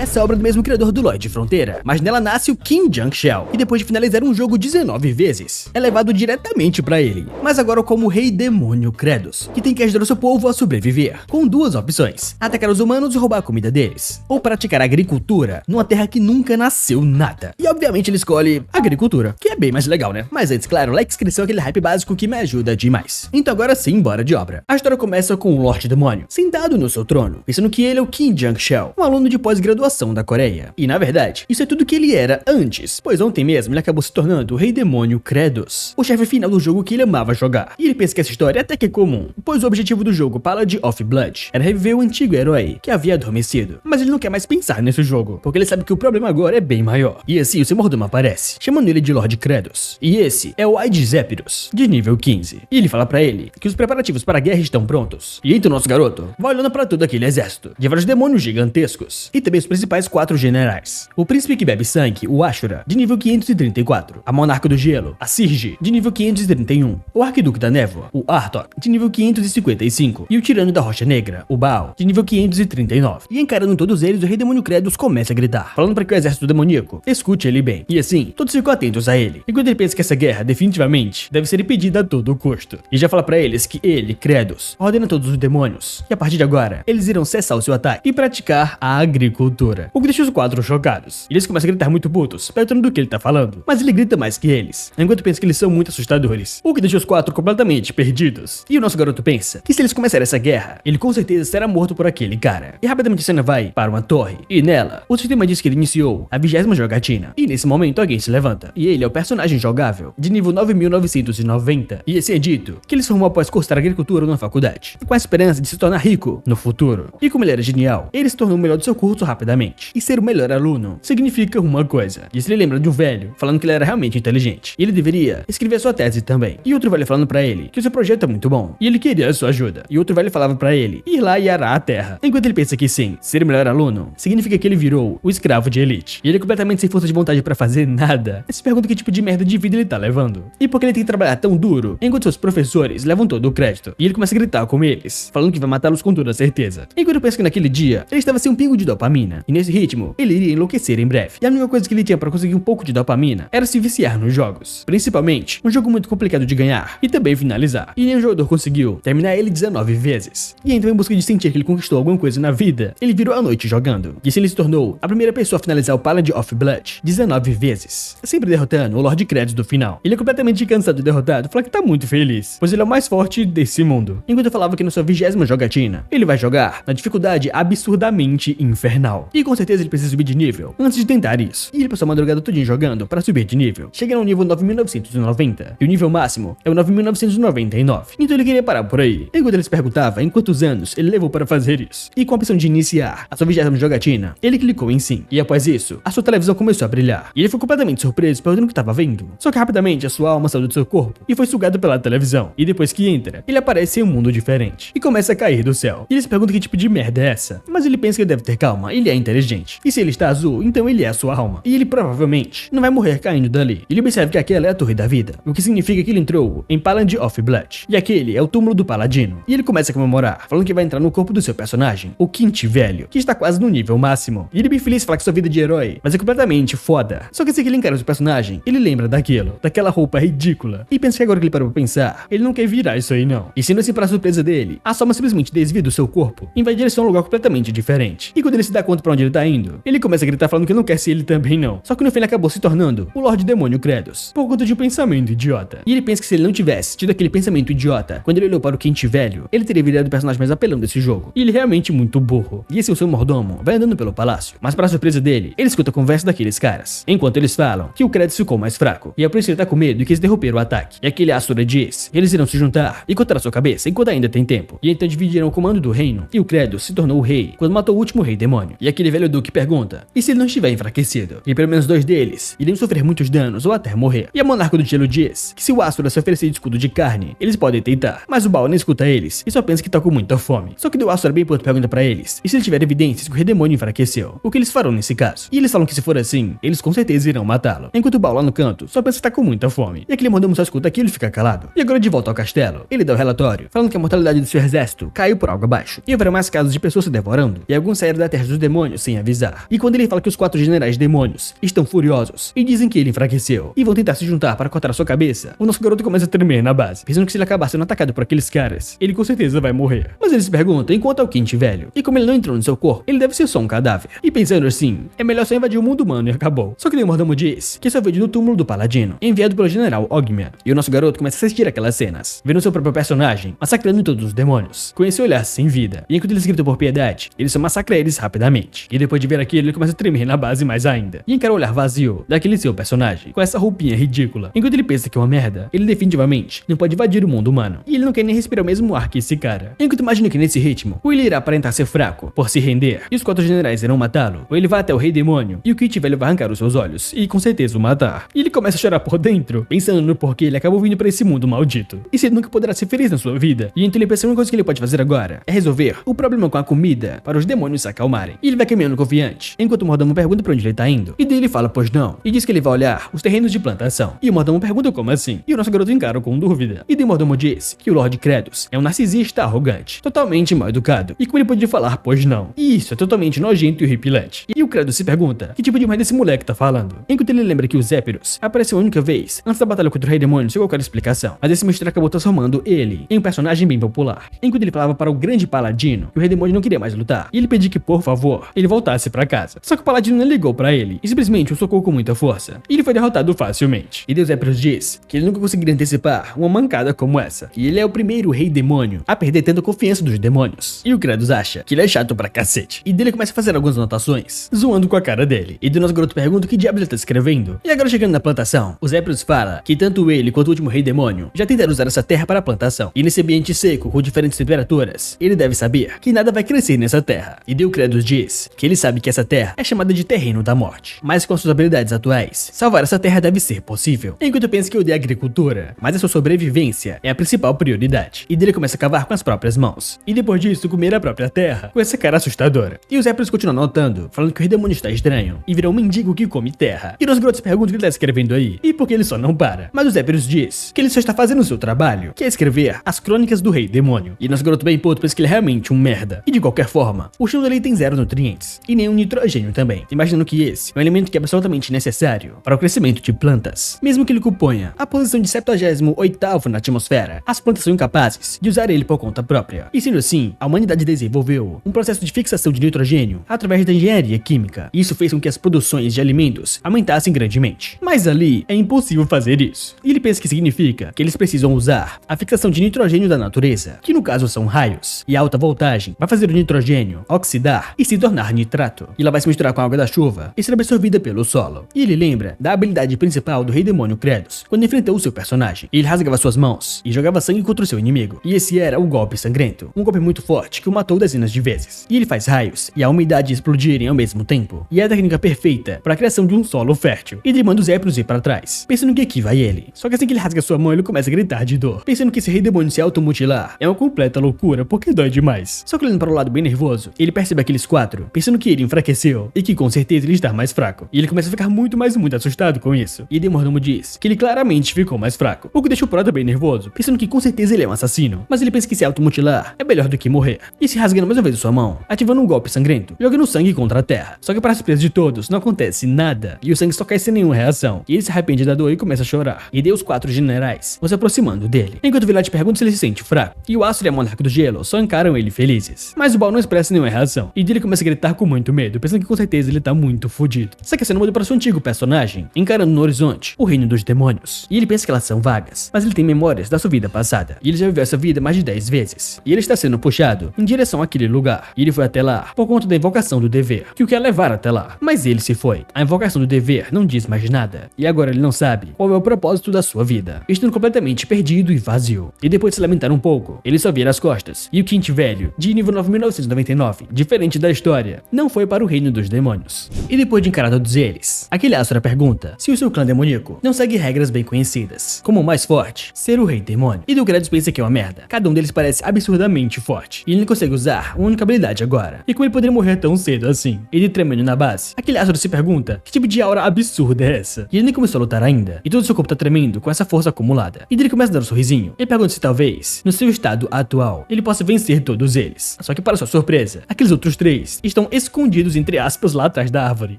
Essa é obra do mesmo criador do Lorde Fronteira, mas nela nasce o Qin Jiang Shao, que depois de finalizar um jogo 19 vezes, é levado diretamente pra ele, mas agora como Rei Demônio Kratos, que tem que ajudar o seu povo a sobreviver, com duas opções: atacar os humanos e roubar a comida deles, ou praticar agricultura numa terra que nunca nasceu nada. E obviamente ele escolhe agricultura, que é bem mais legal, né? Mas antes, claro, like, inscrição, aquele hype básico que me ajuda demais. Então agora sim, bora de obra. A história começa com o Lorde Demônio, sentado no seu trono, pensando que ele é o Qin Jiang Shao, um aluno de pós-graduação da Coreia. E na verdade, isso é tudo que ele era antes, pois ontem mesmo ele acabou se tornando o Rei Demônio Kratos, o chefe final do jogo que ele amava jogar. E ele pensa que essa história até que é comum, pois o objetivo do jogo Paladin of Blood era reviver o antigo herói que havia adormecido. Mas ele não quer mais pensar nesse jogo, porque ele sabe que o problema agora é bem maior. E assim o seu mordomo aparece, chamando ele de Lorde Kratos. E esse é o Aide Zephyros, de nível 15. E ele fala pra ele que os preparativos para a guerra estão prontos. E então nosso garoto vai olhando pra todo aquele exército de vários demônios gigantescos, e também os principais 4 generais: o príncipe que bebe sangue, o Ashura, de nível 534, a monarca do gelo, a Sirge, de nível 531, o arquiduque da névoa, o Artok, de nível 555, e o tirano da rocha negra, o Baal, de nível 539. E encarando todos eles, o Rei Demônio Kratos começa a gritar, falando para que o exército demoníaco escute ele bem. E assim, todos ficam atentos a ele, enquanto ele pensa que essa guerra definitivamente deve ser impedida a todo custo. E já fala para eles que ele, Kratos, ordena todos os demônios, e a partir de agora, eles irão cessar o seu ataque e praticar a agricultura. O que deixa os 4 chocados. Eles começam a gritar muito putos, perguntando do que ele tá falando, mas ele grita mais que eles, enquanto pensa que eles são muito assustadores, o que deixa os 4 completamente perdidos. E o nosso garoto pensa que se eles começarem essa guerra, ele com certeza será morto por aquele cara. E rapidamente a cena vai para uma torre, e nela, o sistema diz que ele iniciou a 20ª jogatina. E nesse momento alguém se levanta, e ele é o personagem jogável, de nível 9990, e esse é dito que ele se formou após cursar agricultura na faculdade, com a esperança de se tornar rico no futuro. E como ele era genial, ele se tornou o melhor do seu curso rapidamente. E ser o melhor aluno significa uma coisa. E se ele lembra de um velho falando que ele era realmente inteligente, e ele deveria escrever sua tese também. E outro velho falando pra ele que o seu projeto é muito bom, e ele queria a sua ajuda. E outro velho falava pra ele ir lá e arar a terra. Enquanto ele pensa que sim, ser o melhor aluno significa que ele virou o escravo de elite. E ele é completamente sem força de vontade pra fazer nada. Ele se pergunta que tipo de merda de vida ele tá levando. E porque ele tem que trabalhar tão duro, enquanto seus professores levam todo o crédito. E ele começa a gritar com eles, falando que vai matá-los com toda certeza. Enquanto eu penso que naquele dia, ele estava sem um pingo de dopamina. E nesse ritmo, ele iria enlouquecer em breve. E a única coisa que ele tinha pra conseguir um pouco de dopamina era se viciar nos jogos. Principalmente, um jogo muito complicado de ganhar e também finalizar. E nenhum jogador conseguiu terminar ele 19 vezes. E então, em busca de sentir que ele conquistou alguma coisa na vida, ele virou a noite jogando. E assim ele se tornou a primeira pessoa a finalizar o Paladin of Blood 19 vezes, sempre derrotando o Lorde Kratos do final. Ele é completamente cansado e derrotado, fala que tá muito feliz, pois ele é o mais forte desse mundo. Enquanto eu falava que na sua 20ª jogatina, ele vai jogar na dificuldade absurdamente infernal. E com certeza ele precisa subir de nível antes de tentar isso. E ele passou a madrugada todinha jogando para subir de nível, chega no nível 9990, e o nível máximo é o 9999. Então ele queria parar por aí. Enquanto ele se perguntava em quantos anos ele levou para fazer isso. E com a opção de iniciar a sua 20ª jogatina, ele clicou em sim. E após isso, a sua televisão começou a brilhar. E ele foi completamente surpreso perguntando o que estava vendo. Só que rapidamente a sua alma saiu do seu corpo e foi sugado pela televisão. E depois que entra, ele aparece em um mundo diferente e começa a cair do céu. E ele se pergunta que tipo de merda é essa. Mas ele pensa que ele deve ter calma, ele é inteligente. E se ele está azul, então ele é a sua alma. E ele provavelmente não vai morrer caindo dali. Ele observa que aquela é a torre da vida, o que significa que ele entrou em Paladin of Blood. E aquele é o túmulo do paladino. E ele começa a comemorar, falando que vai entrar no corpo do seu personagem, o Quinte Velho, que está quase no nível máximo. E ele bem feliz fala que sua vida de herói, mas é completamente foda. Só que assim que ele encara o seu personagem, ele lembra daquilo, daquela roupa ridícula. E pensa que agora que ele parou pra pensar, ele não quer virar isso aí não. E sendo assim, para surpresa dele, a soma simplesmente desvia do seu corpo e vai em direção a um lugar completamente diferente. E quando ele se dá conta pra onde ele tá indo, ele começa a gritar falando que não quer ser ele também não. Só que no fim ele acabou se tornando o Lorde Demônio Kratos, por conta de um pensamento idiota. E ele pensa que se ele não tivesse tido aquele pensamento idiota, quando ele olhou para o Quinte Velho, ele teria virado o personagem mais apelão desse jogo. E ele é realmente muito burro. E esse é o seu mordomo, vai andando pelo palácio. Mas para surpresa dele, ele escuta a conversa daqueles caras, enquanto eles falam que o Kratos ficou mais fraco. E é por isso que ele tá com medo e quis interromper o ataque. E aquele Ashura diz, eles irão se juntar e cortar a sua cabeça enquanto ainda tem tempo. E então dividiram o comando do reino. E o Kratos se tornou o rei quando matou o último rei demônio. E aquele velho duque pergunta, e se ele não estiver enfraquecido? E pelo menos 2 deles iriam sofrer muitos danos ou até morrer. E a monarca do gelo diz que se o Ashura se oferecer de escudo de carne, eles podem tentar. Mas o Baal não escuta eles e só pensa que tá com muita fome. Só que o Ashura bem puto pergunta pra eles, e se ele tiver evidências que o rei demônio enfraqueceu, o que eles farão nesse caso? E eles falam que se for assim, eles com certeza irão matá-lo. Enquanto o Baal lá no canto só pensa que tá com muita fome. E aquele mordomo só escuta aquilo e fica calado. E agora de volta ao castelo, ele dá o relatório, falando que a mortalidade do seu exército caiu por algo abaixo. E haverá mais casos de pessoas se devorando, e alguns saíram da terra dos demônios demônios sem avisar. E quando ele fala que os 4 generais demônios estão furiosos e dizem que ele enfraqueceu e vão tentar se juntar para cortar a sua cabeça, o nosso garoto começa a tremer na base, pensando que se ele acabar sendo atacado por aqueles caras, ele com certeza vai morrer. Mas ele se pergunta enquanto é o Quinte velho, e como ele não entrou no seu corpo, ele deve ser só um cadáver. E pensando assim, é melhor só invadir o mundo humano e acabou. Só que daí o mordomo diz que só veio do túmulo do Paladino, enviado pelo general Ogmian. E o nosso garoto começa a assistir aquelas cenas, vendo seu próprio personagem massacrando todos os demônios, com esse olhar sem vida. E enquanto eles gritam por piedade, ele só massacra eles rapidamente. E depois de ver aquilo, ele começa a tremer na base mais ainda, e encara o olhar vazio daquele seu personagem, com essa roupinha ridícula. Enquanto ele pensa que é uma merda, ele definitivamente não pode invadir o mundo humano, e ele não quer nem respirar o mesmo ar que esse cara. Enquanto imagina que nesse ritmo, ou ele irá aparentar ser fraco por se render, e os 4 generais irão matá-lo, ou ele vai até o Rei Demônio, e o Quinte velho vai arrancar os seus olhos, e com certeza o matar. E ele começa a chorar por dentro, pensando no porquê ele acabou vindo pra esse mundo maldito, e se ele nunca poderá ser feliz na sua vida. E então ele pensa que a única coisa que ele pode fazer agora é resolver o problema com a comida, para os demônios se acalmarem. E ele vai caminhando confiante, enquanto o mordomo pergunta pra onde ele tá indo, e daí ele fala pois não, e diz que ele vai olhar os terrenos de plantação. E o mordomo pergunta como assim, e o nosso garoto encara com dúvida. E daí o mordomo diz que o Lord Kredus é um narcisista arrogante, totalmente mal educado, e como ele podia falar pois não. E isso é totalmente nojento e horripilante. E o Kredus se pergunta que tipo de merda esse moleque tá falando, enquanto ele lembra que o Zepyrus apareceu a única vez antes da batalha contra o Rei Demônio sem qualquer explicação, mas esse mistério acabou transformando ele em um personagem bem popular. Enquanto ele falava para o grande Paladino que o Rei Demônio não queria mais lutar, e ele pediu que por favor ele voltasse pra casa. Só que o Paladino não ligou pra ele e simplesmente o socou com muita força, e ele foi derrotado facilmente. E Deus Zepyrus diz que ele nunca conseguiria antecipar uma mancada como essa, e ele é o primeiro Rei Demônio a perder tendo a confiança dos demônios. E o Kredus acha que ele é chato pra cacete, e dele começa a fazer algumas anotações, zoando com a cara dele. E do nosso garoto pergunta o que diabos ele tá escrevendo. E agora chegando na plantação, o Zepyrus fala que tanto ele quanto o último Rei Demônio já tentaram usar essa terra para a plantação, e nesse ambiente seco com diferentes temperaturas, ele deve saber que nada vai crescer nessa terra. E Deus Kredus diz que ele sabe que essa terra é chamada de Terreno da Morte, mas com suas habilidades atuais, salvar essa terra deve ser possível. Enquanto pensa que odeia a agricultura, mas a sua sobrevivência é a principal prioridade, e dele começa a cavar com as próprias mãos, e depois disso comer a própria terra, com essa cara assustadora. E o Zepyrus continua anotando, falando que o Rei Demônio está estranho, e virou um mendigo que come terra. E os garotos perguntam o que ele está escrevendo aí, e por que ele só não para. Mas o Zepyrus diz que ele só está fazendo o seu trabalho, que é escrever as crônicas do Rei Demônio. E nosso garoto bem puto pensa que ele é realmente um merda. E de qualquer forma, o chão dele tem 0 nutrientes, e nenhum nitrogênio também, imaginando que esse é um elemento que é absolutamente necessário para o crescimento de plantas. Mesmo que ele componha a posição de 78º na atmosfera, as plantas são incapazes de usar ele por conta própria. E sendo assim, a humanidade desenvolveu um processo de fixação de nitrogênio através da engenharia química. E isso fez com que as produções de alimentos aumentassem grandemente. Mas ali é impossível fazer isso. E ele pensa que significa que eles precisam usar a fixação de nitrogênio da natureza, que no caso são raios, e a alta voltagem vai fazer o nitrogênio oxidar e se tornar nitrato. E ela vai se misturar com a água da chuva e ser absorvida pelo solo. E ele lembra da habilidade principal do Rei Demônio Kredus, quando enfrentou o seu personagem. Ele rasgava suas mãos e jogava sangue contra o seu inimigo. E esse era o golpe sangrento, um golpe muito forte que o matou dezenas de vezes. E ele faz raios e a umidade explodirem ao mesmo tempo. E é a técnica perfeita para a criação de um solo fértil. E ele manda o Zepyrus ir para trás, pensando que aqui vai ele. Só que assim que ele rasga sua mão, ele começa a gritar de dor, pensando que esse Rei Demônio se automutilar é uma completa loucura, porque dói demais. Só que olhando para o lado bem nervoso, ele percebe aqueles 4, pensando que ele enfraqueceu e que com certeza ele está mais fraco. E ele começa a ficar muito assustado com isso. E o mordomo diz que ele claramente ficou mais fraco, o que deixa o Prota bem nervoso, pensando que com certeza ele é um assassino. Mas ele pensa que se automutilar é melhor do que morrer. E se rasgando mais uma vez sua mão, ativando um golpe sangrento, jogando sangue contra a terra. Só que para surpresa de todos, não acontece nada. E o sangue só cai sem nenhuma reação. E ele se arrepende da dor e começa a chorar. E os 4 generais vão se aproximando dele, enquanto o Vilate pergunta se ele se sente fraco. E o Astro e a Monarca do Gelo só encaram ele felizes. Mas o Baal não expressa nenhuma reação. E ele começa a gritar com muito medo, pensando que com certeza ele tá muito fodido. Só que a cena muda para seu antigo personagem, encarando no horizonte o reino dos demônios. E ele pensa que elas são vagas, mas ele tem memórias da sua vida passada. E ele já viveu essa vida mais de 10 vezes. E ele está sendo puxado em direção àquele lugar. E ele foi até lá por conta da invocação do dever, que o quer levar até lá. Mas ele se foi. A invocação do dever não diz mais nada. E agora ele não sabe qual é o propósito da sua vida, estando completamente perdido e vazio. E depois de se lamentar um pouco, ele só vira as costas. E o Quinte velho, de nível 9999, diferente da história, não foi para o reino dos demônios. E depois de encarar todos eles, Aquele Asura pergunta se o seu clã demoníaco não segue regras bem conhecidas, como o mais forte, ser o rei demônio. E o Kratos pensa que é uma merda. Cada um deles parece absurdamente forte, e ele não consegue usar uma única habilidade agora. E como ele poderia morrer tão cedo assim? Ele tremendo na base. Aquele Asura se pergunta que tipo de aura absurda é essa? E ele nem começou a lutar ainda, e todo seu corpo tá tremendo com essa força acumulada. E ele começa a dar um sorrisinho. Ele pergunta se talvez, no seu estado atual, ele possa vencer todos eles. Só que para sua surpresa, aqueles outros 3 estão escondidos entre aspas lá atrás da árvore.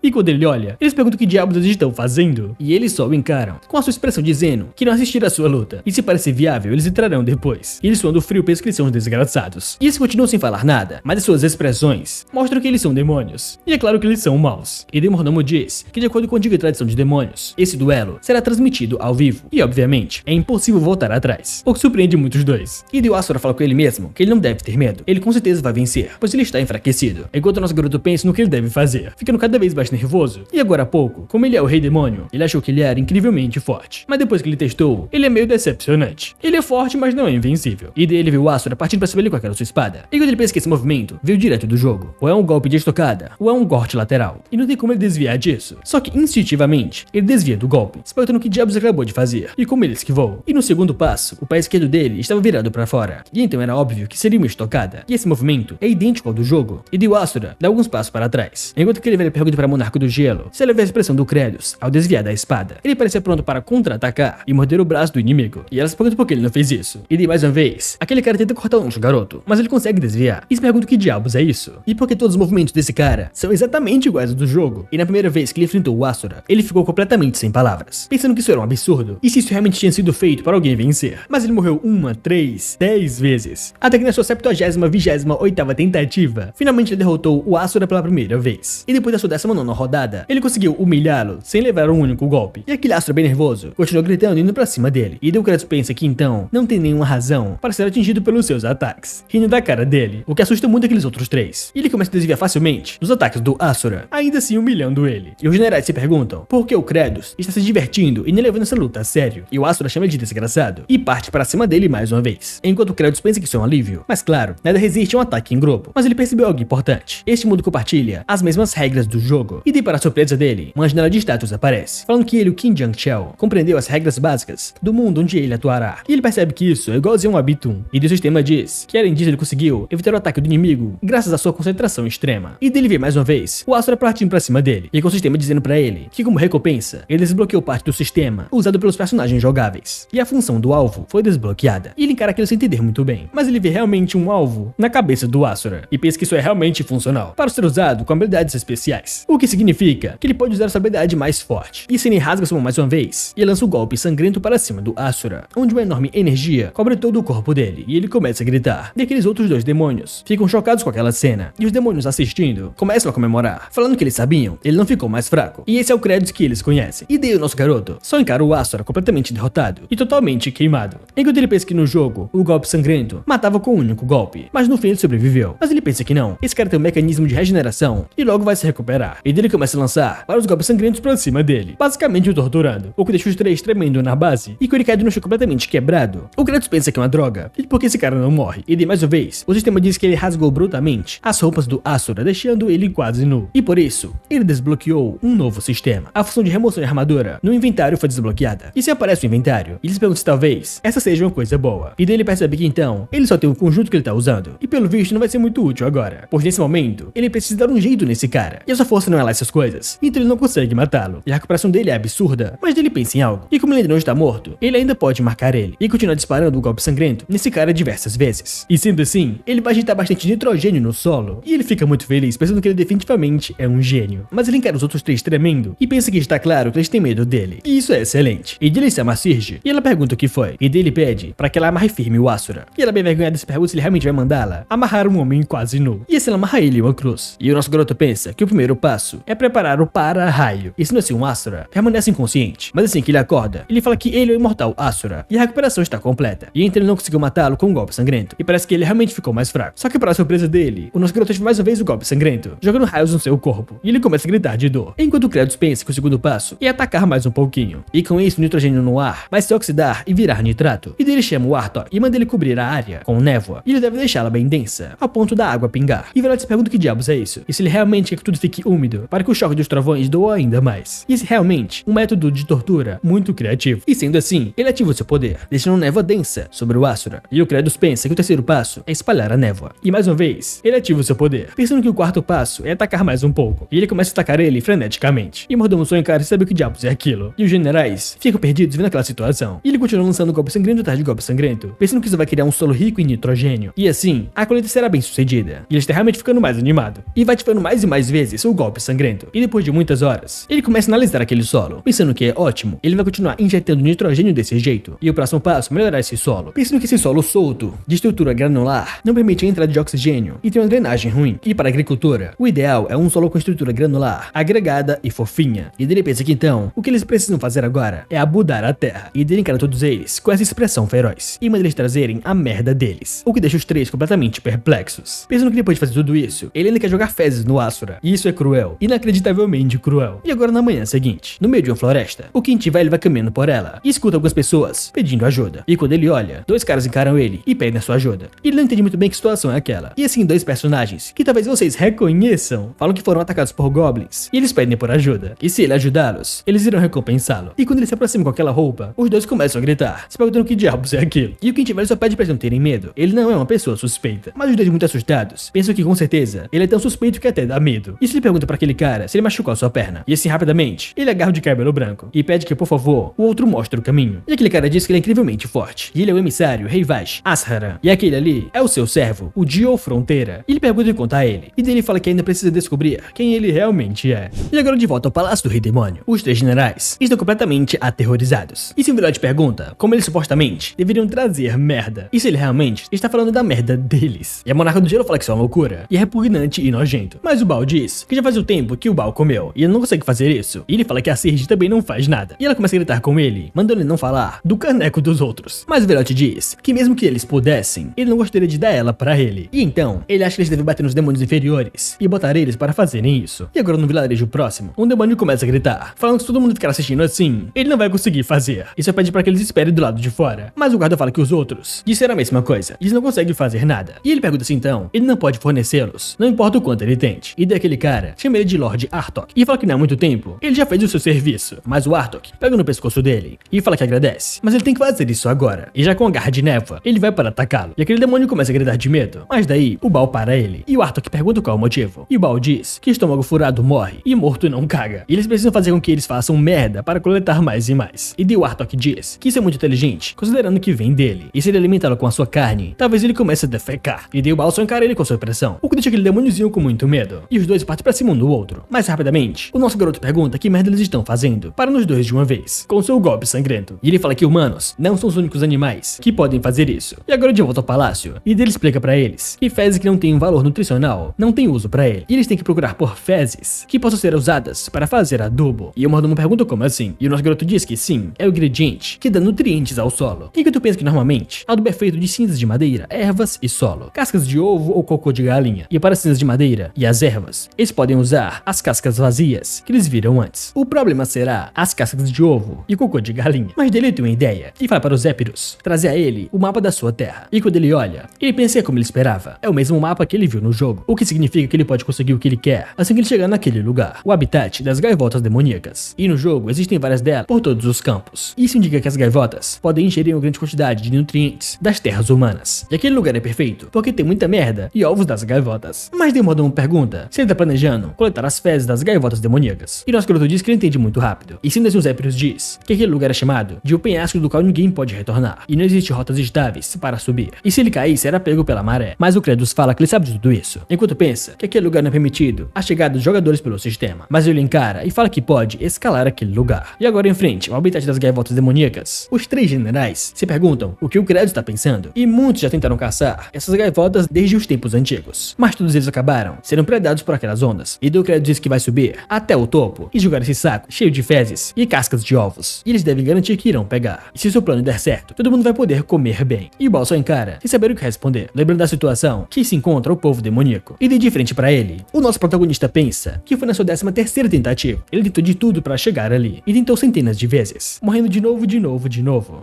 E quando ele olha, eles perguntam o que diabos eles estão fazendo. E eles só o encaram, com a sua expressão dizendo que não assistirá a sua luta. E se parecer viável, eles entrarão depois. E eles suando frio pensam que eles são os desgraçados. E eles continuam sem falar nada, mas as suas expressões mostram que eles são demônios. E é claro que eles são maus. E Demornomo diz que de acordo com a antiga tradição de demônios, esse duelo será transmitido ao vivo. E obviamente, é impossível voltar atrás, o que surpreende muitos dois. E o Asura fala com ele mesmo que ele não deve ter medo. Ele com certeza vai vencer, pois ele está enfraquecido. Enquanto o nosso garoto pensa no que ele deve fazer, ficando cada vez mais nervoso. E agora há pouco, como ele é o rei demônio, ele achou que ele era incrivelmente forte. Mas depois que ele testou, ele é meio decepcionante. Ele é forte, mas não é invencível. E daí ele viu o Asura partindo pra cima dele com aquela sua espada. E quando ele pensa que esse movimento veio direto do jogo, ou é um golpe de estocada, ou é um corte lateral. E não tem como ele desviar disso. Só que instintivamente, ele desvia do golpe, se perguntando o que diabos acabou de fazer, e como ele esquivou. E no segundo passo, o pé esquerdo dele estava virado pra fora. E então era óbvio que seria uma estocada. E esse movimento é idêntico ao do jogo. E o Asura dá alguns passos para trás. Enquanto aquele velho pergunta para Monarca do Gelo se ele vê a expressão do Kratos ao desviar da espada. Ele parecia pronto para contra-atacar e morder o braço do inimigo. E ela se pergunta por que ele não fez isso. E mais uma vez, aquele cara tenta cortar o nosso garoto, mas ele consegue desviar. E se pergunta o que diabos é isso. E porque todos os movimentos desse cara são exatamente iguais aos do jogo. E na primeira vez que ele enfrentou o Asura, ele ficou completamente sem palavras, pensando que isso era um absurdo, e se isso realmente tinha sido feito para alguém vencer. Mas ele morreu 1, 3, 10 vezes, até que na sua 78ª tentativa, finalmente ele derrotou o Asura pela primeira vez. E depois da sua 19ª rodada, ele conseguiu humilhá-lo sem levar um único golpe. E aquele Asura bem nervoso continuou gritando e indo pra cima dele. E o Kratos pensa que então não tem nenhuma razão para ser atingido pelos seus ataques, rindo da cara dele, o que assusta muito aqueles outros 3. E ele começa a desviar facilmente dos ataques do Asura, ainda assim humilhando ele. E os generais se perguntam por que o Kratos está se divertindo e nem levando essa luta a sério. E o Asura chama ele de desgraçado e parte para cima dele mais uma vez. Enquanto o Kratos pensa que isso é um alívio, mas claro, nada resiste a um ataque em grupo. Mas ele percebeu algo importante. Este mundo compartilha as mesmas regras do jogo. E daí, para a surpresa dele, uma janela de status aparece, falando que ele, o King Jungshell, compreendeu as regras básicas do mundo onde ele atuará. E ele percebe que isso é igualzinho a um Abitum. E do sistema diz que além disso ele conseguiu evitar o ataque do inimigo graças à sua concentração extrema. E dele vê mais uma vez o Asura partindo pra cima dele, e com o sistema dizendo pra ele que como recompensa, ele desbloqueou parte do sistema usado pelos personagens jogáveis. E a função do alvo foi desbloqueada. E ele encara aquilo sem entender muito bem, mas ele vê realmente um alvo na cabeça do Asura, e pensa que isso é realmente funcional, para ser usado com habilidades especiais. O que significa que ele pode usar sua habilidade mais forte. E Sene rasga sua mão mais uma vez, e lança um golpe sangrento para cima do Asura, onde uma enorme energia cobre todo o corpo dele, e ele começa a gritar. E aqueles outros 2 demônios ficam chocados com aquela cena, e os demônios assistindo começam a comemorar, falando que eles sabiam, ele não ficou mais fraco. E esse é o Kratos que eles conhecem. E daí o nosso garoto só encara o Asura completamente derrotado e totalmente queimado. Enquanto ele pensa que no jogo, o golpe sangrento matava com um único golpe, mas no fim ele sobreviveu. Mas ele pensa que não, esse cara tem um mecanismo de regeneração e logo vai se recuperar. E dele começa a lançar vários golpes sangrentos pra cima dele, basicamente o torturando, o que deixa os 3 tremendo na base. E quando ele cai no chão completamente quebrado, o Kratos pensa que é uma droga, e porque esse cara não morre. E de mais uma vez, o sistema diz que ele rasgou brutalmente as roupas do Asura, deixando ele quase nu. E por isso, ele desbloqueou um novo sistema. A função de remoção de armadura no inventário foi desbloqueada. E se aparece o inventário, ele se pergunta se talvez essa seja uma coisa boa. E daí ele percebe que então, ele só tem o conjunto que ele tá usando. E pelo visto não vai ser muito útil agora, pois nesse momento, ele precisa dar um jeito nesse cara. E a sua força não é lá essas coisas, então ele não consegue matá-lo. E a recuperação dele é absurda, mas ele pensa em algo. E como ele ainda não está morto, ele ainda pode marcar ele e continuar disparando o golpe sangrento nesse cara diversas vezes. E sendo assim, ele vai injetar bastante nitrogênio no solo. E ele fica muito feliz, pensando que ele definitivamente é um gênio. Mas ele encara os outros 3 tremendo e pensa que está claro que eles têm medo dele. E isso é excelente. E dele chama a Sirge e ela pergunta o que foi. E dele pede para que ela amarre firme o Asura. E ela bem vergonhada se pergunta se ele realmente vai mandá-la amarrar um homem quase nu. E assim ela amarra ele em uma cruz. E o nosso garoto pensa que o primeiro passo é preparar o para-raio. E sendo assim, o Asura permanece inconsciente. Mas assim que ele acorda, ele fala que ele é o imortal Asura. E a recuperação está completa. E então ele não conseguiu matá-lo com um golpe sangrento. E parece que ele realmente ficou mais fraco. Só que para a surpresa dele, o nosso garoto teve mais uma vez o golpe sangrento, jogando raios no seu corpo. E ele começa a gritar de dor. Enquanto o Kratos pensa que o segundo passo é atacar mais um pouquinho. E com isso, o nitrogênio no ar vai se oxidar e virar nitrato. E dele chama o Arthur e manda ele cobrir a área com névoa. E ele deve deixá-la bem densa, ao ponto da água pingar. E Velote se pergunta o que diabos é isso. E se ele realmente quer que tudo fique úmido, para que o choque dos trovões do aumentou ainda mais. E esse é realmente um método de tortura muito criativo. E sendo assim, ele ativa o seu poder, deixando névoa densa sobre o Asura. E o Kratos pensa que o terceiro passo é espalhar a névoa. E mais uma vez, ele ativa o seu poder, pensando que o quarto passo é atacar mais um pouco. E ele começa a atacar ele freneticamente. E Mordomo Sonhar sabe o que diabos é aquilo. E os generais ficam perdidos vendo aquela situação. E ele continua lançando golpe sangrento atrás de golpe sangrento, pensando que isso vai criar um solo rico em nitrogênio. E assim, a colheita será bem sucedida. E ele está realmente ficando mais animado. E vai ativando mais e mais vezes o golpe sangrento. E depois de muitas horas, ele começa a analisar aquele solo, pensando que é ótimo. Ele vai continuar injetando nitrogênio desse jeito. E o próximo passo é melhorar esse solo, pensando que esse solo solto, de estrutura granular, não permite a entrada de oxigênio e tem uma drenagem ruim. E para a agricultura, o ideal é um solo com estrutura granular, agregada e fofinha. E ele pensa que então, o que eles precisam fazer agora é abudar a terra. E ele encara todos eles com essa expressão feroz, e manda eles trazerem a merda deles, o que deixa os três completamente perplexos. Pensando que depois de fazer tudo isso, ele ainda quer jogar fezes no Asura. E isso é cruel, inacreditavelmente cruel. E agora na manhã seguinte, no meio de uma floresta, o Quinti vai caminhando por ela e escuta algumas pessoas pedindo ajuda. E quando ele olha, dois caras encaram ele e pedem a sua ajuda. E ele não entende muito bem que situação é aquela. E assim, dois personagens que talvez vocês reconheçam falam que foram atacados por goblins e eles pedem por ajuda. E se ele ajudá-los, eles irão recompensá-lo. E quando ele se aproxima com aquela roupa, os dois começam a gritar, se perguntando que diabos é aquilo. E o Quinti só pede pra eles não terem medo. Ele não é uma pessoa suspeita. Mas os dois, muito assustados, pensam que com certeza ele é tão suspeito que até dá medo. E se ele pergunta pra aquele cara se ele machucou a sua perna. E assim, rapidamente, ele agarra o de cabelo branco e pede que, por favor, o outro mostre o caminho. E aquele cara diz que ele é incrivelmente forte. E ele é o emissário Rei Vash Ashara. E aquele ali é o seu servo, o Dio Fronteira. E ele pergunta de contar a ele. E dele fala que ainda precisa descobrir quem ele realmente é. E agora de volta ao Palácio do Rei Demônio, os três generais estão completamente aterrorizados. E Silverhand pergunta como eles supostamente deveriam trazer merda. E se ele realmente está falando da merda deles. E a Monarca do Gelo fala que isso é uma loucura. E é repugnante e nojento. Mas o Baal diz que já faz o tempo que o Baal comeu. E ele não consegue fazer isso. E ele fala que a Sirge também não faz nada. E ela começa a gritar com ele, mandando ele não falar do caneco dos outros. Mas o Velote diz que mesmo que eles pudessem, ele não gostaria de dar ela pra ele. E então, ele acha que eles devem bater nos demônios inferiores e botar eles para fazerem isso. E agora no vilarejo próximo, um demônio começa a gritar, falando que se todo mundo ficar assistindo assim, ele não vai conseguir fazer. E só pede pra que eles esperem do lado de fora. Mas o guarda fala que os outros disseram a mesma coisa. Eles não conseguem fazer nada. E ele pergunta se então, ele não pode fornecê-los, não importa o quanto ele tente. E daquele cara chama ele de Lord Artok. E fala que não há muito tempo, ele já fez o seu serviço. Mas o Artok pega no pescoço dele e fala que agradece. Mas ele tem que fazer isso agora. E já com a garra de névoa, ele vai para atacá-lo. E aquele demônio começa a gritar de medo. Mas daí, o Baal para ele. E o Artok pergunta qual é o motivo. E o Baal diz que estômago furado morre e morto não caga. E eles precisam fazer com que eles façam merda para coletar mais e mais. E daí o Artok diz que isso é muito inteligente, considerando que vem dele. E se ele alimentá-lo com a sua carne, talvez ele comece a defecar. E daí o Baal só encara ele com sua pressão, o que deixa aquele demôniozinho com muito medo. E os dois partem pra cima um do outro. Mais rapidamente, o nosso garoto pergunta que merda eles estão fazendo para nos dois de uma vez, com seu golpe sangrento. E ele fala que humanos não são os únicos animais que podem fazer isso. E agora de volta ao palácio, e ele explica pra eles que fezes que não têm um valor nutricional não tem uso pra ele. E eles têm que procurar por fezes que possam ser usadas para fazer adubo. E o mordomo pergunta como assim? E o nosso garoto diz que sim, é o ingrediente que dá nutrientes ao solo. E que tu pensa que normalmente adubo é feito de cinzas de madeira, ervas e solo, cascas de ovo ou cocô de galinha. E para as cinzas de madeira e as ervas, eles podem usar as cascas vazias que eles viram antes. O problema será as cascas de ovo e cocô de galinha. Mas dele tem uma ideia e fala para os Épiros trazer a ele o mapa da sua terra. E quando ele olha, ele pensa como ele esperava. É o mesmo mapa que ele viu no jogo, o que significa que ele pode conseguir o que ele quer assim que ele chegar naquele lugar, o habitat das gaivotas demoníacas. E no jogo existem várias delas por todos os campos. Isso indica que as gaivotas podem ingerir uma grande quantidade de nutrientes das terras humanas. E aquele lugar é perfeito porque tem muita merda e ovos das gaivotas. Mas Demodon pergunta se ele tá planejando coletar as fezes das gaivotas demoníacas. E nosso garoto diz que ele entende muito rápido. E sendo assim, os Épiros diz que aquele lugar é chamado de o penhasco do qual ninguém pode retornar. E não existe rotas estáveis para subir. E se ele cair, será pego pela maré. Mas o Kratos fala que ele sabe de tudo isso, enquanto pensa que aquele lugar não é permitido a chegada dos jogadores pelo sistema. Mas ele encara e fala que pode escalar aquele lugar. E agora em frente ao habitat das gaivotas demoníacas, os três generais se perguntam o que o Kratos está pensando. E muitos já tentaram caçar essas gaivotas desde os tempos antigos. Mas todos eles acabaram sendo predados por aquelas ondas. E o Kratos diz que vai subir até o topo e jogar esse saco cheio de fezes e cascas de ovos. E eles devem garantir que irão pegar. E se seu plano der certo, todo mundo vai poder comer bem. E o Baal só encara sem saber o que responder, lembrando da situação que se encontra o povo demoníaco. E de frente para ele, o nosso protagonista pensa que foi na sua 13ª tentativa. Ele tentou de tudo para chegar ali e tentou centenas de vezes, morrendo de novo.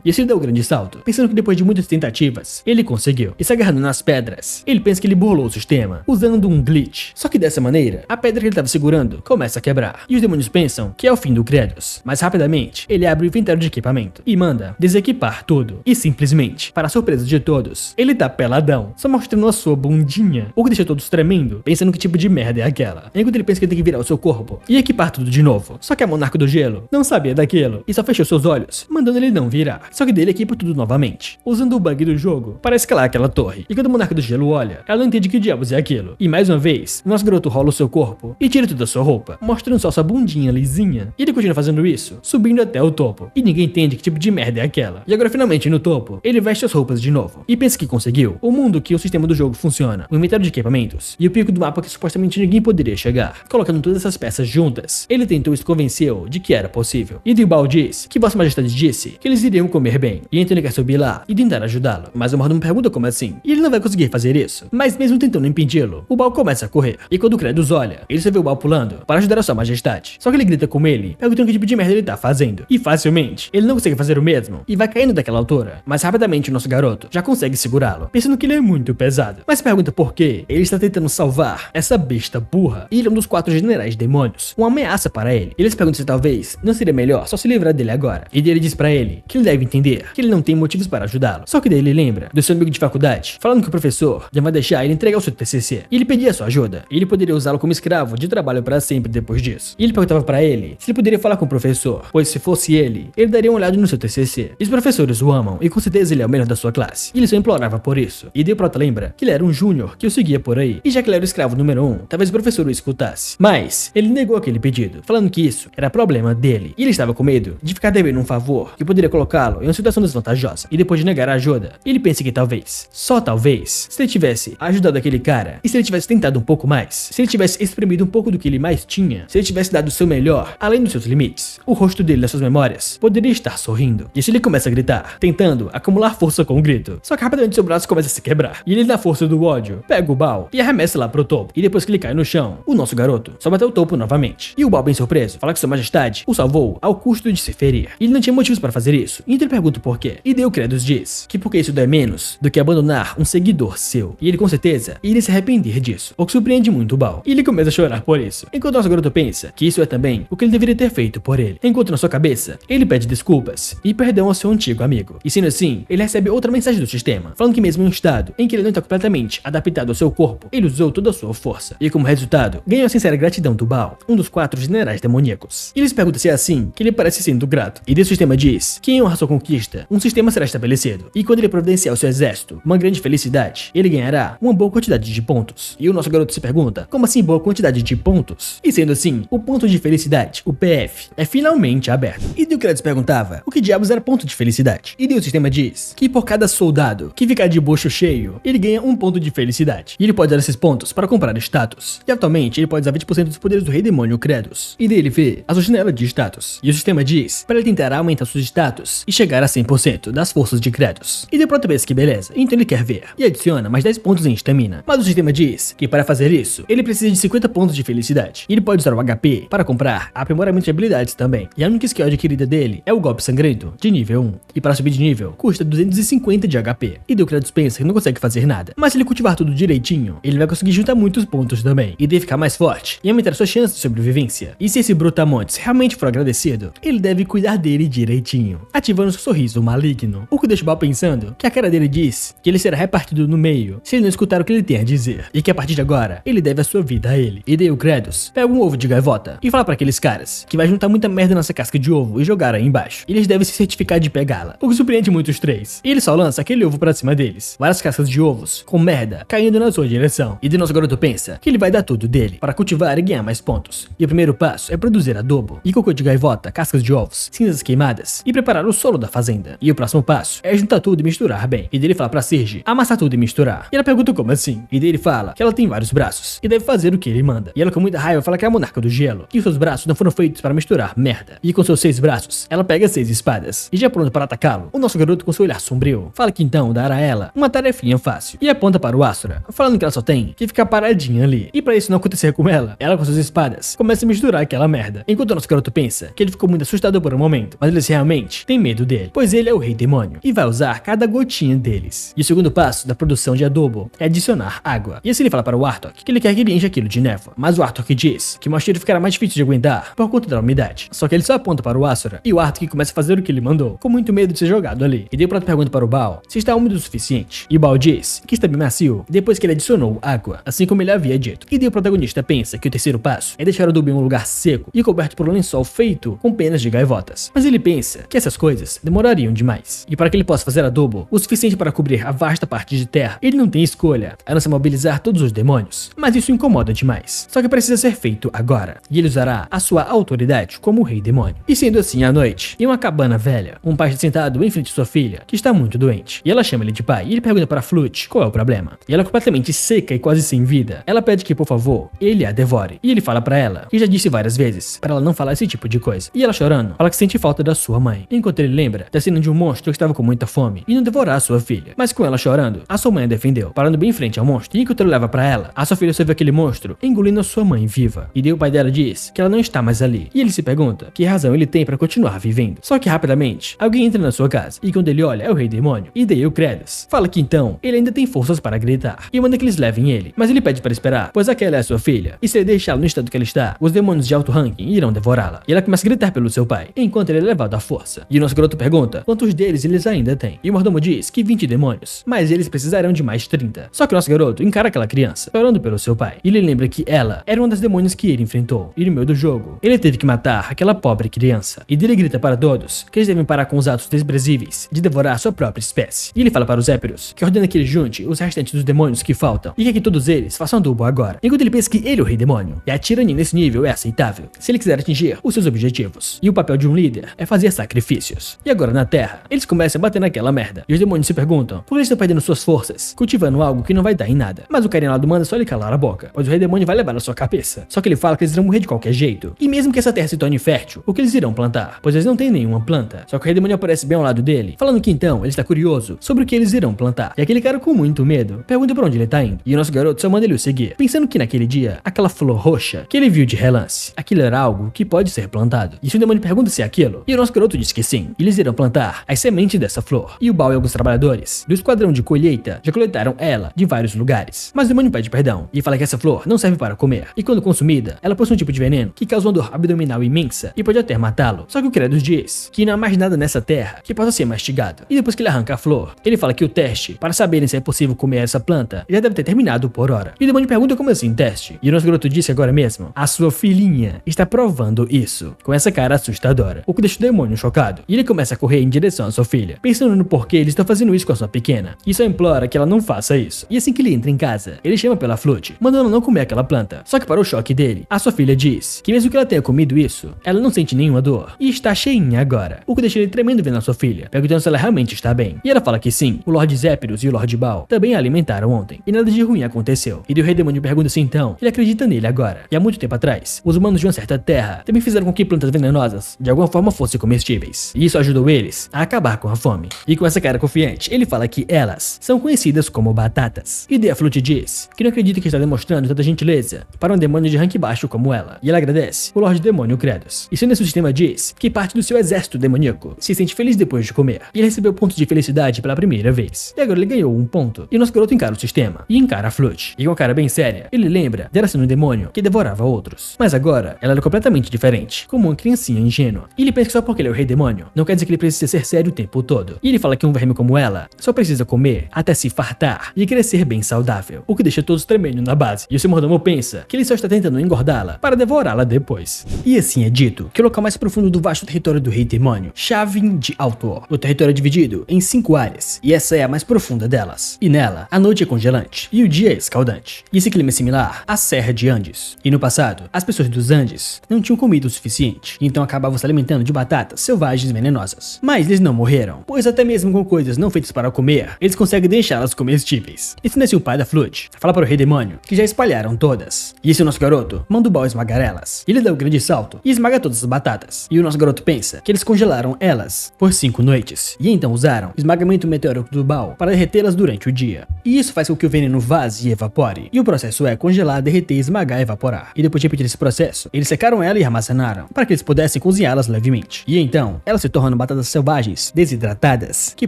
E assim ele deu um grande salto, pensando que depois de muitas tentativas, ele conseguiu. E se agarrando nas pedras, ele pensa que ele burlou o sistema usando um glitch. Só que dessa maneira, a pedra que ele estava segurando começa a quebrar. E os demônios pensam que é o fim do Kratos. Mas rapidamente, ele abre o inventário de equipamento e manda desequipar tudo. E simplesmente, para a surpresa de todos, ele tá peladão, só mostrando a sua bundinha. O que deixa todos tremendo, pensando que tipo de merda é aquela. Enquanto ele pensa que tem que virar o seu corpo e equipar tudo de novo. Só que a Monarca do Gelo não sabia daquilo e só fechou seus olhos, mandando ele não virar. Só que dele equipa tudo novamente, usando o bug do jogo para escalar aquela torre. E quando a Monarca do Gelo olha, ela não entende que diabos é aquilo. E mais uma vez, o nosso garoto rola o seu corpo e tira toda a sua roupa, mostrando só sua bundinha lisinha. E ele continua fazendo isso, subindo até o topo. E ninguém entende que tipo de merda é aquela. E agora finalmente no topo, ele veste as roupas de novo. E pensa que conseguiu o mundo que o sistema do jogo funciona, o inventário de equipamentos e o pico do mapa que supostamente ninguém poderia chegar. Colocando todas essas peças juntas, ele tentou e se convenceu de que era possível. E Bilbao diz que Vossa Majestade disse que eles iriam comer bem. E então ele quer subir lá e tentar ajudá-lo. Mas o Mordomo pergunta como assim. E ele não vai conseguir fazer isso. Mas mesmo tentando impedi-lo, o Baal começa a correr. E quando o Kratos olha, ele só vê o Baal pulando para ajudar a Sua Majestade. Só que ele grita com ele, perguntando que tipo de merda ele tá fazendo. E facilmente, ele não consegue fazer o mesmo e vai caindo daquela altura. Mas rapidamente o nosso garoto já consegue segurá-lo, pensando que ele é muito pesado. Mas pergunta por que ele está tentando salvar essa besta burra. E ele é um dos 4 generais demônios, uma ameaça para ele. Eles perguntam se talvez não seria melhor só se livrar dele agora. E ele diz pra ele que ele deve entender que ele não tem motivos para ajudá-lo. Só que daí ele lembra do seu amigo de faculdade, falando que o professor já vai deixar ele entregar o seu TCC. E ele pedia sua ajuda. E ele poderia usá-lo como escravo de trabalho para sempre depois disso. E ele perguntava pra ele se ele poderia falar com o professor, pois se fosse ele daria uma olhada no seu TCC. E os professores o amam e com certeza ele é o melhor da sua classe. E ele só implorava por isso. E Deu Prota lembra que ele era um júnior que o seguia por aí. E já que ele era o escravo número 1, talvez o professor o escutasse. Mas ele negou aquele pedido, falando que isso era problema dele. E ele estava com medo de ficar devendo um favor que poderia colocá-lo em uma situação desvantajosa. E depois de negar a ajuda, ele pensa que talvez, só talvez, se ele tivesse ajudado aquele cara, e se ele tivesse tentado um pouco mais, se ele tivesse exprimido um pouco do que ele mais tinha, se ele tivesse dado o seu melhor, além dos seus limites, o rosto dele nas suas memórias poderia estar sorrindo. E se ele começa a gritar, tentando acumular força com o grito. Só que rapidamente seu braço começa a se quebrar. E ele, na força do ódio, pega o Baal e arremessa lá pro topo. E depois que ele cai no chão, o nosso garoto sobe até o topo novamente. E o Baal, bem surpreso, fala que Sua Majestade o salvou ao custo de se ferir. E ele não tinha motivos para fazer isso. E então ele pergunta por quê. E Deu Kratos diz que porque isso dói menos do que abandonar um seguidor seu. E ele com certeza iria se arrepender disso, o que surpreende muito o Baal. E ele começa a chorar por isso. Enquanto nosso garoto pensa que isso é também o que ele deveria ter feito por ele. Enquanto na sua cabeça, ele pede desculpas e perdão ao seu antigo amigo. E sendo assim, ele recebe outra mensagem do sistema, falando que mesmo em um estado em que ele não está completamente adaptado ao seu corpo, ele usou toda a sua força. E como resultado, ganhou a sincera gratidão do Baal, um dos 4 generais demoníacos. E eles perguntam se é assim que ele parece sendo grato. E desse sistema diz que em honra à sua conquista, um sistema será estabelecido. E quando ele providenciar ao seu exército uma grande felicidade, ele ganhará uma boa quantidade de pontos. E o nosso garoto se pergunta, como assim boa quantidade de pontos? E sendo assim, o ponto de felicidade, o PF, é finalmente aberto. E Deu Kratos perguntava o que diabos era ponto de felicidade. E o sistema diz que por cada soldado que ficar de bucho cheio, ele ganha um ponto de felicidade. E ele pode usar esses pontos para comprar status. E atualmente ele pode usar 20% dos poderes do rei demônio Kratos. E dele vê a sua janela de status. E o sistema diz para ele tentar aumentar seus status e chegar a 100% das forças de Kratos. E Deu Prota pensa que beleza, então ele quer ver. E adiciona mais 10 pontos em estamina. Mas o sistema diz que para fazer isso, ele precisa de 50 pontos de felicidade. E ele pode usar o HP para comprar aprimoramento de habilidades também. E a única skill adquirida dele é o golpe sangrento, de nível 1. E para subir de nível, custa 250 de HP. E Deu Kratos pensa que não consegue fazer nada. Mas se ele cultivar tudo direitinho, ele vai conseguir juntar muitos pontos também. E deve ficar mais forte e aumentar suas chances de sobrevivência. E se esse Brutamontes realmente for agradecido, ele deve cuidar dele direitinho, ativando seu sorriso maligno. O que deixa o Baal pensando que a cara dele diz que ele será repartido no meio se ele não escutar o que ele tem a dizer. E que a partir de agora, ele deve a sua vida a ele. E Deu Kratos pega um ovo de gaivota e fala para aqueles caras que vai juntar muita merda nessa casca de ovo e jogar aí embaixo. E eles devem se certificar de pegá-la, o que surpreende muito os 3. E ele só lança aquele ovo pra cima deles. Várias cascas de ovos com merda caindo na sua direção. E nosso garoto pensa que ele vai dar tudo dele para cultivar e ganhar mais pontos. E o primeiro passo é produzir adobo e cocô de gaivota, cascas de ovos, cinzas queimadas e preparar o solo da fazenda. E o próximo passo é juntar tudo e misturar bem. E dele fala pra Sirge amassar tudo e misturar. E ela pergunta como assim. E dele fala que ela tem vários braços e deve fazer o que ele manda. E ela com muita raiva fala que é a monarca do gelo, que os seus braços não foram feitos para misturar merda. E com seus 6 braços, ela pega 6 espadas. E já pronto para atacá-lo, o nosso garoto com seu olhar sombrio fala que então dará a ela uma tarefinha fácil. E aponta para o Asura, falando que ela só tem que ficar paradinha ali. E para isso não acontecer com ela com suas espadas começa a misturar aquela merda. Enquanto o nosso garoto pensa que ele ficou muito assustado por um momento, mas eles realmente têm medo dele, pois ele é o rei demônio e vai usar cada gotinha deles. E o segundo passo da produção de adobo é adicionar água. E assim ele fala para o Artok que ele quer que ele encha aquilo de névoa, mas o Artok diz que que o mosteiro ficará mais difícil de aguentar por conta da umidade. Só que ele só aponta para o Asura e o Arthur começa a fazer o que ele mandou, com muito medo de ser jogado ali. E daí o prato pergunta para o Baal se está úmido o suficiente. E o Baal diz que está bem macio depois que ele adicionou água, assim como ele havia dito. E daí o protagonista pensa que o terceiro passo é deixar o adubo em um lugar seco e coberto por um lençol feito com penas de gaivotas. Mas ele pensa que essas coisas demorariam demais. E para que ele possa fazer adubo o suficiente para cobrir a vasta parte de terra, ele não tem escolha, a não ser mobilizar todos os demônios. Mas isso incomoda demais. Só que precisa ser feito agora. E ele usará a sua autoridade como o rei demônio. E sendo assim, à noite, em uma cabana velha, um pai está sentado em frente de sua filha, que está muito doente. E ela chama ele de pai, e ele pergunta para Flute qual é o problema. E ela, completamente seca e quase sem vida, ela pede que, por favor, ele a devore. E ele fala para ela, que já disse várias vezes, para ela não falar esse tipo de coisa. E ela, chorando, fala que sente falta da sua mãe. Enquanto ele lembra da cena de um monstro que estava com muita fome e não devorar a sua filha. Mas com ela chorando, a sua mãe a defendeu, parando bem em frente ao monstro. E enquanto ele leva para ela, a sua filha só vê aquele monstro engolindo a sua mãe viva. E daí o pai dela diz que ela não está mais ali. E ele se pergunta que razão ele tem para continuar vivendo. Só que rapidamente, alguém entra na sua casa. E quando ele olha, é o rei demônio. E daí o Kratos fala que então, ele ainda tem forças para gritar. E manda que eles levem ele. Mas ele pede para esperar, pois aquela é a sua filha. E se ele deixá-la no estado que ela está, os demônios de alto ranking irão devorá-la. E ela começa a gritar pelo seu pai, enquanto ele é levado à força. E o nosso garoto pergunta quantos deles eles ainda têm. E o mordomo diz que 20 demônios, mas eles precisarão de mais 30. Só que o nosso garoto encara aquela criança, chorando pelo seu pai. E ele lembra que ela era uma das demônios que ele enfrentou. E no meio do jogo, ele teve que matar aquela pobre criança. E ele grita para todos que eles devem parar com os atos desprezíveis de devorar sua própria espécie. E ele fala para os Éperos que ordena que ele junte os restantes dos demônios que faltam e quer que todos eles façam adubo agora. Enquanto ele pensa que ele é o rei demônio. E a tirania nesse nível é aceitável, se ele quiser atingir os seus objetivos. E o papel de um líder é fazer sacrifícios. E agora na Terra, eles começam a bater naquela merda. E os demônios se perguntam por que eles estão perdendo suas forças, cultivando algo que não vai dar em nada. Mas o carinha lá do manda só lhe calar a boca, pois o rei demônio vai levar na sua cabeça. Só que ele fala que eles irão morrer de qualquer jeito. E mesmo que essa terra se torne fértil, o que eles irão plantar? Pois eles não têm nenhuma planta. Só que o rei demônio aparece bem ao lado dele, falando que então ele está curioso sobre o que eles irão plantar. E aquele cara com muito medo pergunta pra onde ele tá indo. E o nosso garoto só manda ele o seguir, pensando que naquele dia, aquela flor roxa que ele viu de relance, aquilo era algo que pode ser plantado. E o demônio pergunta se é aquilo. E o nosso garoto diz que sim. E eles irão plantar as sementes dessa flor. E o Baal e alguns trabalhadores do esquadrão de colheita já coletaram ela de vários lugares. Mas o demônio pede perdão e fala que essa flor não serve para comer. E quando consumida, ela possui um tipo de veneno que causa uma dor abdominal imensa e pode até matá-lo. Só que o Kratos diz que não há mais nada nessa terra que possa ser mastigado. E depois que ele arranca a flor, ele fala que o teste para saberem se é possível comer essa planta já deve ter terminado por hora. E o demônio pergunta como assim teste? E o nosso garoto disse agora mesmo, a sua filhinha está provando isso, com essa cara assustadora, o que deixa o demônio chocado. E ele começa a correr em direção à sua filha, pensando no porquê eles estão fazendo isso com a sua pequena. E só implora que ela não faça isso. E assim que ele entra em casa, ele chama pela Flute, mandando ela não comer aquela planta. Só que para o choque dele, a sua filha diz que mesmo que ela tenha comido isso, ela não sente nenhuma dor. E está cheinha agora, o que deixa ele tremendo vendo a sua filha, perguntando se ela realmente está bem. E ela fala que sim, o Lord Zépiros e o Lord Baal também a alimentaram ontem, e nada de ruim aconteceu. E o rei demônio pergunta se então ele acredita nele agora. E há muito tempo atrás, os humanos de uma certa terra também fizeram com que plantas venenosas de alguma forma fossem comestíveis. E isso ajudou eles a acabar com a fome. E com essa cara confiante, ele fala que elas são conhecidas como batatas. E daí a Flute diz que não acredita que está demonstrando tanta gentileza para um demônio de rank baixo como ela. E ela agradece o Lorde Demônio Kratos. E sendo esse sistema diz que parte do seu exército demoníaco se sente feliz depois de comer. E ele recebeu pontos de felicidade pela primeira vez. E agora ele ganhou um ponto. E o nosso garoto encara o sistema. E encara a Flute. E com uma cara bem séria, ele lembra dela sendo um demônio que devorava outros. Mas agora, ela era completamente diferente, como uma criancinha ingênua. E ele pensa que só porque ele é o rei demônio, não quer dizer que ele precisa ser sério o tempo todo. E ele fala que um verme como ela só precisa comer até se fartar e crescer bem saudável, o que deixa todos tremendo na base. E o seu mordomo pensa que ele só está tentando engordá-la para devorá-la depois. E assim é dito que o local mais profundo do vasto território do rei demônio, Shavin de Altor. O território é dividido em 5 áreas, e essa é a mais profunda delas. E nela, a noite é congelante e o dia é escaldante. E esse clima é similar à Serra de Andes. E no passado, as pessoas dos Andes não tinham comido o suficiente, então acabavam se alimentando de batatas selvagens venenosas. Mas eles não morreram, pois até mesmo com coisas não feitas para comer, eles conseguem deixá-las comestíveis. E sendo assim o pai da Flute fala para o rei demônio que já espalharam todas. E esse nosso garoto manda o Baal esmagar elas. Ele dá um grande salto e esmaga todas as batatas. E o nosso garoto pensa que eles congelaram elas por 5 noites. E então usaram o esmagamento meteórico do Baal para derretê-las durante o dia. E isso faz com que o veneno vaze e evapore. E o processo é congelar, derreter, esmagar e evaporar. E depois de repetir esse processo, eles secaram ela e armazenaram para que eles pudessem cozinhá-las levemente. E então, elas se tornam batatas selvagens, desidratadas, que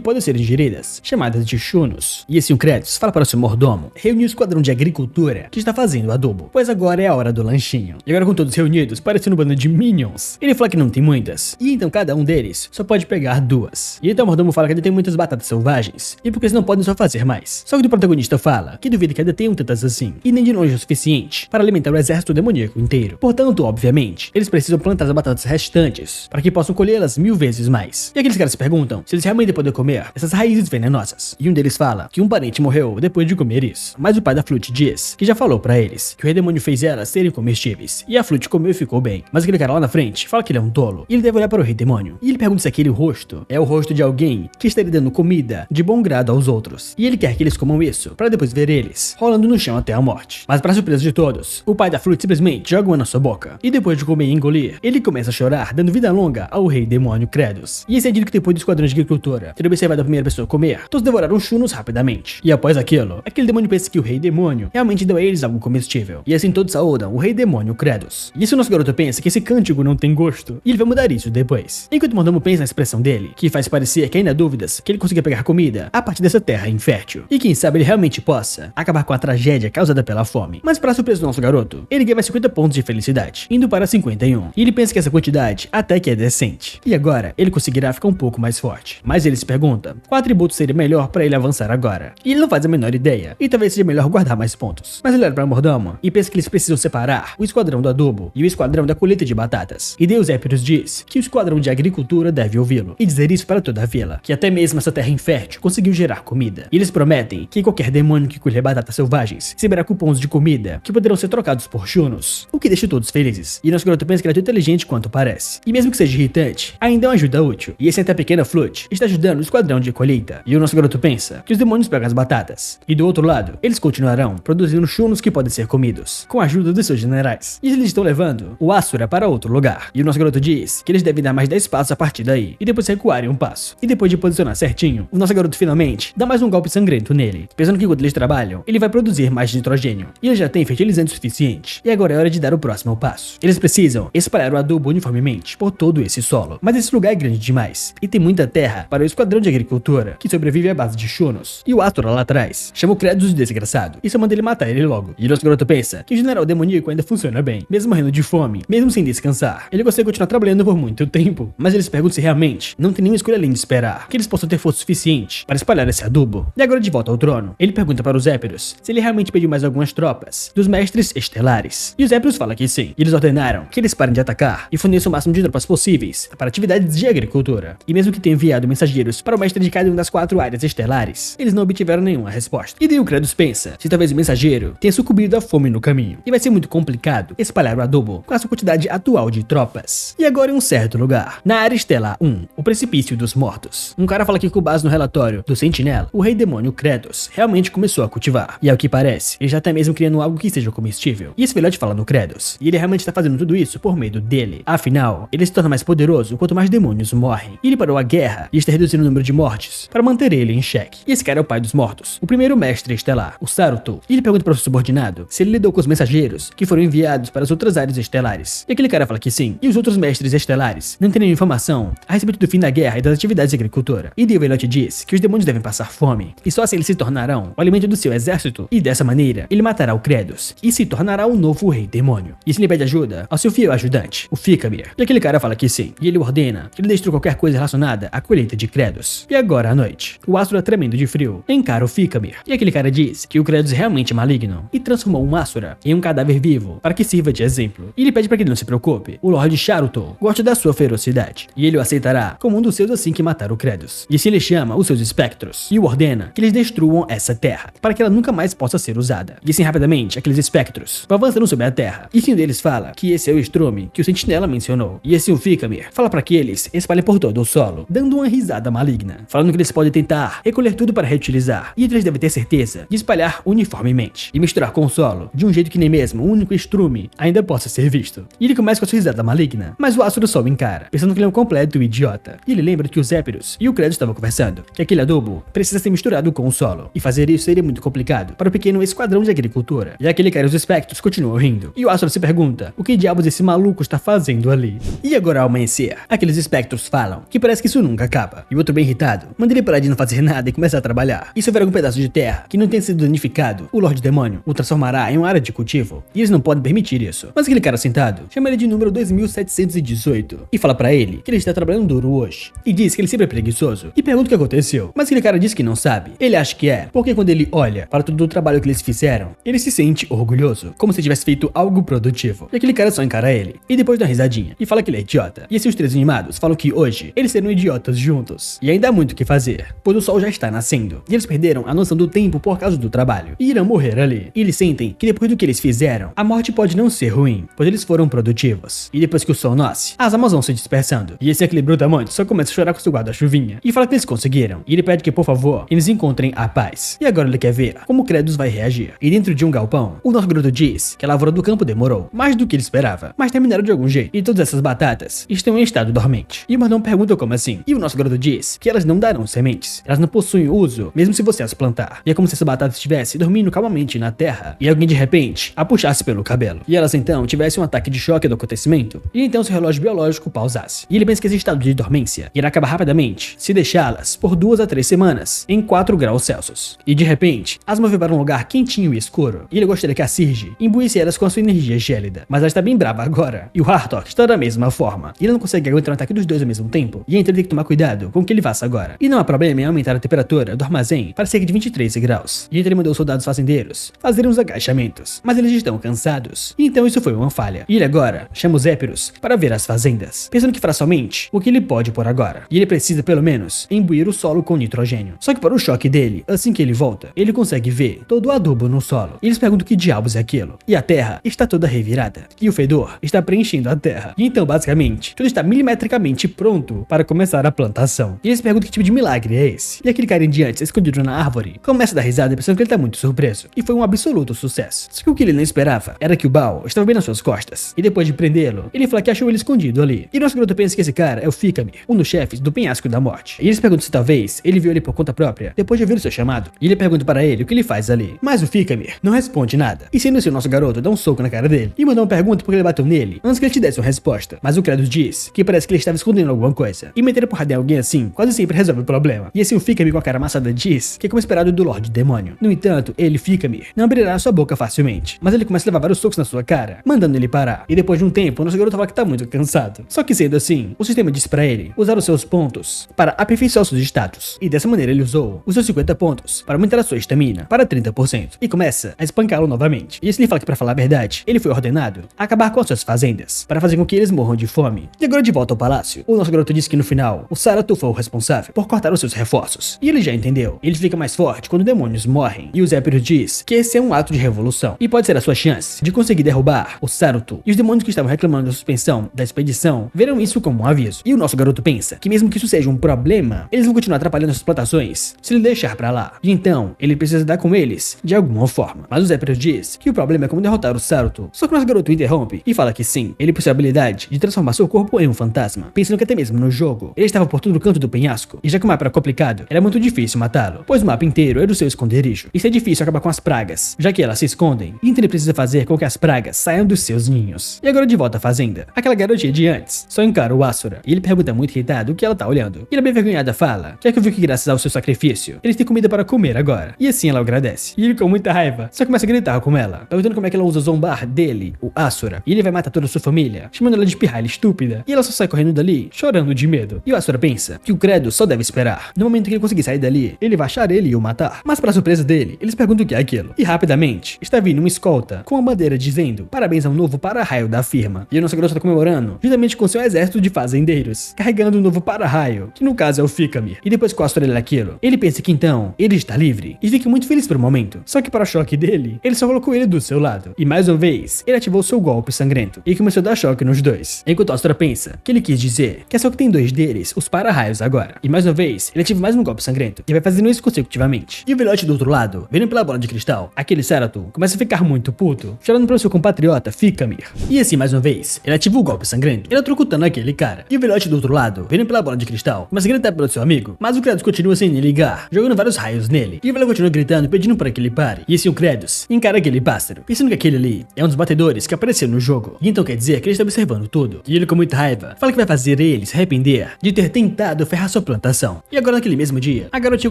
podem ser ingeridas, chamadas de chunos. E assim o Kratos fala para o seu mordomo reunir o esquadrão de agricultura que está fazendo o adubo, pois agora é a hora do lanchinho. E agora com todos reunidos, parecendo um bando de minions, ele fala que não tem muitas, e então cada um deles só pode pegar 2. E então o mordomo fala que ainda tem muitas batatas selvagens, e porque eles não podem só fazer mais. Só que o protagonista fala que duvida que ainda tenham tantas assim, e nem de longe o suficiente para alimentar o exército demoníaco inteiro. Portanto, obviamente, eles precisam plantar as batatas restantes, para que possam colhê-las 1000 vezes mais. E aqueles caras se perguntam se eles realmente podem comer essas raízes venenosas. E um deles fala que um parente morreu depois de comer isso. Mas o pai da Flute diz que já falou pra eles que o rei demônio fez elas serem comestíveis. E a Flute comeu e ficou bem. Mas aquele cara lá na frente fala que ele é um tolo. E ele deve olhar para o rei demônio. E ele pergunta se aquele rosto é o rosto de alguém que estaria dando comida de bom grado aos outros. E ele quer que eles comam isso, para depois ver eles rolando no chão até a morte. Mas para surpresa de todos, o pai da Flute simplesmente joga uma na sua boca. E depois de comer e engolir, ele começa a chorar, dando vida longa ao rei demônio Kredos. E esse é dito que depois do esquadrão de agricultura ter observado a primeira pessoa comer, todos devoraram chunos rapidamente. E após aquilo, aquele demônio pensa que o rei demônio realmente deu a eles algo comestível. E assim todos saúdam o rei demônio Kredos. E esse nosso garoto pensa que esse cântico não tem gosto, e ele vai mudar isso depois. Enquanto o mordomo pensa na expressão dele, que faz parecer que ainda há dúvidas que ele consiga pegar comida a partir dessa terra infértil. E quem sabe ele realmente possa acabar com a tragédia causada pela fome. Mas para surpresa do nosso garoto, ele ganha mais 50 pontos de felicidade, indo para 51. E ele pensa que essa quantidade até que é decente. E agora, ele conseguirá ficar um pouco mais forte. Mas ele se pergunta qual atributo seria melhor para ele avançar agora. E ele não faz a menor ideia, e talvez seja melhor guardar mais pontos. Mas ele olha para o mordomo e pensa que eles precisam separar o esquadrão do adubo e o esquadrão da colheita de batatas. E Deus Épiros diz que o esquadrão de agricultura deve ouvi-lo e dizer isso para toda a vila, que até mesmo essa terra infértil conseguiu gerar comida. E eles prometem que qualquer demônio que colher batatas selvagens receberá cupons de comida que poderão ser trocados por chunos, o que deixa todos felizes. E nosso garoto pensa que ele é tão inteligente quanto parece. E mesmo que seja irritante, ainda é uma ajuda útil. E esse até pequena Flute está ajudando o esquadrão de colheita. E o nosso garoto pensa que os demônios pegam as batatas. E do outro lado, eles continuarão produzindo chunos que podem ser comidos, com a ajuda dos seus generais. E eles estão levando o Asura para outro lugar. E o nosso garoto diz que eles devem dar mais 10 passos a partir daí, e depois recuarem um passo. E depois de posicionar certinho, o nosso garoto finalmente dá mais um golpe sangrento nele, pensando que enquanto eles trabalham, ele vai produzir mais nitrogênio. E ele já tem fertilizante suficiente. E agora é hora de dar o próximo passo. Eles precisam espalhar o adubo uniformemente por todo esse solo. Mas esse lugar é grande demais, e tem muita terra para o esquadrão de agricultura, que sobrevive à base de chunos. E o Asura lá atrás chama o Kredos de desgraçado, e só manda ele matar ele logo. E nosso garoto pensa que o general demoníaco ainda funciona bem, mesmo morrendo de fome, mesmo sem descansar. Ele consegue continuar trabalhando por muito tempo, mas eles perguntam se realmente não tem nenhuma escolha além de esperar que eles possam ter força suficiente para espalhar esse adubo. E agora de volta ao trono, ele pergunta para os Épiros se ele realmente pediu mais algumas tropas dos mestres estelares. E os Épiros falam que sim. E eles ordenaram que eles parem de atacar e forneçam o máximo de tropas possíveis para atividades de agricultura. E mesmo que tenham enviado mensageiros para o mestre de cada uma das 4 áreas estelares, eles não obtiveram nenhuma resposta. E daí o Kredos pensa se talvez o mensageiro tenha sucumbido à fome no caminho, e vai ser muito complicado espalhar o adubo com a sua quantidade atual de tropas. E agora em um certo lugar, na área estelar 1, o precipício dos mortos, um cara fala que com base no relatório do Sentinela, o rei demônio Kredos realmente começou a cultivar, e ao que parece, ele já está mesmo criando algo que seja comestível. E esse filhote fala no Kredos, e ele realmente está fazendo tudo isso por medo dele. Afinal, ele se torna mais poderoso quanto mais demônios morrem. E ele parou a guerra e está reduzindo o número de mortes para manter ele em xeque. E esse cara é o pai dos mortos, o primeiro mestre estelar, o Saruto. E ele pergunta para o seu subordinado se ele lidou com os mensageiros que foram enviados para as outras áreas estelares. E aquele cara fala que sim. E os outros mestres estelares não têm nenhuma informação a respeito do fim da guerra e das atividades de agricultura. E Develote diz que os demônios devem passar fome, e só assim eles se tornarão o alimento do seu exército, e dessa maneira ele matará o Kredos e se tornará o novo rei demônio. E se ele pede ajuda ao seu fiel ajudante, o Fikamir. E aquele cara fala que sim, e ele ordena que ele destrua qualquer coisa relacionada à colheita de Kredos. E agora à noite, o Asura, tremendo de frio, encara o Fikamir. E aquele cara diz que o Kredos é realmente maligno e transformou um Asura em um cadáver vivo para que sirva de exemplo. E ele pede para que ele não se preocupe. O Lorde Sharuto gosta da sua ferocidade, e ele o aceitará como um dos seus assim que matar o Kredos. E assim ele chama os seus espectros e o ordena que eles destruam essa terra para que ela nunca mais possa ser usada. E assim rapidamente aqueles espectros vão avançando sobre a terra, e um deles fala que esse é o estrume que o Sentinela mencionou. E assim o Fikamir fala para que eles espalhem por todo o solo, dando uma risada maligna, falando que eles podem tentar recolher tudo para reutilizar, e eles devem ter certeza de espalhar uniformemente e misturar com o solo de um jeito que nem mesmo o único estrume ainda possa ser visto. E ele começa com a sua risada maligna, mas o Asura só o encara, pensando que ele é um completo idiota. E ele lembra que os Épiros e o Kredos estavam conversando que aquele adubo precisa ser misturado com o solo, e fazer isso seria muito complicado para o pequeno esquadrão de agricultura. E aquele cara e os espectros continuam rindo, e o Asura se pergunta o que diabos esse maluco está fazendo ali. E agora ao amanhecer, aqueles espectros falam que parece que isso nunca acaba, e o outro bem irritado manda ele parar de não fazer nada e começar a trabalhar. E se houver algum pedaço de terra que não tenha sido danificado, o Lorde Demônio o transformará em uma área de cultivo, e eles não podem permitir isso. Mas aquele cara sentado chama ele de número 2718 e fala pra ele que ele está trabalhando duro hoje. E diz que ele sempre é preguiçoso e pergunta o que aconteceu. Mas aquele cara diz que não sabe. Ele acha que é, porque quando ele olha para todo o trabalho que eles fizeram, ele se sente orgulhoso, como se tivesse feito algo produtivo. E aquele cara só encara ele, e depois dá uma risadinha, e fala que ele é idiota. E assim os três animados falam que hoje eles serão idiotas juntos. E ainda há muito o que fazer, pois o sol já está nascendo. E eles perderam a noção do tempo por causa do trabalho, e irão morrer ali. E eles sentem que depois do que eles fizeram, a morte pode não ser ruim, pois eles foram produtivos. E depois que o sol nasce, as almas vão se dispersando. E esse aquele brutamonte só começa a chorar com seu guarda-chuvinha, e fala que eles conseguiram. E ele pede que, por favor, eles encontrem a paz. E agora ele quer ver como Kratos vai reagir. E dentro de um galpão, o nosso garoto diz que a lavoura do campo demorou mais do que ele esperava, mas terminaram de algum jeito. E todas essas batatas estão em estado dormente. E o Mordão pergunta como assim. E o nosso garoto diz que elas não darão sementes. Elas não possuem uso, mesmo se você as plantar. E é como se essa batata estivesse dormindo calmamente na terra e alguém de repente a puxasse pelo cabelo. E elas então tivessem um ataque de choque do acontecimento. E então seu relógio biológico pausasse. E ele pensa que esse estado de dormência irá acabar rapidamente se deixá-las por 2 a 3 semanas em 4 graus Celsius. E de repente, as move para um lugar quentinho e escuro. E ele gostaria que a Sirge imbuísse elas com a sua energia gélida. Mas ela está bem brava agora. E o Hartok está da mesma forma. E ele não consegue aguentar o ataque dos dois ao mesmo tempo. E então ele tem que tomar cuidado com o que ele faça agora. E não há problema em aumentar a temperatura do armazém para cerca de 23 graus. E então ele mandou os soldados fazendeiros fazerem uns agachamentos. Mas eles estão cansados. E então isso foi uma falha. E ele agora chama os Épiros para ver as fazendas, pensando que fará somente o que ele pode por agora. E ele precisa pelo menos imbuir o solo com nitrogênio. Só que para o choque dele, assim que ele volta, ele consegue ver todo o adubo no solo. E eles perguntam que diabos é aquilo. E a terra está toda revirada. E o fedor está preenchendo a terra. E então, basicamente, tudo está milimetricamente pronto para começar a plantação. E eles perguntam que tipo de milagre é esse. E aquele cara indiante, escondido na árvore, começa a dar risada pensando que ele está muito surpreso. E foi um absoluto sucesso. Só que o que ele não esperava era que o Baal estava bem nas suas costas. E depois de prendê-lo, ele fala que achou ele escondido ali. E nosso garoto pensa que esse cara é o Fikamir, um dos chefes do penhasco da morte. E eles perguntam se talvez ele viu ele por conta própria, depois de ouvir o seu chamado. E ele pergunta para ele o que ele faz ali. Mas o Fikamir não responde nada. E sendo assim, o nosso garoto dá um soco na cara dele. E mandou uma pergunta porque ele bateu nele antes que ele te desse uma resposta. Mas o Kratos diz que parece que ele estava escondendo alguma coisa. E meter a porrada em alguém assim quase sempre resolve o problema. E assim o Fikamir com a cara amassada diz que é como esperado do Lorde Demônio. No entanto, ele, Fikamir, não abrirá sua boca facilmente. Mas ele começa a levar vários socos na sua cara, mandando ele parar. E depois de um tempo, o nosso garoto fala que tá muito cansado. Só que sendo assim, o sistema disse pra ele usar os seus pontos para aperfeiçoar seus status. E dessa maneira ele usou os seus 50 pontos para aumentar a sua estamina para 30%. E começa a espancá-lo novamente. E esse lhe fala que, pra falar a verdade, ele foi ordenado a acabar com as suas fazendas, para fazer com que eles morram de fome. E agora de volta ao palácio, o nosso garoto disse que no final, o Saratu foi o responsável por cortar os seus reforços. E ele já entendeu. Ele fica mais forte quando demônios morrem. E o Zephyr diz que esse é um ato de revolução. E pode ser a sua chance de conseguir derrubar o Saratu. E os demônios que estavam reclamando da suspensão da expedição verão isso como um aviso. E o nosso garoto pensa que mesmo que isso seja um problema, eles vão continuar atrapalhando suas plantações se ele deixar pra lá. E então, ele precisa dar com eles de alguma forma. Mas o Zephyr diz que o problema é como derrotar o Saratu. Só que o nosso garoto interrompe e fala que sim, ele possui a habilidade de transformar seu corpo em um fantasma, pensando que até mesmo no jogo, ele estava por todo o canto do penhasco. E já que o mapa era complicado, era muito difícil matá-lo, pois o mapa inteiro era o seu esconderijo. Isso é difícil acabar com as pragas, já que elas se escondem. E então ele precisa fazer com que as pragas saiam dos seus ninhos. E agora de volta à fazenda, aquela garotinha de antes só encara o Asura. E ele pergunta muito irritado o que ela tá olhando. E ela bem vergonhada fala que viu que graças ao seu sacrifício, eles têm comida para comer agora. E assim ela agradece. E ele com muita raiva só começa a gritar com ela, perguntando como é que ela usa zombar dele, o Asura. E ele vai matar toda a sua família, chamando ela de pirralha estúpida. E ela só sai correndo dali, chorando de medo. E o Asura pensa que o Kratos só deve esperar. No momento que ele conseguir sair dali, ele vai achar ele e o matar. Mas para surpresa dele, eles perguntam o que é aquilo. E rapidamente, está vindo uma escolta com uma bandeira dizendo parabéns ao novo para-raio da firma. E o nosso garoto está comemorando, juntamente com seu exército de fazendeiros, carregando um novo para-raio, que no caso é o Fikamir. E depois que o Asura lê aquilo, ele pensa que então ele está livre e fica muito feliz por um momento. Só que para o choque dele, ele só colocou ele do seu lado. E mais uma vez, ele ativou seu golpe sangrento e começou a dar choque nos dois. Enquanto o Asura pensa que ele quis dizer que é só que tem 2 deles, os para-raios agora. E mais uma vez, ele ativa mais um golpe sangrento e vai fazendo isso consecutivamente. E o velhote do outro lado, vendo pela bola de cristal, aquele Saratu começa a ficar muito puto, chorando para o seu compatriota Fikamir. E assim, mais uma vez, ele ativa o golpe sangrento, eletrocutando aquele cara. E o velhote do outro lado, vendo pela bola de cristal, começa a gritar pelo seu amigo, mas o Kratos continua sem ligar, jogando vários raios nele. E o velho continua gritando, pedindo para que ele pare. E assim o Kratos encara aquele pássaro, pensando que aquele ali é um dos batedores que apareceu no jogo. E então quer dizer que ele está observando tudo. E ele com muita raiva, fala que vai fazer ele se arrepender de ter tentado ferrar sua plantação. E agora naquele mesmo dia, a garotinha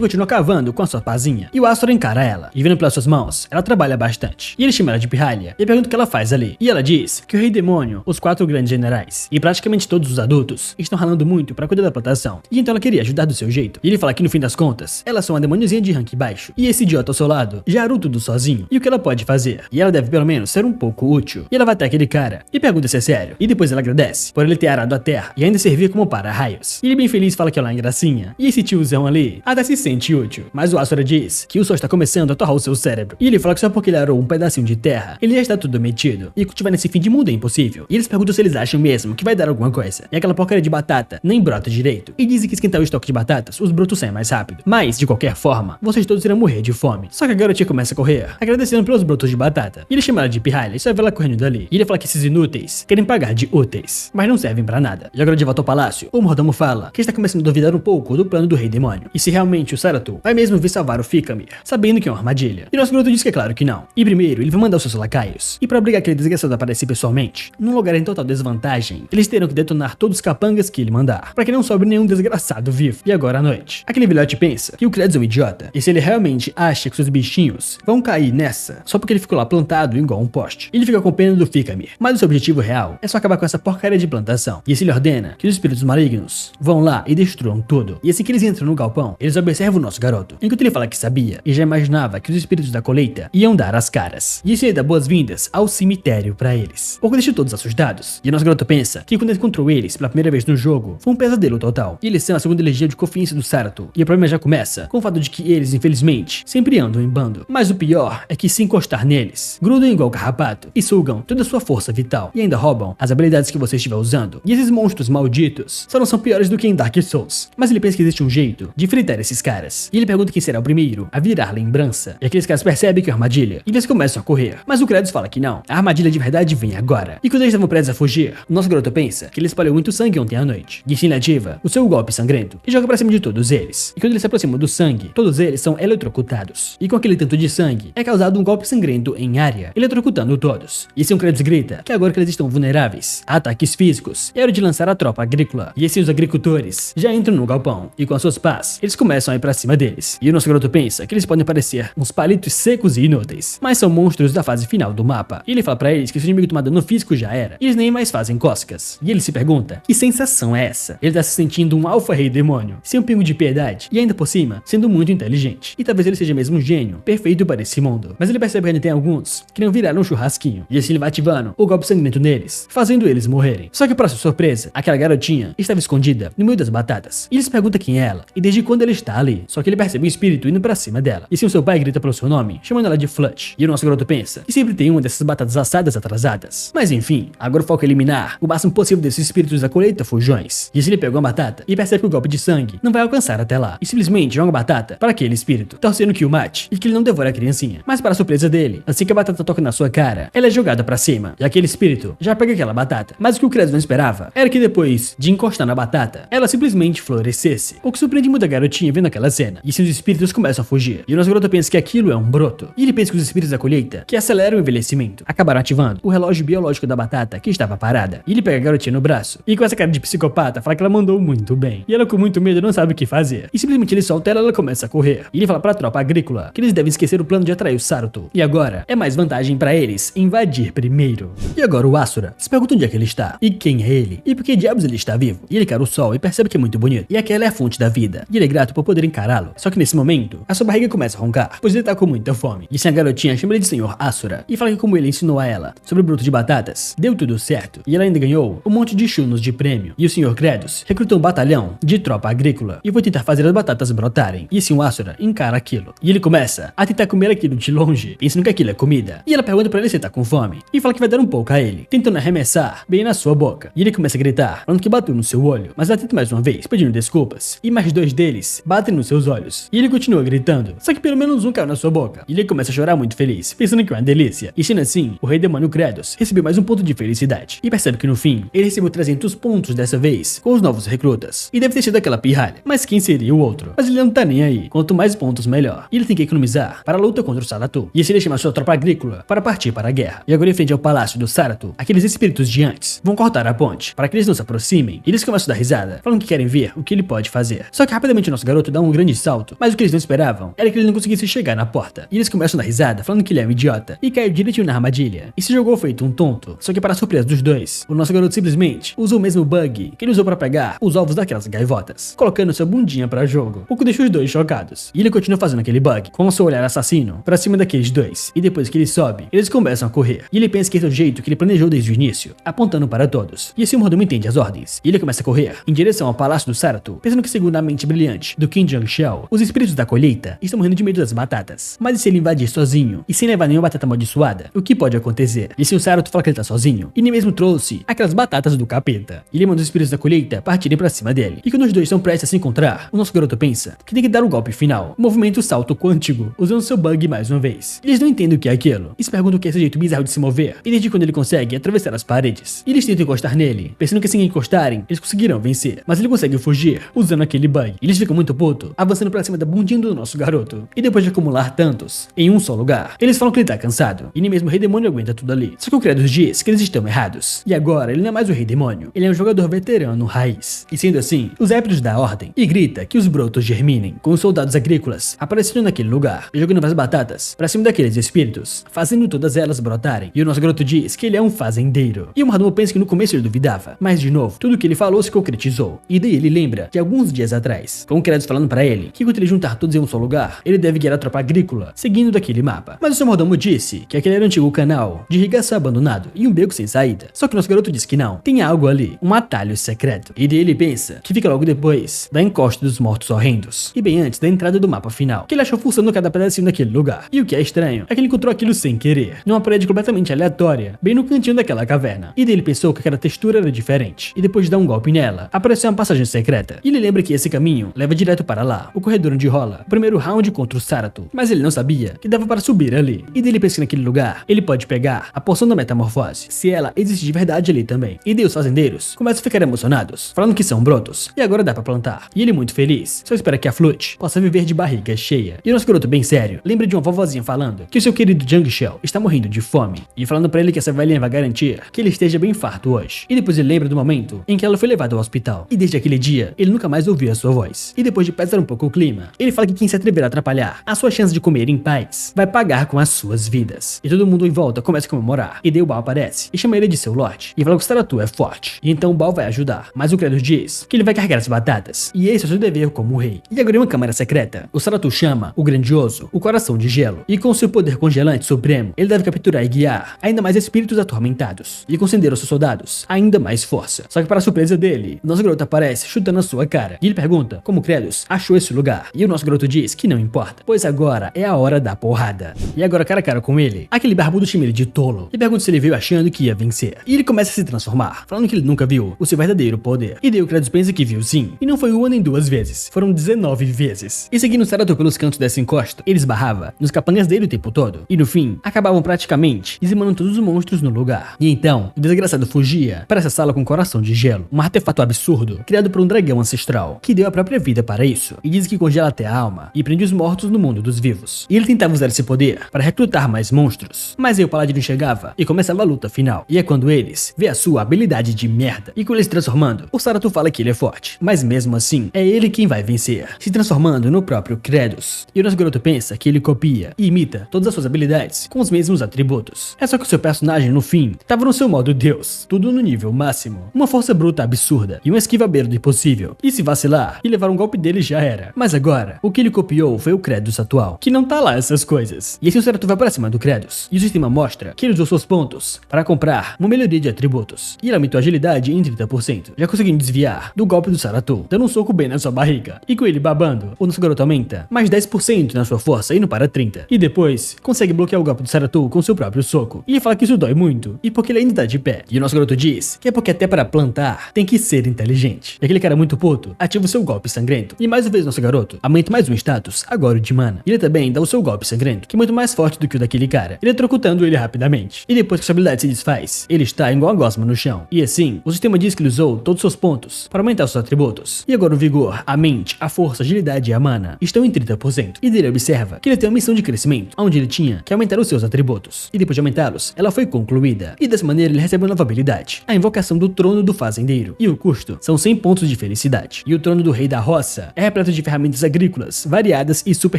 continua cavando com a sua pazinha. E o Asura encara ela. E vendo pelas suas mãos, ela trabalha bastante. E ele chama ela de pirralha batalha e pergunta o que ela faz ali. E ela diz que o Rei Demônio, os 4 grandes generais e praticamente todos os adultos estão ralando muito pra cuidar da plantação. E então ela queria ajudar do seu jeito. E ele fala que no fim das contas, ela é só uma demôniozinha de rank baixo. E esse idiota ao seu lado já arou tudo sozinho. E o que ela pode fazer? E ela deve pelo menos ser um pouco útil. E ela vai até aquele cara e pergunta se é sério. E depois ela agradece por ele ter arado a terra e ainda servir como para-raios. E ele bem feliz fala que ela é gracinha. E esse tiozão ali até se sente útil. Mas o Asura diz que o sol está começando a torrar o seu cérebro. E ele fala que só porque ele arou um pedacinho de terra, ele já está tudo metido. E cultivar nesse fim de mundo é impossível. E eles perguntam se eles acham mesmo que vai dar alguma coisa. E aquela porcaria de batata nem brota direito. E dizem que esquentar o estoque de batatas, os brotos saem mais rápido. Mas, de qualquer forma, vocês todos irão morrer de fome. Só que a garotinha começa a correr, agradecendo pelos brotos de batata. E ele chama ela de pirralha e só vê ela correndo dali. E ele fala que esses inúteis querem pagar de úteis, mas não servem pra nada. E agora de volta ao palácio, o mordomo fala que está começando a duvidar um pouco do plano do Rei Demônio. E se realmente o Saratu vai mesmo vir salvar o Fikamir, sabendo que é uma armadilha. E nosso garoto diz que é claro que não. E primeiro, ele vai mandar os seus lacaios. E pra obrigar aquele desgraçado a aparecer pessoalmente, num lugar em total desvantagem, eles terão que detonar todos os capangas que ele mandar, pra que não sobre nenhum desgraçado vivo. E agora à noite, aquele velhote pensa que o Kratos é um idiota. E se ele realmente acha que seus bichinhos vão cair nessa, só porque ele ficou lá plantado igual um poste. Ele fica com pena do Fikamir, mas o seu objetivo real é só acabar com essa porcaria de plantação. E assim ele ordena que os espíritos malignos vão lá e destruam tudo. E assim que eles entram no galpão, eles observam o nosso garoto, enquanto ele fala que sabia e já imaginava que os espíritos da colheita iam dar as caras. E isso ele dá boas-vindas ao cemitério pra eles, o que deixa todos assustados. E o nosso garoto pensa que quando ele encontrou eles pela primeira vez no jogo, foi um pesadelo total. E eles são a segunda legião de confiança do Saratu. E o problema já começa com o fato de que eles, infelizmente, sempre andam em bando. Mas o pior é que se encostar neles, grudam igual carrapato e sugam toda a sua força vital. E ainda roubam as habilidades que você estiver usando. E esses monstros malditos só não são piores do que em Dark Souls. Mas ele pensa que existe um jeito de fritar esses caras. E ele pergunta quem será o primeiro a virar lembrança. E aqueles caras percebem que é uma armadilha. E eles começam a correr. Mas o Kratos fala que não. A armadilha de verdade vem agora. E quando eles estavam prestes a fugir, o nosso garoto pensa que ele espalhou muito sangue ontem à noite. E assim ele ativa o seu golpe sangrento e joga pra cima de todos eles. E quando ele se aproxima do sangue, todos eles são eletrocutados. E com aquele tanto de sangue, é causado um golpe sangrento em área, eletrocutando todos. E assim o Kratos grita que agora que eles estão vulneráveis a ataques físicos, é hora de lançar a tropa agrícola. E assim os agricultores já entram no galpão. E com as suas pás, eles começam a ir pra cima deles. E o nosso garoto pensa que eles podem parecer uns palitos secos e inúteis, mas são monstros da fase final do mapa. E ele fala pra eles que se o inimigo tomar dano físico já era, eles nem mais fazem cócegas. E ele se pergunta, que sensação é essa? Ele tá se sentindo um alfa rei demônio, sem um pingo de piedade, e ainda por cima, sendo muito inteligente. E talvez ele seja mesmo um gênio, perfeito para esse mundo. Mas ele percebe que ainda tem alguns que não viraram um churrasquinho. E assim ele vai ativando o golpe sangrento neles, fazendo eles morrerem. Só que para sua surpresa, aquela garotinha estava escondida no meio das batatas. E ele se pergunta quem é ela, e desde quando ela está ali. Só que ele percebe um espírito indo pra cima dela. E sim o seu pai grita pelo seu nome, chamando ela de Flush. E o nosso garoto pensa que sempre tem uma dessas batatas assadas atrasadas. Mas enfim, agora o foco é eliminar o máximo possível desses espíritos da colheita fujões. E assim ele pegou a batata e percebe que o golpe de sangue não vai alcançar até lá. E simplesmente joga a batata para aquele espírito, torcendo que o mate e que ele não devore a criancinha. Mas para a surpresa dele, assim que a batata toca na sua cara, ela é jogada pra cima. E aquele espírito já pega aquela batata. Mas o que o Kratos não esperava era que depois de encostar na batata, ela simplesmente florescesse. O que surpreende muito a garotinha vendo aquela cena. E assim os espíritos começam a fugir. E o nosso garoto pensa que aquilo é um broto. E ele pensa que os espíritos da colheita, que aceleram o envelhecimento, acabaram ativando o relógio biológico da batata que estava parada. E ele pega a garotinha no braço e com essa cara de psicopata fala que ela mandou muito bem. E ela com muito medo não sabe o que fazer. E simplesmente ele solta ela e ela começa a correr. E ele fala pra tropa agrícola que eles devem esquecer o plano de atrair o Saratu. E agora é mais vantagem pra eles invadir primeiro. E agora o Asura se pergunta onde é que ele está e quem é ele e por que diabos ele está vivo. E ele quer o sol e percebe que é muito bonito e aquela é a fonte da vida. E ele é grato por poder encará-lo. Só que nesse momento a sua barriga começa a roncar, pois ele tá com muita fome. E assim a garotinha chama ele de Senhor Asura e fala que como ele ensinou a ela sobre o broto de batatas, deu tudo certo. E ela ainda ganhou um monte de chunos de prêmio. E o Senhor Kratos recrutou um batalhão de tropa agrícola e foi tentar fazer as batatas brotarem. E assim o Asura encara aquilo. E ele começa a tentar comer aquilo de longe, pensando que aquilo é comida. E ela pergunta pra ele se tá com fome e fala que vai dar um pouco a ele, tentando arremessar bem na sua boca. E ele começa a gritar, falando que bateu no seu olho. Mas ela tenta mais uma vez, pedindo desculpas. E mais dois deles batem nos seus olhos. E ele continua gritando, só que pelo menos um caiu na sua boca. E ele começa a chorar muito feliz, pensando que é uma delícia. E sendo assim, o Rei Demônio Kratos recebeu mais um ponto de felicidade. E percebe que no fim, ele recebeu 300 pontos dessa vez, com os novos recrutas. E deve ter sido aquela pirralha. Mas quem seria o outro? Mas ele não tá nem aí. Quanto mais pontos, melhor. E ele tem que economizar para a luta contra o Saratu. E assim ele chama sua tropa agrícola para partir para a guerra. E agora em frente ao palácio do Saratu, aqueles espíritos de antes vão cortar a ponte para que eles não se aproximem. E eles começam a dar risada, falando que querem ver o que ele pode fazer. Só que rapidamente o nosso garoto dá um grande salto, mas o que eles não esperavam era que ele não conseguisse chegar na porta. E eles começam a dar risada, falando que ele é um idiota, e cai caiu direitinho na armadilha e se jogou feito um tonto. Só que para surpresa dos dois, o nosso garoto simplesmente usou o mesmo bug que ele usou para pegar os ovos daquelas gaivotas, colocando sua bundinha para jogo, o que deixou os dois chocados. E ele continua fazendo aquele bug, com o seu olhar assassino, pra cima daqueles dois. E depois que ele sobe, eles começam a correr. E ele pensa que esse é o jeito que ele planejou desde o início, apontando para todos. E assim o mordomo entende as ordens. E ele começa a correr em direção ao palácio do Saratul, pensando que segundo a mente brilhante do King Jangshel, os espíritos da colheita estão morrendo de medo das batatas. Mas e se ele invadir sozinho e sem levar nenhuma batata amaldiçoada? O que pode acontecer? E se o Saratul fala que ele tá sozinho e nem mesmo trouxe aquelas batatas do capeta? E ele manda os espíritos da colheita partirem pra cima dele. E quando os dois estão prestes a se encontrar, o nosso garoto pensa que tem que dar o golpe final, o movimento salto quântico, usando seu bug mais uma vez. Eles não entendem o que é aquilo e se perguntam o que é esse jeito bizarro de se mover, e desde quando ele consegue atravessar as paredes. E eles tentam encostar nele, pensando que se encostarem, eles conseguirão vencer, mas ele consegue fugir, usando aquele bug. E eles ficam muito putos, avançando pra cima da bundinha do nosso garoto. E depois de acumular tantos em um só lugar, eles falam que ele tá cansado, e nem mesmo o Rei Demônio aguenta tudo ali. Só que o Kratos diz que eles estão errados, e agora ele não é mais o Rei Demônio, ele é um jogador veterano raiz. E sendo assim, os épidos da ordem, e grita que os brotos germinem, com os soldados agrícolas aparecendo naquele lugar, e jogando as batatas pra cima daqueles espíritos, fazendo todas elas brotarem. E o nosso garoto diz que ele é um fazendeiro. E o mordomo pensa que no começo ele duvidava, mas de novo, tudo que ele falou se concretizou. E daí ele lembra de alguns dias atrás, com o Kratos falando pra ele que quando ele juntar todos em um só lugar, ele deve guiar a tropa agrícola, seguindo daquele mapa. Mas o seu mordomo disse que aquele era um antigo canal de irrigação abandonado e um beco sem saída. Só que o nosso garoto diz que não, tem algo ali, um atalho secreto. E daí ele pensa que fica logo depois da encosta dos mortos horrendos, e bem antes da entrada do mapa final, que ele achou fuçando cada pedacinho daquele lugar. E o que é estranho é que ele encontrou aquilo sem querer, numa parede completamente aleatória, bem no cantinho daquela caverna. E daí ele pensou que aquela textura era diferente, e depois de dar um golpe nela, apareceu uma passagem secreta. E ele lembra que esse caminho leva direto para lá, o corredor onde rola o primeiro round contra o Saratul. Mas ele não sabia que dava para subir ali. E daí ele pensa que naquele lugar, ele pode pegar a poção da metamorfose, se ela existe de verdade ali também. E daí os fazendeiros começam a ficar emocionados, falando que são brotos, e agora dá pra plantar. E ele muito feliz, só espera que a Flute possa viver de barriga cheia. E o nosso garoto bem sério, lembra de uma vovozinha falando que o seu querido Jangshel está morrendo de fome, e falando pra ele que essa velhinha vai garantir que ele esteja bem farto hoje. E depois ele lembra do momento em que ela foi levada ao hospital, e desde aquele dia, ele nunca mais ouviu a sua voz. E depois de pesar um pouco o clima, ele fala que quem se atrever a atrapalhar a sua chance de comer em paz, vai pagar com as suas vidas. E todo mundo em volta começa a comemorar, e daí o Baal aparece, e chama ele de seu Lorde, e fala que o Saratul é forte, e então o Baal vai ajudar, mas o Kratos diz que ele vai carregar as batatas, e esse é o seu dever como rei. E agora em uma câmara secreta, o Saratul chama o grandioso, o coração de gelo, e com seu poder congelante supremo, ele deve capturar e guiar ainda mais espíritos atormentados, e conceder aos seus soldados ainda mais força. Só que para a surpresa dele, o nosso garoto aparece chutando a sua cara, e ele pergunta como Kratos achou esse lugar, e o nosso garoto diz que não importa, pois agora é a hora da porrada. E agora cara a cara com ele, aquele barbudo chama ele de tolo, e pergunta se ele veio achando que ia vencer. E ele começa a se transformar, falando que ele nunca viu o seu verdadeiro poder. E daí o Kratos pensa que viu sim, e não foi uma nem duas vezes, foram 19 vezes. E seguindo o Saratul pelos cantos dessa encosta, ele esbarrava nos capangas dele o tempo todo, e no fim, acabavam praticamente dizimando todos os monstros no lugar. E então, o desgraçado fugia para essa sala com um coração de gelo, um artefato absurdo, criado por um dragão ancestral, que deu a própria vida para isso, e diz que congela até a alma, e prende os mortos no mundo dos vivos. E ele tentava usar esse poder para recrutar mais monstros, mas aí o paladino chegava e começava a luta final, e é quando eles vê a sua habilidade de merda, e com ele se transformando, o Saratul fala que ele é forte, mas mesmo assim, é ele quem vai vencer, se transformando no próprio Kratos. E o nosso garoto pensa que ele copia e imita todas as suas habilidades com os mesmos atributos. É só que o seu personagem, no fim, estava no seu modo Deus, tudo no nível máximo, uma força bruta absurda e uma esquiva à beira do impossível. E se vacilar e levar um golpe dele já era. Mas agora, o que ele copiou foi o Kratos atual, que não tá lá essas coisas. E assim o Saratul vai pra cima do Kratos, e o sistema mostra que ele usou seus pontos para comprar uma melhoria de atributos, e ele aumentou a agilidade em 30%, já conseguindo desviar do golpe do Saratul, dando um soco bem na sua barriga. E com ele babando, o nosso garoto aumenta mais 10% na sua força, indo para 30%. E depois, consegue bloquear o golpe do Saratul com seu próprio soco. E ele fala que isso dói muito, e porque ele ainda tá de pé. E o nosso garoto diz que é porque até para plantar tem que ser inteligente. E aquele cara muito puto ativa o seu golpe sangrento. E mais uma vez nosso garoto aumenta mais um status, agora o de mana. E ele também dá o seu golpe sangrento, que é muito mais forte do que o daquele cara, eletrocutando ele rapidamente. E depois que sua habilidade se desfaz, ele está igual a gosma no chão. E assim, o sistema diz que ele usou todos os seus pontos para aumentar os seus atributos. E agora o vigor, a mente, a força, a agilidade e a mana estão em 30%. E dele observa que ele tem uma missão de crescimento, onde ele tinha que aumentar os seus atributos. E depois de aumentá-los, ela foi concluída. E dessa maneira ele recebe uma nova habilidade, a invocação do trono do fazendeiro. E o custo são 100 pontos de felicidade. E o trono do rei da roça é repleto de ferramentas agrícolas, variadas e super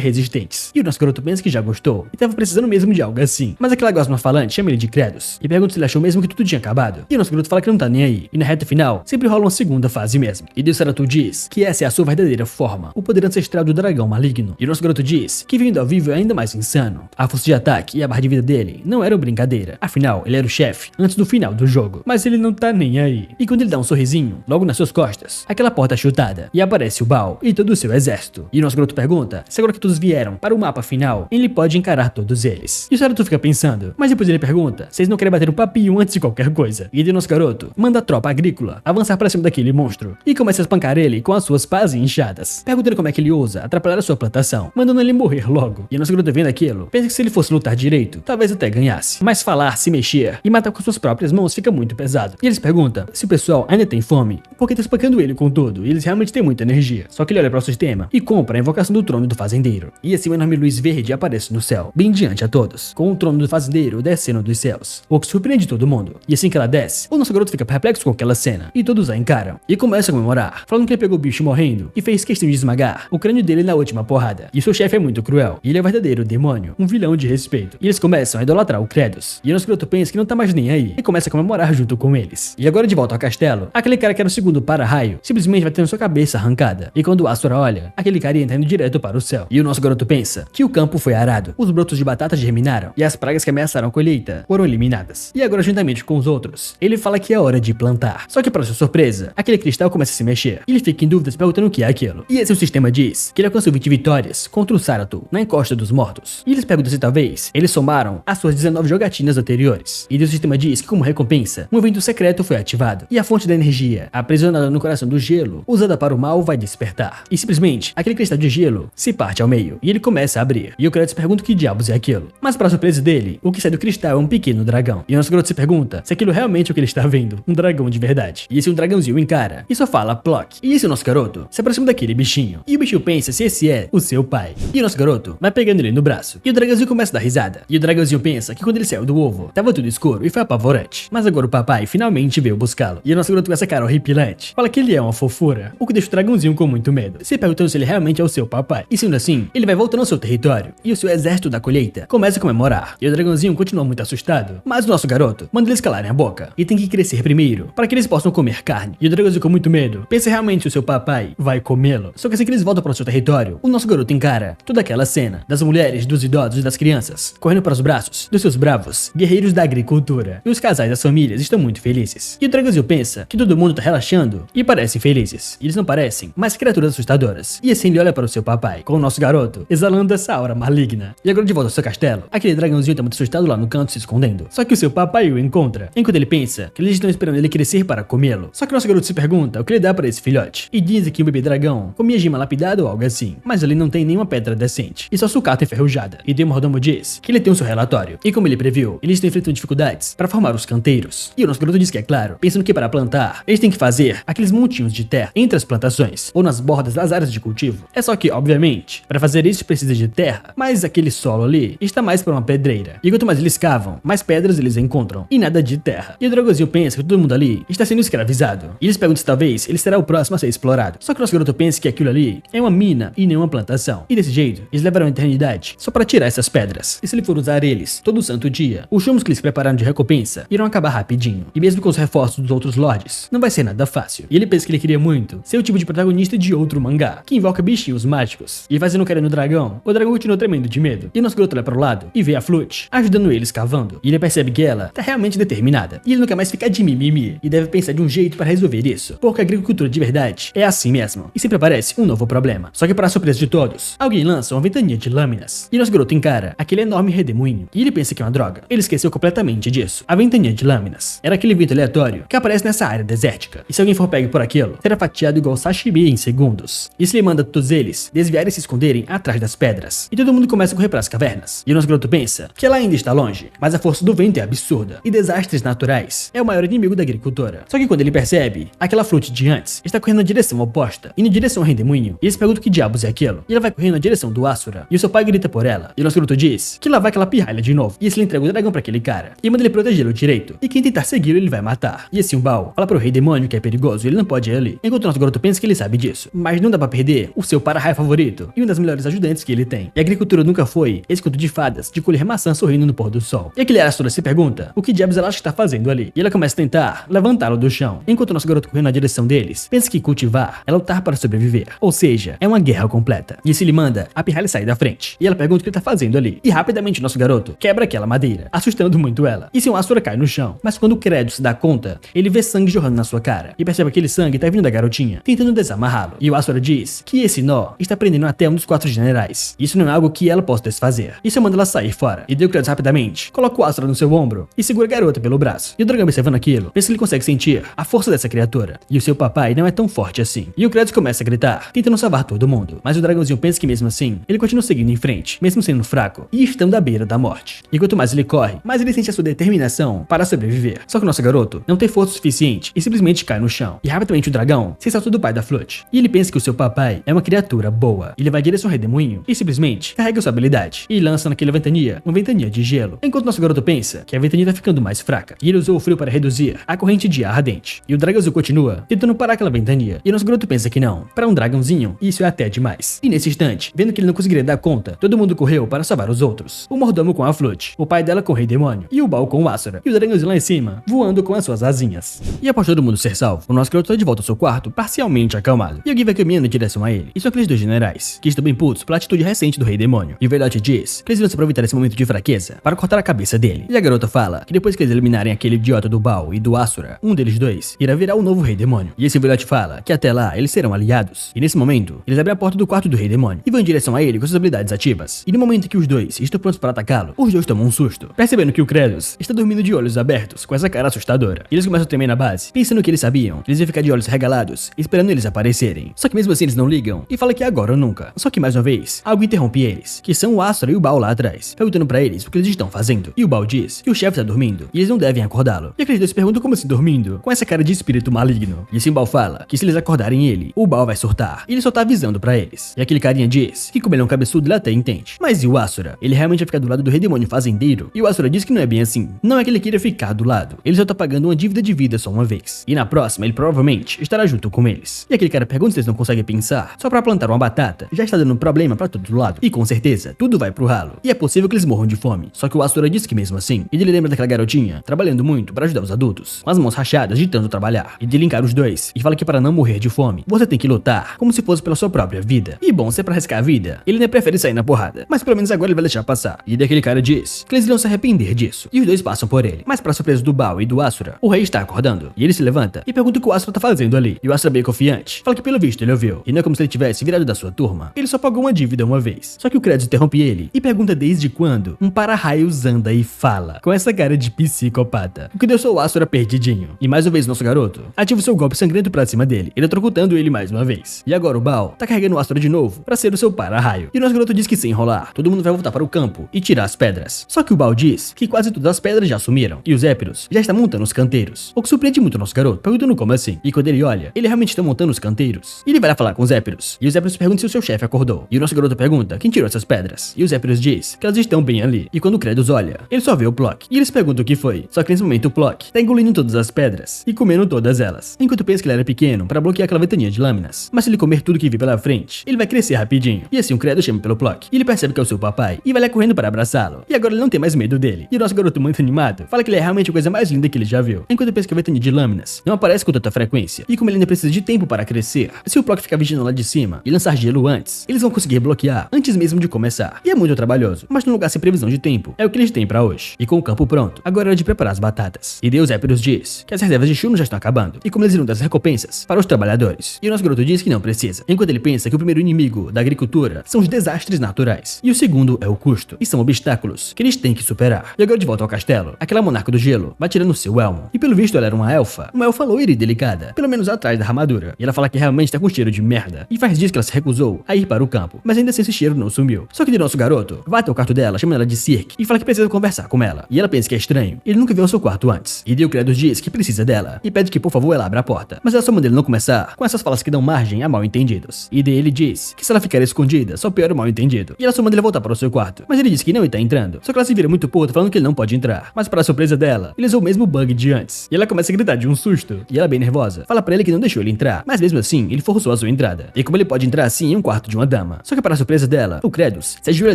resistentes. E o nosso garoto pensa que já gostou, e estava precisando mesmo de algo algo assim. Mas aquela gosma falante chama ele de Kratos e pergunta se ele achou mesmo que tudo tinha acabado. E o nosso garoto fala que não tá nem aí. E na reta final, sempre rola uma segunda fase mesmo. E Deus Saratu diz que essa é a sua verdadeira forma, o poder ancestral do dragão maligno. E o nosso garoto diz que vindo ao vivo é ainda mais insano. A força de ataque e a barra de vida dele não eram brincadeira. Afinal, ele era o chefe antes do final do jogo. Mas ele não tá nem aí. E quando ele dá um sorrisinho, logo nas suas costas, aquela porta é chutada e aparece o Baal e todo o seu exército. E o nosso garoto pergunta se agora que todos vieram para o mapa final, ele pode encarar todos eles. E o Saratu fica pensando, mas depois ele pergunta se eles não querem bater um papinho antes de qualquer coisa. E o nosso garoto manda a tropa agrícola avançar para cima daquele monstro e começa a espancar ele com as suas pás inchadas, perguntando como é que ele ousa atrapalhar a sua plantação, mandando ele morrer logo. E o nosso garoto vendo aquilo, pensa que se ele fosse lutar direito, talvez até ganhasse. Mas falar, se mexer e matar com suas próprias mãos fica muito pesado. E eles perguntam se o pessoal ainda tem fome, porque tá espancando ele com tudo e eles realmente têm muita energia. Só que ele olha para o sistema e compra a invocação do trono do fazendeiro. E assim uma enorme luz verde aparece no céu, bem diante a todos, com o trono do fazendeiro descendo dos céus, o que surpreende todo mundo. E assim que ela desce, o nosso garoto fica perplexo com aquela cena, e todos a encaram, e começa a comemorar, falando que ele pegou o bicho morrendo, e fez questão de esmagar o crânio dele na última porrada. E seu chefe é muito cruel, e ele é o verdadeiro demônio, um vilão de respeito. E eles começam a idolatrar o Kratos, e o nosso garoto pensa que não tá mais nem aí, e começa a comemorar junto com eles. E agora de volta ao castelo, aquele cara que era o segundo para-raio, simplesmente vai tendo sua cabeça arrancada, e quando o Asura olha, aquele carinha tá indo direto para o céu. E o nosso garoto pensa que o campo foi arado, os brotos de batata germinaram, e as pragas que ameaçaram a colheita foram eliminadas. E agora, juntamente com os outros, ele fala que é hora de plantar. Só que para sua surpresa, aquele cristal começa a se mexer. E ele fica em dúvida se perguntando o que é aquilo. E esse o sistema diz que ele alcançou 20 vitórias contra o Saratu, na encosta dos mortos. E eles perguntam se talvez eles somaram as suas 19 jogatinas anteriores. E o sistema diz que como recompensa, um evento secreto foi ativado. E a fonte da energia, aprisionada no coração do gelo, usada para o mal, vai despertar. E simplesmente, aquele cristal de gelo se parte ao meio. E ele começa a abrir. E o Kratos pergunta o que diabos é aquilo. Mas para surpresa dele, o que sai do cristal é um pequeno dragão. E o nosso garoto se pergunta se aquilo realmente é o que ele está vendo, um dragão de verdade. E esse um dragãozinho encara e só fala Plock. E esse nosso garoto se aproxima daquele bichinho. E o bichinho pensa se esse é o seu pai. E o nosso garoto vai pegando ele no braço. E o dragãozinho começa a dar risada. E o dragãozinho pensa que quando ele saiu do ovo, tava tudo escuro e foi apavorante. Mas agora o papai finalmente veio buscá-lo. E o nosso garoto com essa cara horripilante fala que ele é uma fofura, o que deixa o dragãozinho com muito medo, se perguntando se ele realmente é o seu papai. E sendo assim, ele vai voltando ao seu território. E o seu exército da colheita começa a comemorar. E o dragãozinho continua muito assustado. Mas o nosso garoto manda eles calarem a boca. E tem que crescer primeiro, para que eles possam comer carne. E o dragãozinho com muito medo pensa realmente se o seu papai vai comê-lo. Só que assim que eles voltam para o seu território, o nosso garoto encara toda aquela cena das mulheres, dos idosos e das crianças correndo para os braços dos seus bravos guerreiros da agricultura. E os casais das famílias estão muito felizes. E o dragãozinho pensa que todo mundo tá relaxando e parecem felizes. E eles não parecem, mas criaturas assustadoras. E assim ele olha para o seu papai, com o nosso garoto exalando essa aura maligna. E agora de volta ao seu castelo, aquele dragãozinho tá muito assustado lá no canto se escondendo. Só que o seu papai o encontra, enquanto ele pensa que eles estão esperando ele crescer para comê-lo. Só que o nosso garoto se pergunta o que ele dá para esse filhote. E dizem que o bebê dragão comia gema lapidada ou algo assim. Mas ele não tem nenhuma pedra decente, e só sucata enferrujada. E o mordomo diz que ele tem o seu relatório. E como ele previu, eles estão enfrentando dificuldades para formar os canteiros. E o nosso garoto diz que é claro, pensando que para plantar, eles têm que fazer aqueles montinhos de terra entre as plantações, ou nas bordas das áreas de cultivo. É só que, obviamente, para fazer isso precisa de terra, mas aquele solo ali está mais para uma pedreira. E quanto mais eles cavam, mais pedras eles encontram, e nada de terra. E o dragãozinho pensa que todo mundo ali está sendo escravizado. E eles perguntam se talvez ele será o próximo a ser explorado. Só que o nosso garoto pensa que aquilo ali é uma mina e não uma plantação. E desse jeito, eles levarão a eternidade só para tirar essas pedras. E se ele for usar eles todo santo dia, os chumos que eles prepararam de recompensa irão acabar rapidinho. E mesmo com os reforços dos outros lords, não vai ser nada fácil. E ele pensa que ele queria muito ser o tipo de protagonista de outro mangá, que invoca bichinhos mágicos. E fazendo cair no dragão, o dragão continua tremendo de medo. E o nosso garoto olha para o lado e vê a Flute ajudando eles cavando. E ele percebe que ela tá realmente determinada. E ele não quer mais ficar de mimimi. E deve pensar de um jeito para resolver isso. Porque a agricultura de verdade é assim mesmo. E sempre aparece um novo problema. Só que para a surpresa de todos, alguém lança uma ventania de lâminas. E nosso garoto encara aquele enorme redemoinho. E ele pensa que é uma droga. Ele esqueceu completamente disso. A ventania de lâminas era aquele vento aleatório que aparece nessa área desértica. E se alguém for pego por aquilo, será fatiado igual sashimi em segundos. E se ele manda todos eles desviarem e se esconderem atrás das pedras. E todo mundo começa a correr para as cavernas. E o nosso garoto pensa que ela ainda está longe, mas a força do vento é absurda. E desastres naturais é o maior inimigo da agricultura. Só que quando ele percebe, aquela Flute de antes está correndo na direção oposta, indo em direção ao redemoinho. E eles perguntam que diabos é aquilo. E ela vai correndo na direção do Asura. E o seu pai grita por ela. E o nosso garoto diz que lá vai aquela pirralha de novo. E esse ele entrega o dragão para aquele cara. E manda ele protegê-lo direito. E quem tentar segui-lo ele vai matar. E assim o Baal fala pro rei demônio que é perigoso e ele não pode ir ali. Enquanto o nosso garoto pensa que ele sabe disso. Mas não dá pra perder o seu para-raio favorito e uma das melhores ajudantes que ele tem. E a agricultura nunca foi esse conto de fadas de colher maçã sorrindo no pôr do sol. E aquele Asura se pergunta o que diabos ela acha que está fazendo ali. E ela começa a tentar levantá-lo do chão, enquanto o nosso garoto correndo na direção deles pensa que cultivar é lutar para sobreviver. Ou seja, é uma guerra completa. E assim ele manda a pirralha sair da frente. E ela pergunta o que ele tá fazendo ali. E rapidamente o nosso garoto quebra aquela madeira, assustando muito ela. E seu Asura cai no chão. Mas quando o Kratos se dá conta, ele vê sangue jorrando na sua cara. E percebe que aquele sangue tá vindo da garotinha, tentando desamarrá-lo. E o Asura diz que esse nó está prendendo até um dos 4 generais. Isso não é algo que ela possa desfazer. Isso manda ela sair fora. E o Kratos rapidamente coloca o Asura no seu ombro e segura a garota pelo braço. E o dragão observando aquilo, pensa que ele consegue sentir a força dessa criatura. E o seu papai não é tão forte assim. E o Kratos começa a gritar, tentando salvar todo mundo. Mas o dragãozinho pensa que mesmo assim, ele continua seguindo em frente, mesmo sendo fraco e estando à beira da morte. E quanto mais ele corre, mais ele sente a sua determinação para sobreviver. Só que o nosso garoto não tem força suficiente e simplesmente cai no chão. E rapidamente o dragão se salta do pai da Flood. E ele pensa que o seu papai é uma criatura boa. Ele vai em direção ao redemoinho e simplesmente carrega sua habilidade e lança naquela ventania uma ventania de gelo. Enquanto nosso garoto pensa que a ventania tá ficando mais fraca. E ele usou o frio para reduzir a corrente de ar ardente. E o dragãozinho continua tentando parar aquela ventania. E nosso garoto pensa que não. Para um dragãozinho, isso é até demais. E nesse instante, vendo que ele não conseguiria dar conta, todo mundo correu para salvar os outros. O mordomo com a Flood, o pai dela com o rei demônio e o Baal com o Asura. E o dragãozinho lá em cima, voando com as suas asinhas. E após todo mundo ser salvo, o nosso garoto tá de volta ao seu quarto, parcialmente acalmado. E alguém vai caminhando em direção a ele. E são aqueles 2 generais, que estão bem putos pela atitude recente do rei demônio. E o velhote diz que eles vão se aproveitar desse momento de fraqueza para cortar a cabeça dele. E a garota fala que depois que eles eliminarem aquele idiota do Baal e do Asura, um deles 2 irá virar o novo rei demônio. E esse velhote fala que até lá eles serão aliados. E nesse momento, eles abrem a porta do quarto do rei demônio e vão em direção a ele com suas habilidades ativas. E no momento em que os 2 estão prontos para atacá-lo, os 2 tomam um susto, percebendo que o Kratos está dormindo de olhos abertos com essa cara assustadora. E eles começam a tremer na base, pensando que eles sabiam. Eles iam ficar de olhos regalados, esperando eles aparecerem. Só que mesmo assim eles não ligam e falam que é agora ou nunca. Só que mais uma vez, algo interrompe eles, que são o Asura e o Baal lá atrás, perguntando pra eles o que eles estão fazendo. E o Baal diz que o chefe está dormindo e eles não devem acordá-lo. E aqueles 2 perguntam como assim dormindo, com essa cara de espírito maligno. E assim o Baal fala que se eles acordarem ele, o Baal vai surtar. E ele só tá avisando pra eles. E aquele carinha diz que como ele é um cabeçudo, ele até entende. Mas e o Asura? Ele realmente vai ficar do lado do rei demônio fazendeiro? E o Asura diz que não é bem assim. Não é que ele queira ficar do lado. Ele só tá pagando uma dívida de vida só uma vez. E na próxima, ele provavelmente estará junto com eles. E aquele cara pergunta se eles não conseguem pensar só pra plantar uma batata. Já está dando problema pra todo lado. E com certeza, tudo vai pro ralo. E é possível que eles morram de fome. Só que o Asura diz que mesmo assim, ele lembra daquela garotinha trabalhando muito pra ajudar os adultos, com as mãos rachadas de tanto trabalhar. E de linkar os 2. E fala que para não morrer de fome, você tem que lutar como se fosse pela sua própria vida. E bom, se é pra arriscar a vida, ele nem prefere sair na porrada. Mas pelo menos agora ele vai deixar passar. E daquele cara diz que eles irão se arrepender disso. E os 2 passam por ele. Mas pra surpresa do Baal e do Asura, o rei está acordando. E ele se levanta e pergunta o que o Asura tá fazendo ali. E o Asura bem confiante fala que pelo visto ele ouviu. E não é como se ele tivesse virado da sua turma. Ele só pagou uma dívida uma vez. Só que o Kratos interrompe ele e pergunta desde quando um para-raios anda e fala, com essa cara de psicopata. O que deixou o Asura perdidinho. E mais uma vez nosso garoto ativa o seu golpe sangrento pra cima dele, eletrocutando ele mais uma vez. E agora o Baal tá carregando o Asura de novo pra ser o seu para-raio. E o nosso garoto diz que sem enrolar, todo mundo vai voltar para o campo e tirar as pedras. Só que o Baal diz que quase todas as pedras já sumiram. E os Épiros já está montando os canteiros. O que surpreende muito o nosso garoto, perguntando como assim. E quando ele olha, ele realmente está montando os canteiros. E ele vai lá falar com os Épiros. E os Épiros perguntam se o seu chefe acordou. E o nosso garoto pergunta quem tirou essas pedras. E os Épiros diz que elas estão bem ali. E quando o Kratos olha, ele só vê o Plock. E eles perguntam o que foi. Só que nesse momento o Plock tá engolindo todas as pedras e comendo todas elas. Enquanto pensa que ele era pequeno para bloquear aquela ventania de lâminas. Mas se ele comer tudo que vir pela frente, ele vai crescer rapidinho. E assim o Kratos chama pelo Plock. E ele percebe que é o seu papai e vai lá correndo para abraçá-lo. E agora ele não tem mais medo dele. E o nosso garoto muito animado fala que ele é realmente a coisa mais linda que ele já viu. Enquanto pensa que a ventania de lâminas não aparece com tanta frequência. E como ele ainda precisa de tempo para crescer, se o Plock ficar vigiando lá de cima e lançar gelo antes, eles vão conseguir bloquear antes mesmo de começar. E é muito trabalhoso, mas num lugar sem previsão de tempo, é o que eles têm pra hoje. E com o campo pronto, agora é hora de preparar as batatas. E Deus Épiros diz que as reservas de chuno já estão acabando. E como eles irão dar as recompensas para os trabalhadores. E o nosso garoto diz que não precisa. Enquanto ele pensa que o primeiro inimigo da agricultura são os desastres naturais. E o segundo é o custo. E são obstáculos que eles têm que superar. E agora de volta ao castelo, aquela monarca do gelo vai tirando seu elmo. E pelo visto ela era uma elfa loira e delicada, pelo menos atrás da armadura. E ela fala que realmente tá com cheiro de merda. E faz dias que ela se recusou a ir para o campo. Mas ainda assim esse cheiro não sumiu. Só que o nosso garoto vai até o quarto dela, chamando ela de Cirque, e fala que precisa conversar com ela. E ela pensa que é estranho. Ele nunca viu o seu quarto antes. E Kratos diz que precisa dela. E pede que por favor ela abra a porta. Mas ela só manda ele não começar com essas falas que dão margem a mal entendidos. E ele diz que se ela ficar escondida, só piora o mal entendido. E ela só manda ele voltar para o seu quarto. Mas ele diz que não está entrando. Só que ela se vira muito puta falando que ele não pode entrar. Mas para a surpresa dela, ele usou o mesmo bug de antes. E ela começa a gritar de um susto. E ela bem nervosa fala pra ele que não deixou ele entrar. Mas mesmo assim, ele forçou a sua entrada. E como ele pode entrar assim em um quarto de uma dama. Só que para a surpresa dela, o Kratos se ajoelha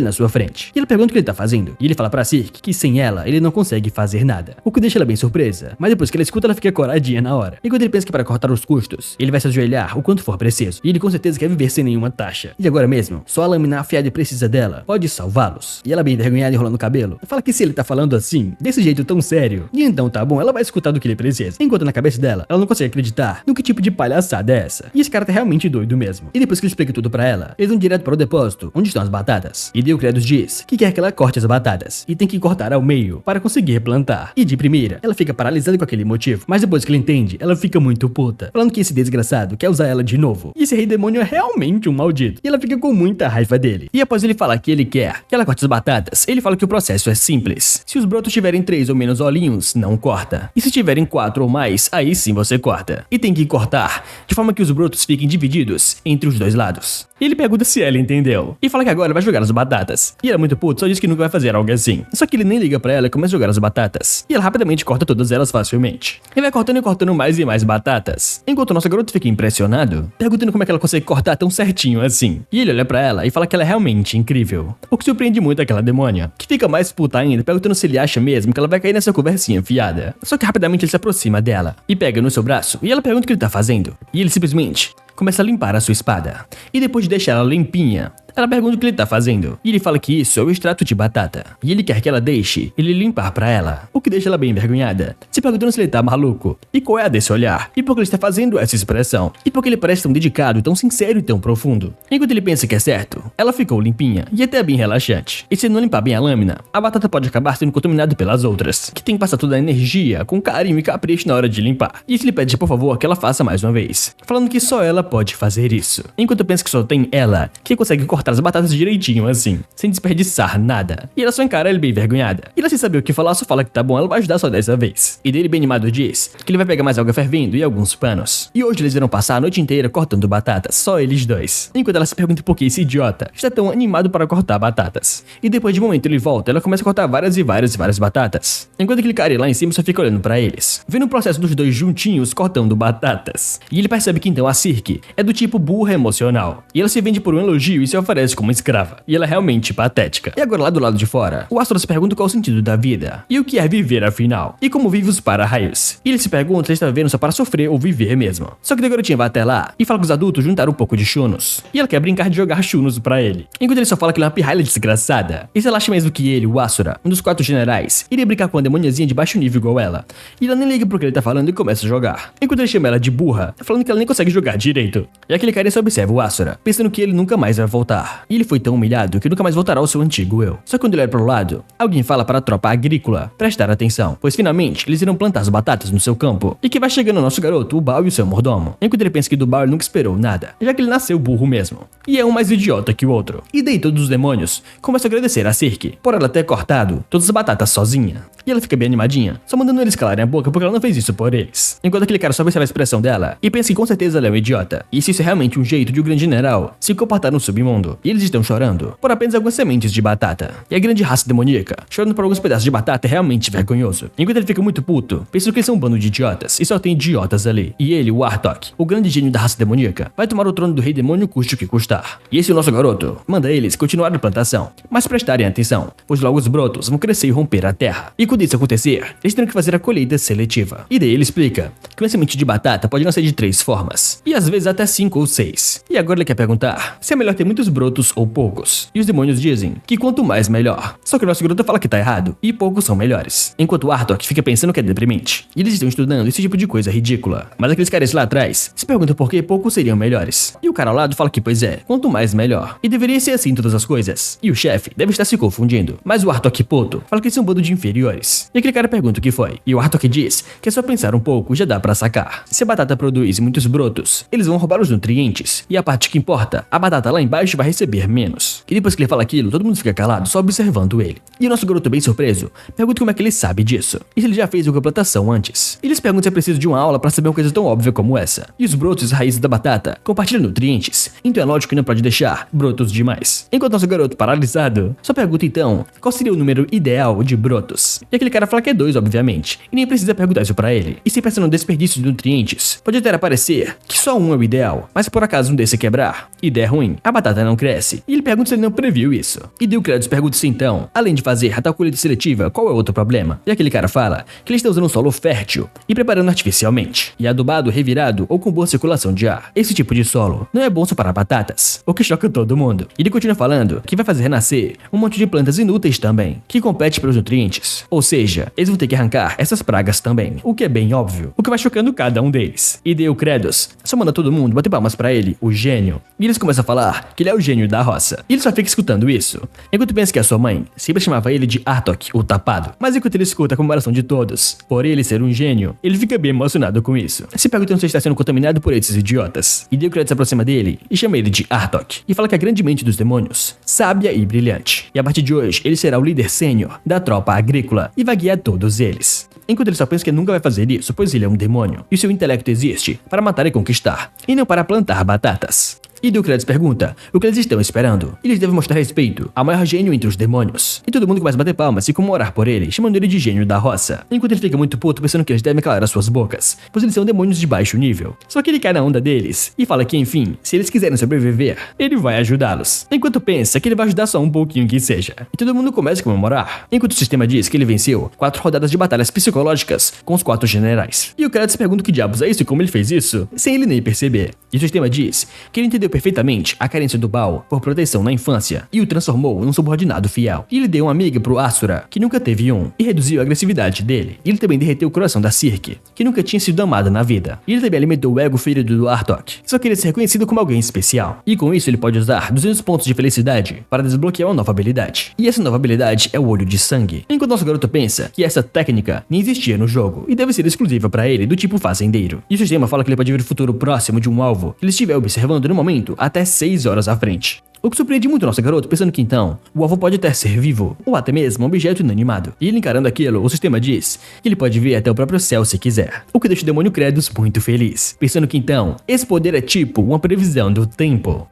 na sua frente. E ela pergunta pergunta o que ele tá fazendo, e ele fala pra Cirque que sem ela, ele não consegue fazer nada, o que deixa ela bem surpresa, mas depois que ela escuta, ela fica coradinha na hora. Enquanto ele pensa que para cortar os custos, ele vai se ajoelhar o quanto for preciso, e ele com certeza quer viver sem nenhuma taxa. E agora mesmo, só a lâmina afiada e precisa dela pode salvá-los. E ela bem envergonhada enrolando o cabelo, fala que se ele tá falando assim, desse jeito tão sério, e então tá bom, ela vai escutar do que ele precisa. Enquanto na cabeça dela, ela não consegue acreditar no que tipo de palhaçada é essa. E esse cara tá realmente doido mesmo. E depois que ele explica tudo pra ela, eles vão direto para o depósito, onde estão as batatas. E Credos diz que quer que ela corte as batatas, e tem que cortar ao meio, para conseguir plantar. E de primeira, ela fica paralisada com aquele motivo, mas depois que ele entende, ela fica muito puta, falando que esse desgraçado quer usar ela de novo. E esse rei demônio é realmente um maldito, e ela fica com muita raiva dele. E após ele falar que ele quer que ela corte as batatas, ele fala que o processo é simples. Se os brotos tiverem 3 ou menos olhinhos, não corta. E se tiverem 4 ou mais, aí sim você corta. E tem que cortar, de forma que os brotos fiquem divididos entre os dois lados. E ele pergunta se ela entendeu, e fala que agora vai jogar as batatas. E ela muito puta, só diz que nunca vai fazer algo assim. Só que ele nem liga pra ela e começa a jogar as batatas. E ela rapidamente corta todas elas facilmente. Ele vai cortando e cortando mais e mais batatas. Enquanto o nosso garoto fica impressionado, perguntando como é que ela consegue cortar tão certinho assim. E ele olha pra ela e fala que ela é realmente incrível. O que surpreende muito aquela demônia, que fica mais puta ainda, perguntando se ele acha mesmo que ela vai cair nessa conversinha fiada. Só que rapidamente ele se aproxima dela e pega no seu braço e ela pergunta o que ele tá fazendo. E ele simplesmente começa a limpar a sua espada. E depois de deixar ela limpinha, ela pergunta o que ele tá fazendo, e ele fala que isso é o extrato de batata, e ele quer que ela deixe ele limpar pra ela, o que deixa ela bem envergonhada, se perguntando se ele tá maluco, e qual é a desse olhar, e por que ele está fazendo essa expressão, e por que ele parece tão dedicado, tão sincero e tão profundo. Enquanto ele pensa que é certo, ela ficou limpinha, e até bem relaxante, e se não limpar bem a lâmina, a batata pode acabar sendo contaminada pelas outras, que tem que passar toda a energia, com carinho e capricho na hora de limpar, e ele pede por favor que ela faça mais uma vez, falando que só ela pode fazer isso, enquanto pensa que só tem ela, que consegue cortar as batatas direitinho assim, sem desperdiçar nada. E ela só encara ele bem envergonhada. E ela sem saber o que falar, só fala que tá bom, ela vai ajudar só dessa vez. E dele bem animado diz que ele vai pegar mais água fervendo e alguns panos. E hoje eles irão passar a noite inteira cortando batatas, só eles dois. Enquanto ela se pergunta por que esse idiota está tão animado para cortar batatas. E depois de um momento ele volta, ela começa a cortar várias batatas. Enquanto aquele cara lá em cima só fica olhando pra eles, vendo o processo dos dois juntinhos cortando batatas. E ele percebe que então a Cirque é do tipo burra emocional. E ela se vende por um elogio e se oferece como escrava. E ela é realmente patética. E agora lá do lado de fora, o Astro se pergunta qual é o sentido da vida. E o que é viver afinal. E como vive os para-raios. E ele se pergunta se ele está vivendo só para sofrer ou viver mesmo. Só que a garotinha vai até lá e fala que os adultos juntaram um pouco de chunos. E ela quer brincar de jogar chunos pra ele. Enquanto ele só fala que ele é uma pirralha desgraçada. E se ela acha mesmo que ele, o Asura, um dos 4 generais, iria brincar com uma demoniazinha de baixo nível igual ela. E ela nem liga pro que ele tá falando e começa a jogar. Enquanto ele chama ela de burra, falando que ela nem consegue jogar direito. E aquele cara só observa o Asura, pensando que ele nunca mais vai voltar. E ele foi tão humilhado que nunca mais voltará ao seu antigo eu. Só que quando ele olha pro lado, alguém fala para a tropa agrícola prestar atenção, pois finalmente eles irão plantar as batatas no seu campo. E que vai chegando o nosso garoto, o Baal e o seu mordomo. Enquanto ele pensa que do Baal ele nunca esperou nada, já que ele nasceu burro mesmo. E é um mais idiota que o outro. E daí todos os demônios começam a agradecer a Cirque por ela ter cortado todas as batatas sozinha. E ela fica bem animadinha, só mandando eles calarem a boca porque ela não fez isso por eles. Enquanto aquele cara só observa a expressão dela e pensa que com certeza ela é um idiota. E se isso é realmente um jeito de um grande general se comportar no submundo. E eles estão chorando por apenas algumas sementes de batata. E a grande raça demoníaca chorando por alguns pedaços de batata é realmente vergonhoso. Enquanto ele fica muito puto, pensando que eles são um bando de idiotas e só tem idiotas ali. E ele, o Artok, o grande gênio da raça demoníaca, vai tomar o trono do rei demônio custe o que custar. E esse nosso garoto manda eles continuarem a plantação, mas prestarem atenção, pois logo os brotos vão crescer e romper a terra. E quando isso acontecer, eles terão que fazer a colheita seletiva. E daí ele explica que uma semente de batata pode nascer de 3 formas, e às vezes até 5 ou 6. E agora ele quer perguntar se é melhor ter muitos brotos ou poucos. E os demônios dizem que quanto mais melhor. Só que o nosso garoto fala que tá errado, e poucos são melhores. Enquanto o Artok fica pensando que é deprimente. E eles estão estudando esse tipo de coisa ridícula. Mas aqueles caras lá atrás se perguntam por que poucos seriam melhores. E o cara ao lado fala que pois é, quanto mais melhor. E deveria ser assim todas as coisas. E o chefe deve estar se confundindo. Mas o Artok puto fala que eles são um bando de inferiores. E aquele cara pergunta o que foi. E o Artok diz que é só pensar um pouco já dá pra sacar. Se a batata produz muitos brotos, eles vão roubar os nutrientes. E a parte que importa, a batata lá embaixo vai receber menos. E depois que ele fala aquilo, todo mundo fica calado só observando ele. E o nosso garoto bem surpreso pergunta como é que ele sabe disso. E se ele já fez alguma plantação antes. E eles perguntam se é preciso de uma aula pra saber uma coisa tão óbvia como essa. E os brotos e raízes da batata compartilham nutrientes. Então é lógico que não pode deixar brotos demais. Enquanto nosso garoto paralisado só pergunta então qual seria o número ideal de brotos. E aquele cara fala que é 2, obviamente. E nem precisa perguntar isso pra ele. E se pensa no desperdício de nutrientes, pode até parecer que só um é o ideal. Mas se por acaso um desse quebrar e der ruim, a batata não cresce. E ele pergunta se ele não previu isso. E Dale Kratos pergunta se então, além de fazer a tal colheita seletiva, qual é o outro problema? E aquele cara fala que ele está usando um solo fértil e preparando artificialmente, e adubado, revirado ou com boa circulação de ar. Esse tipo de solo não é bom só para batatas, o que choca todo mundo. E ele continua falando que vai fazer renascer um monte de plantas inúteis também, que competem pelos nutrientes. Ou seja, eles vão ter que arrancar essas pragas também, o que é bem óbvio, o que vai chocando cada um deles. E Dale Kratos só manda todo mundo bater palmas pra ele, o gênio. E eles começam a falar que ele é o gênio da roça. E ele só fica escutando isso, enquanto pensa que a sua mãe sempre chamava ele de Artok, o tapado. Mas enquanto ele escuta a comemoração de todos, por ele ser um gênio, ele fica bem emocionado com isso, se perguntando se está sendo contaminado por esses idiotas. E Dale Kratos se aproxima dele e chama ele de Artok, e fala que a grande mente dos demônios, sábia e brilhante. E a partir de hoje, ele será o líder sênior da tropa agrícola e vai guiar todos eles. Enquanto ele só pensa que nunca vai fazer isso, pois ele é um demônio, e seu intelecto existe para matar e conquistar, e não para plantar batatas. E Dale Kratos pergunta o que eles estão esperando. Eles devem mostrar respeito ao maior gênio entre os demônios. E todo mundo começa a bater palmas e comemorar por ele, chamando ele de gênio da roça. Enquanto ele fica muito puto pensando que eles devem calar as suas bocas, pois eles são demônios de baixo nível. Só que ele cai na onda deles e fala que, enfim, se eles quiserem sobreviver, ele vai ajudá-los. Enquanto pensa que ele vai ajudar só um pouquinho que seja. E todo mundo começa a comemorar, enquanto o sistema diz que ele venceu 4 rodadas de batalhas psicológicas com os 4 generais. E o Kratos pergunta o que diabos é isso e como ele fez isso, sem ele nem perceber. E o sistema diz que ele entendeu perfeitamente a carência do Baal por proteção na infância e o transformou em um subordinado fiel. E ele deu uma amiga pro Asura, que nunca teve um, e reduziu a agressividade dele. E ele também derreteu o coração da Sirke, que nunca tinha sido amada na vida. E ele também alimentou o ego ferido do Artok, só queria ser reconhecido como alguém especial. E com isso ele pode usar 200 pontos de felicidade para desbloquear uma nova habilidade. E essa nova habilidade é o Olho de Sangue. Enquanto nosso garoto pensa que essa técnica nem existia no jogo e deve ser exclusiva para ele, do tipo fazendeiro. E o sistema fala que ele pode ver o futuro próximo de um alvo que ele estiver observando no momento até 6 horas à frente. O que surpreende muito o nosso garoto, pensando que então, o alvo pode até ser vivo, ou até mesmo um objeto inanimado. E ele encarando aquilo, o sistema diz que ele pode ver até o próprio céu se quiser. O que deixa o demônio Kratos muito feliz, pensando que então, esse poder é tipo uma previsão do tempo.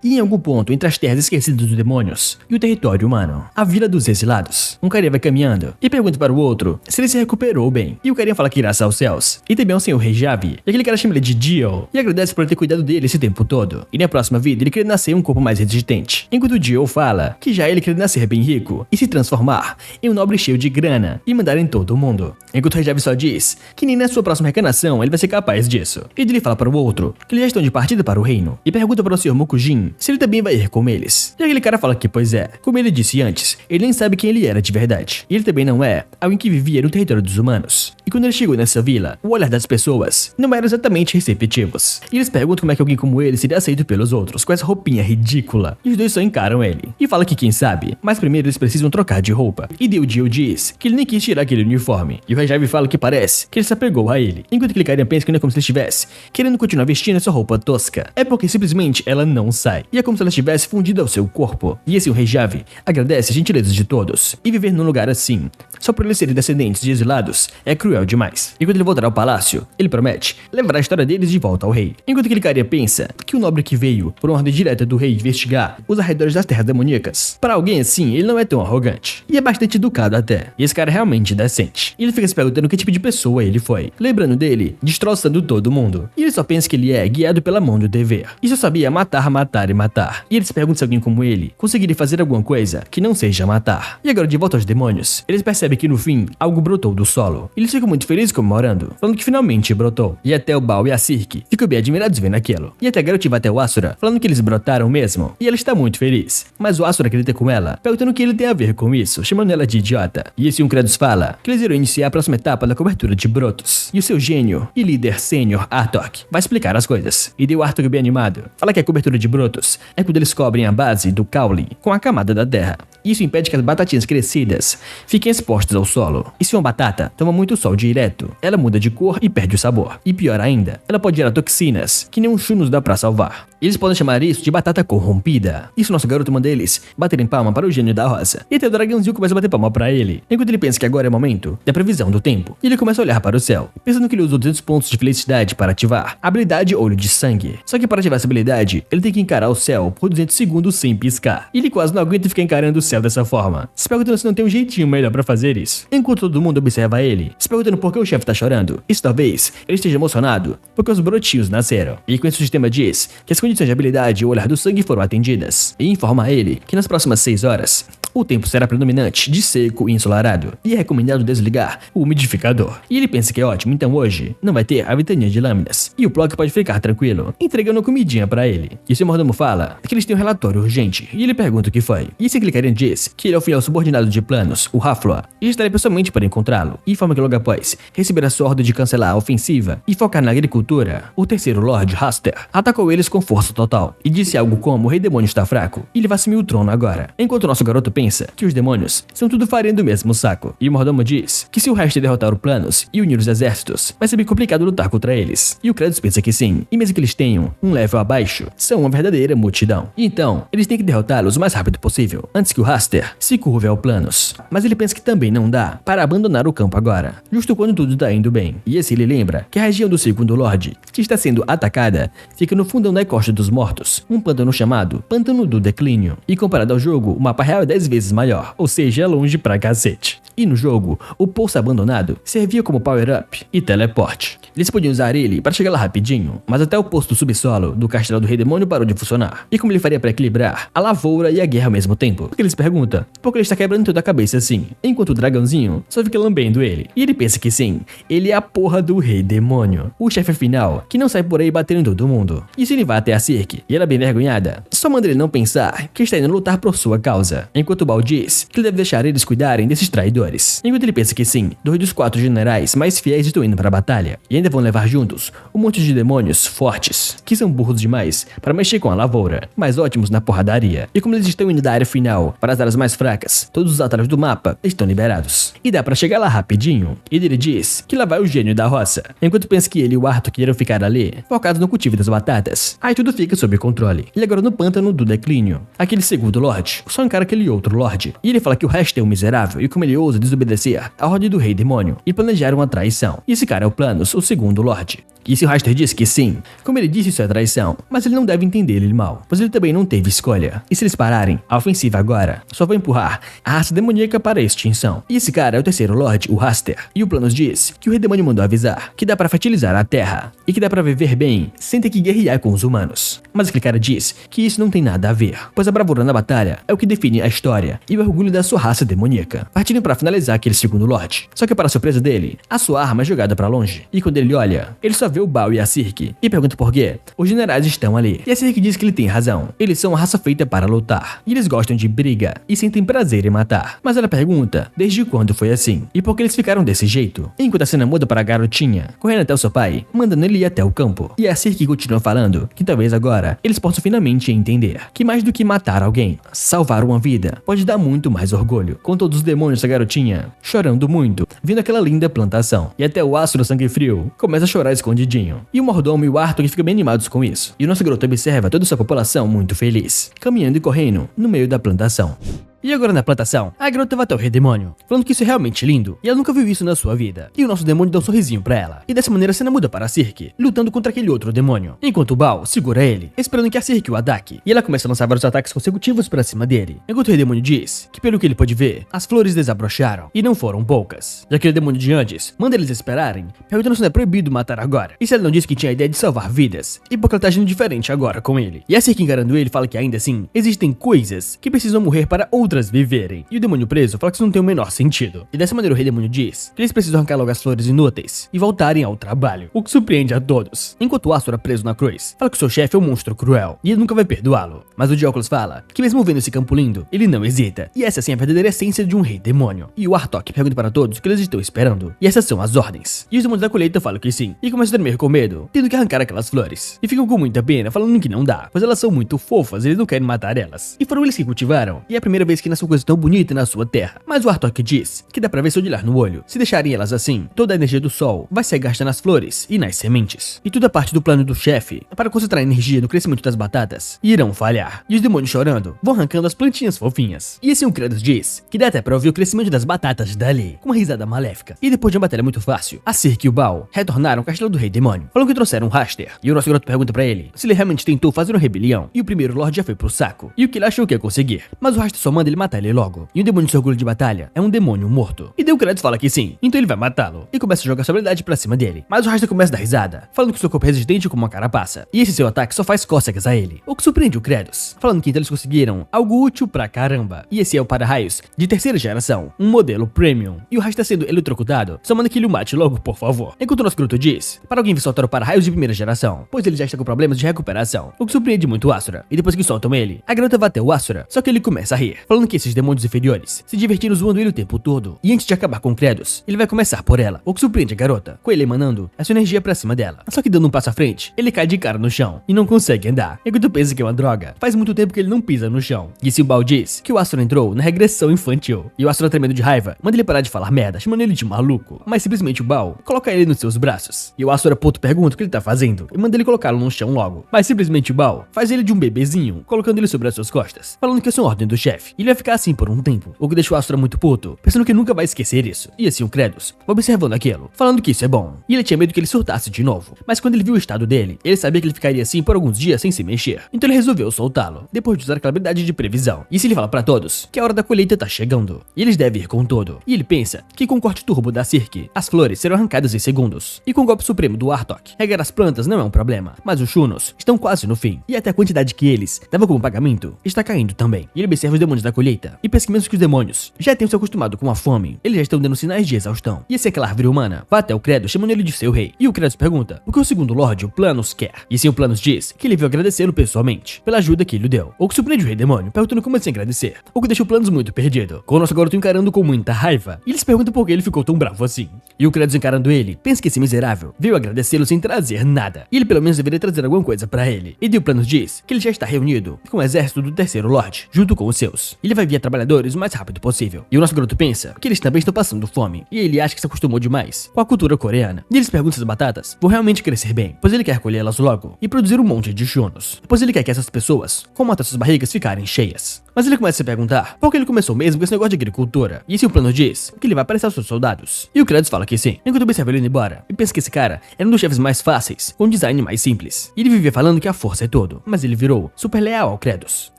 E em algum ponto entre as terras esquecidas dos demônios e o território humano, a Vila dos Exilados, um carinha vai caminhando e pergunta para o outro se ele se recuperou bem. E o carinha fala que irá aos céus. E também ao senhor Rei Javi. E aquele cara chama ele de Dio e agradece por ter cuidado dele esse tempo todo. E na próxima vida ele quer nascer em um corpo mais resistente. Enquanto o Dio fala que já ele quer nascer bem rico e se transformar em um nobre cheio de grana e mandar em todo o mundo. Enquanto o Rei Javi só diz que nem na sua próxima reencarnação ele vai ser capaz disso. E ele fala para o outro que eles já estão de partida para o reino. E pergunta para o senhor Mokujin se ele também vai ir com eles. E aquele cara fala que, pois é, como ele disse antes, ele nem sabe quem ele era de verdade. E ele também não é alguém que vivia no território dos humanos. E quando ele chegou nessa vila, o olhar das pessoas não era exatamente receptivos. E eles perguntam como é que alguém como ele seria aceito pelos outros, com essa roupinha ridícula. E os dois só encaram ele. E fala que quem sabe, mas primeiro eles precisam trocar de roupa. E Dio diz que ele nem quis tirar aquele uniforme. E o Rei Javi fala que parece que ele se apegou a ele. Enquanto aquele carinha pensa que não é como se ele estivesse querendo continuar vestindo essa roupa tosca. É porque simplesmente ela não sai. E é como se ela estivesse fundida ao seu corpo. E esse o Rei Javi agradece as gentilezas de todos. E viver num lugar assim, só por eles serem descendentes de exilados, é cruel demais. E quando ele voltar ao palácio, ele promete levar a história deles de volta ao rei. Enquanto aquele carinha pensa que o nobre que veio por uma ordem direta do rei investigar os arredores das terras demoníacas, para alguém assim, ele não é tão arrogante. E é bastante educado até. E esse cara é realmente decente. E ele fica se perguntando que tipo de pessoa ele foi. Lembrando dele, destroçando todo mundo. E ele só pensa que ele é guiado pela mão do dever. E só sabia matar, matar e matar. E ele se pergunta se alguém como ele conseguiria fazer alguma coisa que não seja matar. E agora de volta aos demônios, eles percebem que no fim, algo brotou do solo. E eles ficam muito felizes comemorando, falando que finalmente brotou. E até o Baal e a Sirke ficam bem admirados vendo aquilo. E até a garota vai até o Asura, falando que eles brotaram mesmo. E ela está muito feliz. Mas o Asura acredita com ela, perguntando o que ele tem a ver com isso, chamando ela de idiota. E esse Kratos fala que eles irão iniciar a próxima etapa da cobertura de brotos. E o seu gênio e líder sênior Artok vai explicar as coisas. E deu Artok bem animado. Fala que a cobertura de brotos é quando eles cobrem a base do caule com a camada da terra. Isso impede que as batatinhas crescidas fiquem expostas ao solo. E se uma batata toma muito sol direto, ela muda de cor e perde o sabor. E pior ainda, ela pode gerar toxinas que nem um churros dá pra salvar. Eles podem chamar isso de batata corrompida. Isso nosso garoto manda eles baterem palma para o gênio da rosa. E até o dragãozinho começa a bater palma pra ele, enquanto ele pensa que agora é o momento da previsão do tempo. E ele começa a olhar para o céu, pensando que ele usou 200 pontos de felicidade para ativar a habilidade Olho de Sangue. Só que para ativar essa habilidade, ele tem que encarar o céu por 200 segundos sem piscar. E ele quase não aguenta ficar encarando o céu dessa forma, se perguntando se não tem um jeitinho melhor pra fazer isso. Enquanto todo mundo observa ele, se perguntando por que o chefe tá chorando. Isso talvez ele esteja emocionado porque os brotinhos nasceram. E com isso o sistema diz que as condições de habilidade e o olhar do sangue foram atendidas, e informa a ele que nas próximas 6 horas, o tempo será predominante de seco e ensolarado, e é recomendado desligar o umidificador. E ele pensa que é ótimo, então hoje não vai ter a ventania de lâminas, e o Plock pode ficar tranquilo, entregando comidinha pra ele. E seu mordomo fala que eles têm um relatório urgente, e ele pergunta o que foi. E esse Glycarian diz que ele é o fiel subordinado de planos, o Hafloa, e estaria pessoalmente para encontrá-lo, e informa que logo após receber a sua ordem de cancelar a ofensiva e focar na agricultura, o terceiro Lord Haster atacou eles com força total, e disse algo como: o Rei Demônio está fraco, e ele vai assumir o trono agora. Enquanto o nosso garoto pensa que os demônios são tudo farinha do mesmo saco, e o mordomo diz que se o Haster derrotar o Planos e unir os exércitos, vai ser bem complicado lutar contra eles. E o Kratos pensa que sim, e mesmo que eles tenham um level abaixo, são uma verdadeira multidão. E então, eles têm que derrotá-los o mais rápido possível, antes que o Haster se curve ao Planos. Mas ele pensa que também não dá para abandonar o campo agora, justo quando tudo tá indo bem. E assim ele lembra que a região do segundo Lorde, que está sendo atacada, fica no fundão da Costa dos Mortos, um pântano chamado Pântano do Declínio. E comparado ao jogo, o mapa real é 10 vezes maior, ou seja, é longe pra cacete. E no jogo, o poço abandonado servia como power-up e teleporte. Eles podiam usar ele para chegar lá rapidinho, mas até o posto do subsolo do castelo do Rei Demônio parou de funcionar. E como ele faria para equilibrar a lavoura e a guerra ao mesmo tempo? Porque ele se pergunta por que ele está quebrando toda a cabeça assim, enquanto o dragãozinho só fica lambendo ele. E ele pensa que sim, ele é a porra do Rei Demônio, o chefe final, que não sai por aí batendo em todo mundo. E se ele vai até a Cirque, e ela bem envergonhada, só manda ele não pensar que está indo lutar por sua causa, enquanto o Baal diz que ele deve deixar eles cuidarem desses traidores. Enquanto ele pensa que sim, 2 dos 4 generais mais fiéis estão indo para a batalha, e ainda vão levar juntos um monte de demônios fortes, que são burros demais para mexer com a lavoura, mas ótimos na porradaria. E como eles estão indo da área final para as áreas mais fracas, todos os atalhos do mapa estão liberados. E dá para chegar lá rapidinho. E ele diz que lá vai o gênio da roça, enquanto pensa que ele e o Arthur queriam ficar ali, focados no cultivo das batatas. Aí tudo fica sob controle. E agora no pântano do declínio, aquele segundo Lorde só encara aquele outro Lorde, e ele fala que o resto é um miserável, e como ele ousa desobedecer a ordem do Rei Demônio e planejar uma traição. E esse cara é o Planos, o segundo Lorde. E se o Haster diz que sim, como ele disse, isso é traição, mas ele não deve entender ele mal, pois ele também não teve escolha. E se eles pararem a ofensiva agora, só vai empurrar a raça demoníaca para a extinção. E esse cara é o terceiro Lorde, o Haster. E o Planos diz que o Rei Demônio mandou avisar que dá para fertilizar a terra e que dá para viver bem sem ter que guerrear com os humanos. Mas aquele cara diz que isso não tem nada a ver, pois a bravura na batalha é o que define a história e o orgulho da sua raça demoníaca. Partindo para finalizar aquele segundo Lorde. Só que para surpresa dele, a sua arma é jogada para longe. E quando ele olha, ele só vê o Baal e a Cirque e pergunta por quê os generais estão ali. E a Cirque diz que ele tem razão. Eles são uma raça feita para lutar. E eles gostam de briga e sentem prazer em matar. Mas ela pergunta desde quando foi assim e por que eles ficaram desse jeito. Enquanto a cena muda para a garotinha correndo até o seu pai, mandando ele ir até o campo. E a Cirque continua falando que talvez agora eles possam finalmente entender que mais do que matar alguém, salvar uma vida pode dar muito mais orgulho. Com todos os demônios da garotinha chorando muito, vendo aquela linda plantação. E até o Astro Sangue Frio começa a chorar escondidinho. E o mordomo e o Arthur que ficam bem animados com isso. E o nosso garoto observa toda a sua população muito feliz, caminhando e correndo no meio da plantação. E agora na plantação, a garota vai até o Rei Demônio, falando que isso é realmente lindo, e ela nunca viu isso na sua vida. E o nosso demônio dá um sorrisinho pra ela. E dessa maneira a cena muda para a Cirque, lutando contra aquele outro demônio. Enquanto o Baal segura ele, esperando que a Cirque o ataque. E ela começa a lançar vários ataques consecutivos pra cima dele. Enquanto o Rei Demônio diz que pelo que ele pode ver, as flores desabrocharam, e não foram poucas. E aquele demônio de antes manda eles esperarem, perguntando se não é proibido matar agora. E se ela não disse que tinha a ideia de salvar vidas, e porque ela tá agindo diferente agora com ele. E a Cirque encarando ele fala que ainda assim, existem coisas que precisam morrer para outras viverem. E o demônio preso fala que isso não tem o menor sentido. E dessa maneira o Rei Demônio diz que eles precisam arrancar logo as flores inúteis e voltarem ao trabalho, o que surpreende a todos. Enquanto o Asura preso na cruz fala que o seu chefe é um monstro cruel e ele nunca vai perdoá-lo. Mas o Dióculos fala que mesmo vendo esse campo lindo, ele não hesita. E essa sim é a verdadeira essência de um Rei Demônio. E o Artok pergunta para todos o que eles estão esperando. E essas são as ordens. E os demônios da colheita falam que sim. E começam a tremer com medo, tendo que arrancar aquelas flores. E ficam com muita pena, falando que não dá, pois elas são muito fofas e eles não querem matar elas. E foram eles que cultivaram. E é a primeira vez que nasce uma coisa tão bonita na sua terra. Mas o Artok diz que dá pra ver seu olhar no olho. Se deixarem elas assim, toda a energia do sol vai ser gasta nas flores e nas sementes. E tudo é parte do plano do chefe para concentrar energia no crescimento das batatas. E irão falhar. E os demônios chorando vão arrancando as plantinhas fofinhas. E assim o Kratos diz que dá até pra ouvir o crescimento das batatas dali, com uma risada maléfica. E depois de uma batalha muito fácil, a Cirque e o Baal retornaram ao castelo do Rei Demônio, falando que trouxeram um Haster. E o nosso garoto pergunta pra ele se ele realmente tentou fazer uma rebelião. E o primeiro Lorde já foi pro saco. E o que ele achou que ia conseguir. Mas o Haster só manda manda ele matar ele logo. E o demônio de seu orgulho de batalha é um demônio morto. E daí o Kratos fala que sim, então ele vai matá-lo. E começa a jogar sua habilidade pra cima dele. Mas o Rasta começa a dar risada, falando que seu corpo é resistente como uma carapaça. E esse seu ataque só faz cócegas a ele. O que surpreende o Kratos, falando que então eles conseguiram algo útil pra caramba. E esse é o para-raios de terceira geração, um modelo premium. E o Rasta sendo eletrocutado, só manda que ele o mate logo, por favor. Enquanto o nosso Gruto diz, para alguém vir soltar o para-raios de primeira geração, pois ele já está com problemas de recuperação. O que surpreende muito o Asura. E depois que soltam ele, a garota vai até o Asura, só que ele começa a rir, falando que esses demônios inferiores se divertiram zoando ele o tempo todo. E antes de acabar com Kratos, ele vai começar por ela, o que surpreende a garota, com ele emanando essa energia pra cima dela. Só que dando um passo à frente, ele cai de cara no chão e não consegue andar. Enquanto pensa que é uma droga, faz muito tempo que ele não pisa no chão. E se o Baal diz que o Asura entrou na regressão infantil, e o Asura tremendo de raiva, manda ele parar de falar merda, chamando ele de maluco. Mas simplesmente o Baal coloca ele nos seus braços. E o Asura puto pergunta o que ele tá fazendo e manda ele colocá-lo no chão logo. Mas simplesmente o Baal faz ele de um bebezinho, colocando ele sobre as suas costas, falando que é sua ordem do chefe. E ele vai ficar assim por um tempo, o que deixa o Asura muito puto, pensando que nunca vai esquecer isso. E assim o Kratos vai observando aquilo, falando que isso é bom. E ele tinha medo que ele surtasse de novo. Mas quando ele viu o estado dele, ele sabia que ele ficaria assim por alguns dias sem se mexer. Então ele resolveu soltá-lo, depois de usar aquela habilidade de previsão. E se ele fala pra todos que a hora da colheita tá chegando, e eles devem ir com tudo. E ele pensa que com o corte turbo da Cirque, as flores serão arrancadas em segundos. E com o golpe supremo do Artok, regar as plantas não é um problema, mas os Shunos estão quase no fim. E até a quantidade que eles davam como pagamento está caindo também. E ele observa os demônios da colheita, e pensa que mesmo que os demônios já tenham se acostumado com a fome, eles já estão dando sinais de exaustão. E assim aquela árvore humana vai até o Kratos, chamando ele de seu rei. E o Kratos pergunta o que o segundo Lorde, o Planos, quer. E sim, o Planos diz que ele veio agradecê-lo pessoalmente pela ajuda que ele deu. O que surpreende o rei demônio, perguntando como assim agradecer. O que deixa o Planos muito perdido, com o nosso garoto encarando com muita raiva. E ele se pergunta por que ele ficou tão bravo assim. E o Kratos encarando ele, pensa que esse miserável veio agradecê-lo sem trazer nada. E ele pelo menos deveria trazer alguma coisa pra ele. E o Planos diz que ele já está reunido com o exército do terceiro Lorde, junto com os seus. Ele vai enviar trabalhadores o mais rápido possível. E o nosso garoto pensa que eles também estão passando fome. E ele acha que se acostumou demais com a cultura coreana. E ele se pergunta se as batatas vão realmente crescer bem, pois ele quer colhê-las logo e produzir um monte de Shunos, pois ele quer que essas pessoas comam até suas barrigas ficarem cheias. Mas ele começa a se perguntar por que ele começou mesmo com esse negócio de agricultura. E se o plano diz que ele vai aparecer aos seus soldados. E o Kratos fala que sim, enquanto observa ele indo embora. E pensa que esse cara era um dos chefes mais fáceis, com um design mais simples. E ele vivia falando que a força é tudo, mas ele virou super leal ao Kratos.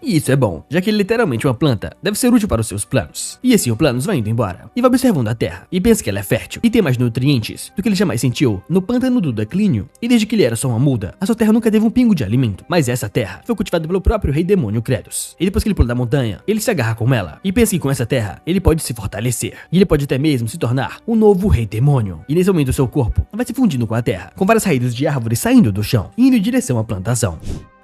E isso é bom, já que ele literalmente uma planta deve ser útil para os seus planos. E assim o Planos vai indo embora e vai observando a terra e pensa que ela é fértil e tem mais nutrientes do que ele jamais sentiu no pântano do declínio. E desde que ele era só uma muda, a sua terra nunca teve um pingo de alimento. Mas essa terra foi cultivada pelo próprio rei demônio Kratos. E depois que ele pula da montanha, ele se agarra com ela e pensa que com essa terra ele pode se fortalecer. E ele pode até mesmo se tornar um novo rei demônio. E nesse momento o seu corpo vai se fundindo com a terra, com várias raízes de árvores saindo do chão e indo em direção à plantação.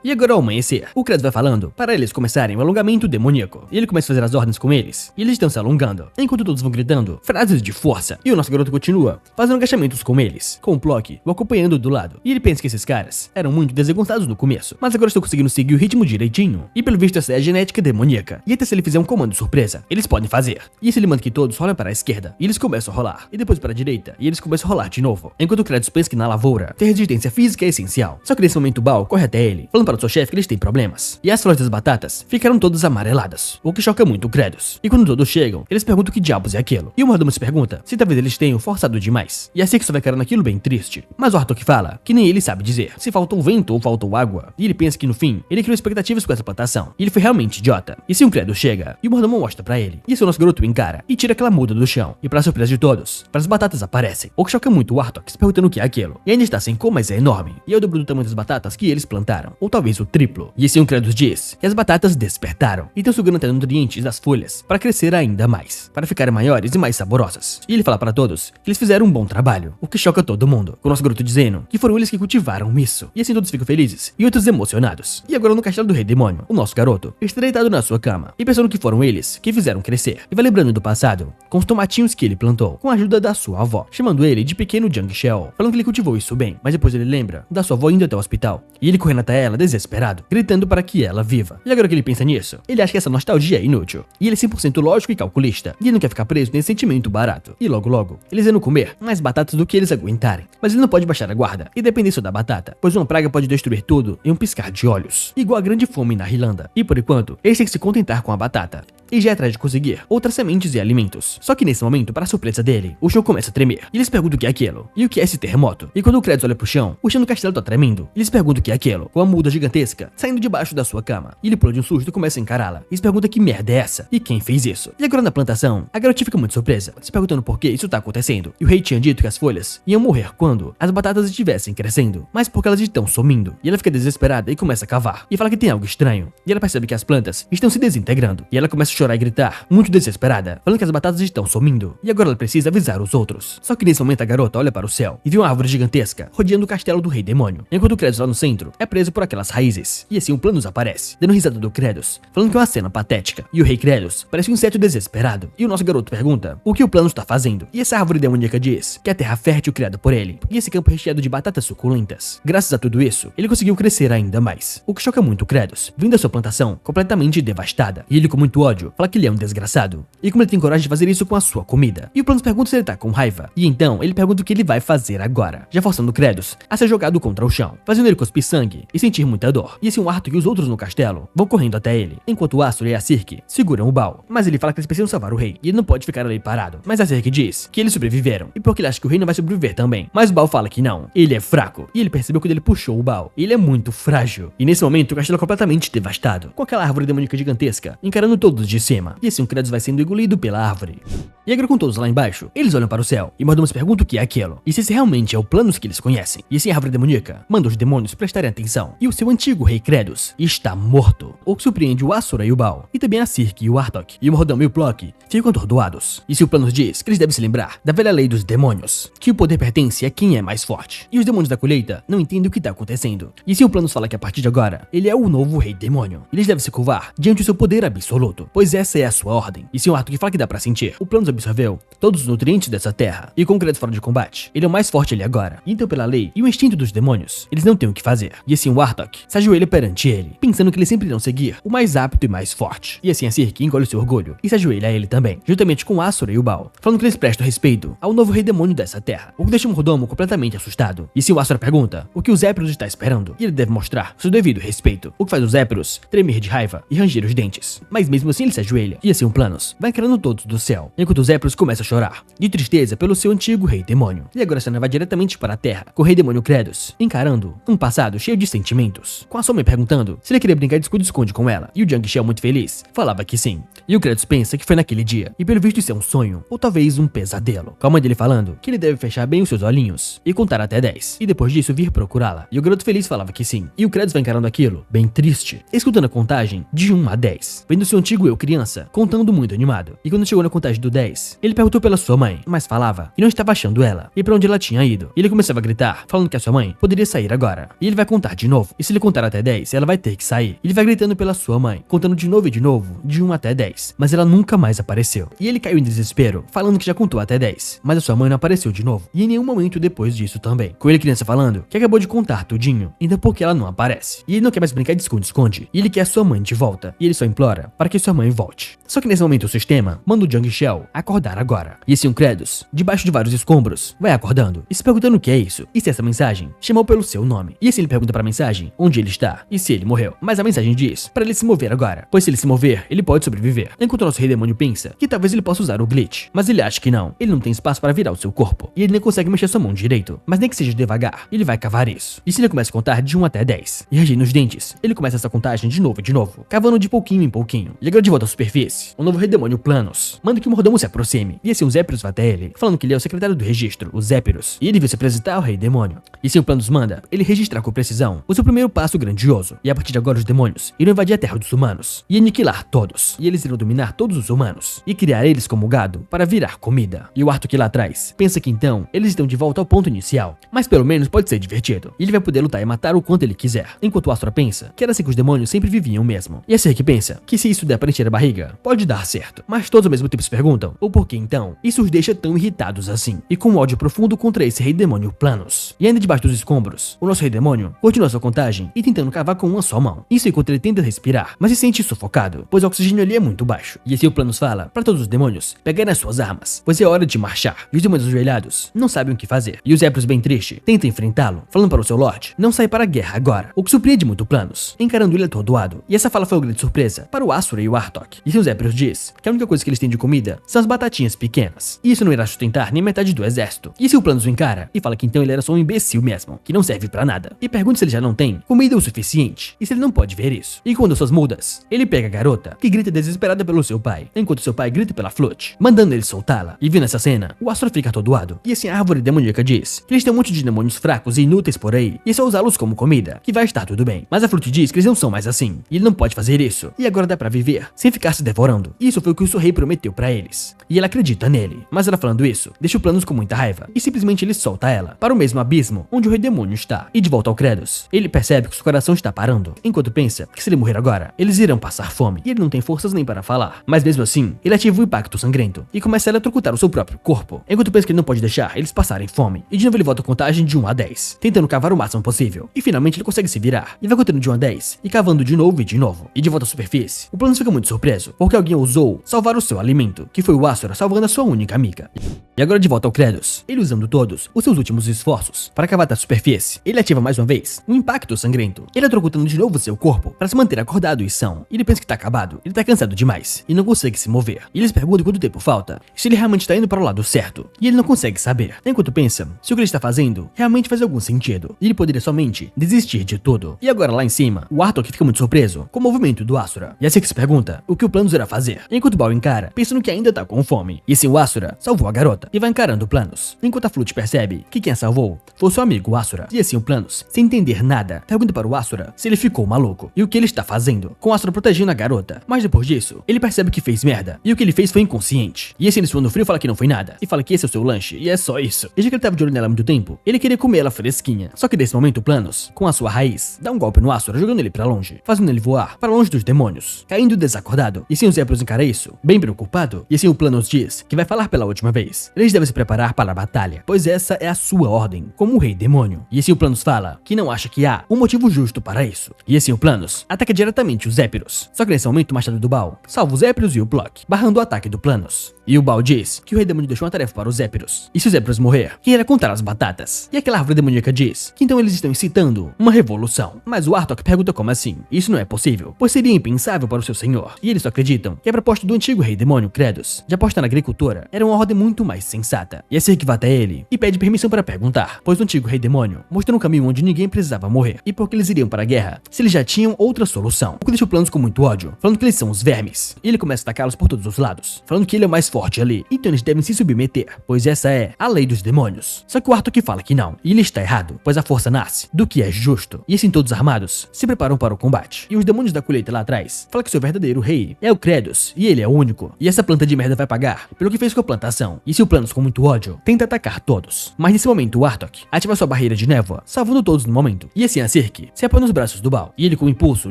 E agora ao amanhecer, o Kratos vai falando para eles começarem o alongamento demoníaco. E ele começa a fazer as ordens com eles, e eles estão se alongando, enquanto todos vão gritando frases de força. E o nosso garoto continua fazendo agachamentos com eles, com o Plock o acompanhando do lado. E ele pensa que esses caras eram muito desengonçados no começo, mas agora estão conseguindo seguir o ritmo direitinho. E pelo visto essa é a genética demoníaca. E até se ele fizer um comando surpresa, eles podem fazer. E esse ele manda que todos rolem para a esquerda, e eles começam a rolar. E depois para a direita, e eles começam a rolar de novo. Enquanto o Kratos pensa que na lavoura, ter resistência física é essencial. Só que nesse momento o Baal corre até ele, falando para o seu chefe que eles têm problemas. E as flores das batatas ficaram todas amareladas, o que choca muito o Kratos. E quando todos chegam, eles perguntam que diabos é aquilo. E o mordomo se pergunta se talvez eles tenham forçado demais. E assim que só vai ficar naquilo bem triste. Mas o Artok fala que nem ele sabe dizer se faltou vento ou faltou água. E ele pensa que no fim, ele criou expectativas com essa plantação. E ele foi realmente idiota. E se um Kratos chega, e o mordomo mostra pra ele. E esse nosso garoto encara e tira aquela muda do chão. E pra surpresa de todos, as batatas aparecem. O que choca muito o Artok, se perguntando o que é aquilo. E ainda está sem cor, mas é enorme. E é o dobro do tamanho das batatas que eles plantaram. Ou talvez o triplo. E esse Kratos diz que as batatas despertaram e estão sugando até nutrientes das folhas para crescer ainda mais, para ficarem maiores e mais saborosas. E ele fala para todos que eles fizeram um bom trabalho, o que choca todo mundo, com o nosso garoto dizendo que foram eles que cultivaram isso. E assim todos ficam felizes e outros emocionados. E agora no castelo do rei demônio, o nosso garoto está deitado na sua cama e pensando que foram eles que fizeram crescer. E vai lembrando do passado, com os tomatinhos que ele plantou, com a ajuda da sua avó, chamando ele de pequeno Jung Shell, falando que ele cultivou isso bem. Mas depois ele lembra da sua avó indo até o hospital e ele correndo até ela desesperado, gritando para que ela viva. E agora que ele pensa nisso, ele acha que essa nostalgia é inútil. E ele é 100% lógico e calculista. E ele não quer ficar preso nesse sentimento barato. E logo, eles irão comer mais batatas do que eles aguentarem. Mas ele não pode baixar a guarda e depender só da batata, pois uma praga pode destruir tudo em um piscar de olhos. Igual a grande fome na Irlanda. E por enquanto, eles têm que se contentar com a batata. e já é atrás de conseguir outras sementes e alimentos. Só que nesse momento, para surpresa dele, o chão começa a tremer. E eles perguntam o que é aquilo, e o que é esse terremoto. E quando o Kratos olha pro chão, o chão do castelo tá tremendo. Eles perguntam o que é aquilo, com a muda gigantesca saindo debaixo da sua cama. E ele pula de um susto e começa a encará-la. Eles perguntam que merda é essa, e quem fez isso. E agora na plantação, a garotinha fica muito surpresa, se perguntando por que isso tá acontecendo. E o rei tinha dito que as folhas iam morrer quando as batatas estivessem crescendo, mas porque elas estão sumindo. E ela fica desesperada e começa a cavar, e fala que tem algo estranho. E ela percebe que as plantas estão se desintegrando, e ela começa a chorar e gritar, muito desesperada, falando que as batatas estão sumindo, e agora ela precisa avisar os outros. Só que nesse momento a garota olha para o céu e vê uma árvore gigantesca rodeando o castelo do rei demônio, enquanto o Kratos lá no centro é preso por aquelas raízes. E assim o Planos aparece, dando risada do Kratos, falando que é uma cena patética. E o rei Kratos parece um inseto desesperado, e o nosso garoto pergunta o que o Planos está fazendo. E essa árvore demoníaca diz que é a terra fértil criada por ele, e esse campo recheado de batatas suculentas. Graças a tudo isso, ele conseguiu crescer ainda mais, o que choca muito o Kratos, vindo da sua plantação completamente devastada. E ele, com muito ódio, fala que ele é um desgraçado, e como ele tem coragem de fazer isso com a sua comida. E o Planos pergunta se ele tá com raiva, e então ele pergunta o que ele vai fazer agora, já forçando o Kratos a ser jogado contra o chão, fazendo ele cuspir sangue e sentir muita dor. E assim o Arthur e os outros no castelo vão correndo até ele, enquanto o Astro e a Circe seguram o baú. Mas ele fala que eles precisam salvar o rei, e ele não pode ficar ali parado. Mas a Circe diz que eles sobreviveram, e porque ele acha que o rei não vai sobreviver também. Mas o baú fala que não, ele é fraco, e ele percebeu quando ele puxou o baú, ele é muito frágil. E nesse momento o castelo é completamente devastado, com aquela árvore demoníaca gigantesca, encarando todos de cima. E assim o Kratos vai sendo engolido pela árvore. E agora com todos lá embaixo, eles olham para o céu, e Mordomo se pergunta o que é aquilo, e se esse realmente é o Planos que eles conhecem. E assim a árvore demoníaca manda os demônios prestarem atenção, e o seu antigo rei Kratos está morto, o que surpreende o Asura e o Baal, e também a Circe e o Artok. E o Mordomo e o Plock ficam atordoados. E se o Planos diz que eles devem se lembrar da velha lei dos demônios, que o poder pertence a quem é mais forte. E os demônios da colheita não entendem o que está acontecendo. E se o Planos fala que a partir de agora, ele é o novo rei demônio, eles devem se curvar diante do seu poder absoluto, pois essa é a sua ordem. E se o Artok fala que dá pra sentir, o Planos absorveu todos os nutrientes dessa terra, e com o Kratos fora de combate, ele é o mais forte ali agora. E então pela lei e o instinto dos demônios, eles não têm o que fazer. E assim o Artok se ajoelha perante ele, pensando que eles sempre irão seguir o mais apto e mais forte. E assim a Circe engole seu orgulho e se ajoelha a ele também, juntamente com o Asura e o Baal, falando que eles prestam respeito ao novo rei demônio dessa terra, o que deixa o Mordomo completamente assustado. E se o Asura pergunta o que o Zéperos está esperando, e ele deve mostrar seu devido respeito, o que faz o Zéperos tremer de raiva e ranger os dentes. Mas mesmo assim ele se ajoelha, e assim o Planos vai encarando todos do céu, enquanto o Zéperos começa a chorar, de tristeza pelo seu antigo rei demônio. E agora a cena vai diretamente para a terra, com o rei demônio Kratos encarando um passado cheio de sentimentos, com a sua mãe perguntando se ele queria brincar de esconde-esconde com ela, e o Jiang Shell, muito feliz, falava que sim. E o Kratos pensa que foi naquele dia, e pelo visto isso é um sonho, ou talvez um pesadelo, com a mãe dele falando que ele deve fechar bem os seus olhinhos e contar até 10, e depois disso vir procurá-la. E o garoto feliz falava que sim, e o Kratos vai encarando aquilo, bem triste, escutando a contagem de 1 a 10, vendo seu antigo eu criança, contando muito animado. E quando chegou na contagem do 10, ele perguntou pela sua mãe, mas falava que não estava achando ela, e pra onde ela tinha ido. E ele começava a gritar, falando que a sua mãe poderia sair agora. E ele vai contar de novo, e se ele contar até 10, ela vai ter que sair. Ele vai gritando pela sua mãe, contando de novo e de novo, de 1 até 10, mas ela nunca mais apareceu. E ele caiu em desespero, falando que já contou até 10, mas a sua mãe não apareceu de novo, e em nenhum momento depois disso também. Com ele criança falando que acabou de contar tudinho, ainda porque ela não aparece. E ele não quer mais brincar de esconde-esconde, e ele quer a sua mãe de volta, e ele só implora para que sua mãe volte. Só que nesse momento o sistema manda o Jiang Shell acordar agora. E assim o Kratos, debaixo de vários escombros, vai acordando e se perguntando o que é isso, e se essa mensagem chamou pelo seu nome. E assim ele pergunta pra mensagem onde ele está e se ele morreu. Mas a mensagem diz para ele se mover agora, pois se ele se mover, ele pode sobreviver. Enquanto o nosso rei demônio pensa que talvez ele possa usar o glitch, mas ele acha que não. Ele não tem espaço para virar o seu corpo, e ele nem consegue mexer sua mão direito, mas nem que seja devagar, ele vai cavar isso. E se ele começa a contar de 1 até 10, e rangendo os dentes, ele começa essa contagem de novo, cavando de pouquinho em pouquinho. E agora de volta à superfície, o novo rei demônio Planos manda que o Mordomo se aproxime, e assim o Zéperos vai até ele, falando que ele é o secretário do registro, o Zéperos, e ele veio se apresentar ao rei demônio. E assim o Planos manda ele registrar com precisão o seu primeiro passo grandioso, e a partir de agora os demônios irão invadir a terra dos humanos e aniquilar todos, e eles irão dominar todos os humanos e criar eles como gado para virar comida. E o Arthur que lá atrás pensa que então eles estão de volta ao ponto inicial, mas pelo menos pode ser divertido, e ele vai poder lutar e matar o quanto ele quiser, enquanto o Astra pensa que era assim que os demônios sempre viviam mesmo. E a Circe pensa que se isso der para encher a barriga, pode dar certo, mas todos ao mesmo tempo se perguntam o porquê então isso os deixa tão irritados assim, e com um ódio profundo contra esse rei demônio Planos. E ainda debaixo dos escombros, o nosso rei demônio continua sua contagem e tentando cavar com uma só mão. Isso enquanto ele tenta respirar, mas se sente sufocado, pois o oxigênio ali é muito baixo. E assim o Planos fala para todos os demônios pegarem as suas armas, pois é hora de marchar. E os demônios ajoelhados não sabem o que fazer. E o Zéperos, bem triste, tenta enfrentá-lo, falando para o seu Lorde não sair para a guerra agora, o que surpreende muito Planos, encarando ele atordoado. E essa fala foi uma grande surpresa para o Asura e o Artok, Warthog. E seu Zephyrus diz que a única coisa que eles têm de comida são as batatinhas pequenas. E isso não irá sustentar nem metade do exército. E seu Planos o encara e fala que então ele era só um imbecil mesmo, que não serve pra nada. E pergunta se ele já não tem comida o suficiente e se ele não pode ver isso. E quando suas mudas, ele pega a garota, que grita desesperada pelo seu pai, enquanto seu pai grita pela Flood, mandando ele soltá-la. E vendo essa cena, o Asura fica atordoado. E assim a árvore demoníaca diz que eles têm um monte de demônios fracos e inúteis por aí, e é só usá-los como comida, que vai estar tudo bem. Mas a Flood diz que eles não são mais assim, e ele não pode fazer isso, e agora dá pra viver, sem ficar se devorando. E isso foi o que o seu rei prometeu pra eles. E ela acredita nele, mas ela falando isso, deixa o Planos com muita raiva, e simplesmente ele solta ela, para o mesmo abismo, onde o rei demônio está. E de volta ao Kratos, ele percebe que seu coração está parando, enquanto pensa que se ele morrer agora, eles irão passar fome, e ele não tem forças nem para falar. Mas mesmo assim, ele ativa o impacto sangrento, e começa a eletrocutar o seu próprio corpo, enquanto pensa que ele não pode deixar eles passarem fome. E de novo ele volta a contagem de 1 a 10, tentando cavar o máximo possível, e finalmente ele consegue se virar, e vai contando de 1 a 10, e cavando de novo e de novo. E de volta à superfície, o Planos fica muito surpreso, porque alguém ousou salvar o seu alimento, que foi o Asura salvando a sua única amiga. E agora de volta ao Kratos, ele usando todos os seus últimos esforços para cavar da superfície, ele ativa mais uma vez um impacto sangrento, ele eletrocutando de novo seu corpo para se manter acordado e são. E ele pensa que tá acabado, ele tá cansado demais e não consegue se mover. E eles perguntam quanto tempo falta, se ele realmente tá indo para o lado certo, e ele não consegue saber, enquanto pensa se o que ele está fazendo realmente faz algum sentido, e ele poderia somente desistir de tudo. E agora lá em cima, o Warthog fica muito surpreso com o movimento do Asura, e assim que se pergunta o que o Planos irá fazer, enquanto o Baal encara, pensando que ainda tá com fome. E assim o Asura salvou a garota e vai encarando o Planos, enquanto a Flood percebe que quem a salvou foi seu amigo Asura. E assim o Planos, sem entender nada, pergunta para o Asura se ele ficou maluco e o que ele está fazendo, com o Asura protegendo a garota. Mas depois disso, ele percebe que fez merda, e o que ele fez foi inconsciente. E assim ele suando frio fala que não foi nada, e fala que esse é o seu lanche, e é só isso. E já que ele tava de olho nela há muito tempo, ele queria comer ela fresquinha. Só que nesse momento o Planos, com a sua raiz, dá um golpe no Asura, jogando ele pra longe, fazendo ele voar para longe dos demônios, caindo desacordado. E assim o Zephyrus encara isso, bem preocupado, e assim o Planos diz que vai falar pela última vez. Eles devem se preparar para a batalha, pois essa é a sua ordem, como o rei demônio. E assim o Planos fala que não acha que há um motivo justo para isso. E assim o Planos ataca diretamente o Zephyrus. Só que nesse momento o machado do Baal salva o Zephyrus e o Block, barrando o ataque do Planos. E o Baal diz que o rei demônio deixou uma tarefa para o Zephyrus, e se o Zephyrus morrer, quem irá contar as batatas? E aquela árvore demoníaca diz que então eles estão incitando uma revolução. Mas o Warthog pergunta como assim? Isso não é possível, pois seria impensável para o seu senhor. E eles só acreditam que a proposta do antigo rei demônio Kratos de apostar na agricultura era uma ordem muito mais sensata. E assim que vai até ele e pede permissão para perguntar, pois o antigo rei demônio mostrou um caminho onde ninguém precisava morrer, e porque eles iriam para a guerra se eles já tinham outra solução. O que deixa o Planos com muito ódio, falando que eles são os vermes. E ele começa a atacá-los por todos os lados, falando que ele é o mais forte ali, então eles devem se submeter, pois essa é a lei dos demônios. Só que o Warthog fala que não, e ele está errado, pois a força nasce do que é justo. E assim todos armados se preparam para o combate. E os demônios da colheita lá atrás falam que seu verdadeiro rei é o Kratos, e ele é o único. E essa planta de merda vai pagar pelo que fez com a plantação. E se o Planos com muito ódio tenta atacar todos, mas nesse momento o Warthog ativa sua barreira de névoa, salvando todos no momento. E assim a Circe se apoia nos braços do Baal, e ele com impulso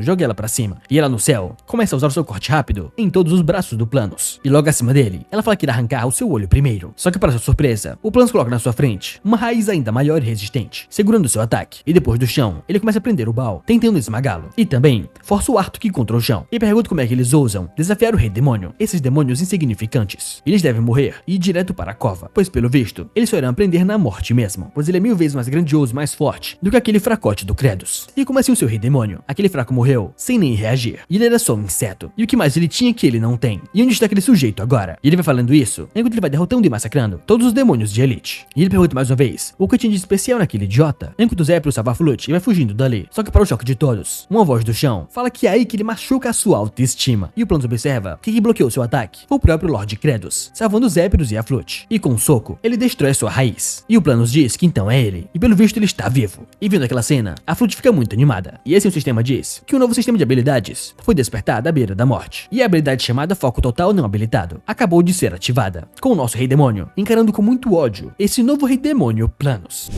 joga ela pra cima, e ela no céu começa a usar o seu corte rápido em todos os braços do Planos. E logo acima dele, ela fala que irá arrancar o seu olho primeiro. Só que para sua surpresa, o Planos coloca na sua frente uma raiz ainda maior e resistente, segurando seu ataque. E depois do chão, ele começa a prender o Baal, tentando esmagá-lo. E também força o Warthog contra o chão, e pergunta como é que eles ousam desafiar o rei demônio, esses demônios insignificantes. Eles devem morrer e ir direto para a cova, pois pelo visto, eles só irão aprender na morte mesmo, pois ele é 1000 vezes mais grandioso e mais forte do que aquele fracote do Kratos. E como assim o seu rei demônio? Aquele fraco morreu sem nem reagir, e ele era só um inseto. E o que mais ele tinha que ele não tem? E onde está aquele sujeito agora? E ele vai falando isso, enquanto ele vai derrotando e massacrando todos os demônios de elite. E ele pergunta mais uma vez o que tinha de especial naquele idiota, enquanto o Zephyrus salva a Flood e vai fugindo dali. Só que para o choque de todos, uma voz do chão fala que é aí que ele machuca a sua autoestima. E o Planos observa que quem bloqueou seu ataque foi o próprio Lord Kratos, salvando o Zephyrus e a Flood. E com um soco, ele destrói a sua raiz. E o Planos diz que então é ele, e pelo visto ele está vivo. E vendo aquela cena, a Flood fica muito animada. E assim o sistema diz que um novo sistema de habilidades foi despertado à beira da morte. E a habilidade chamada Foco Total Não Habilitado acabou de ser ativada, com o nosso rei demônio encarando com muito ódio esse novo rei demônio Planos.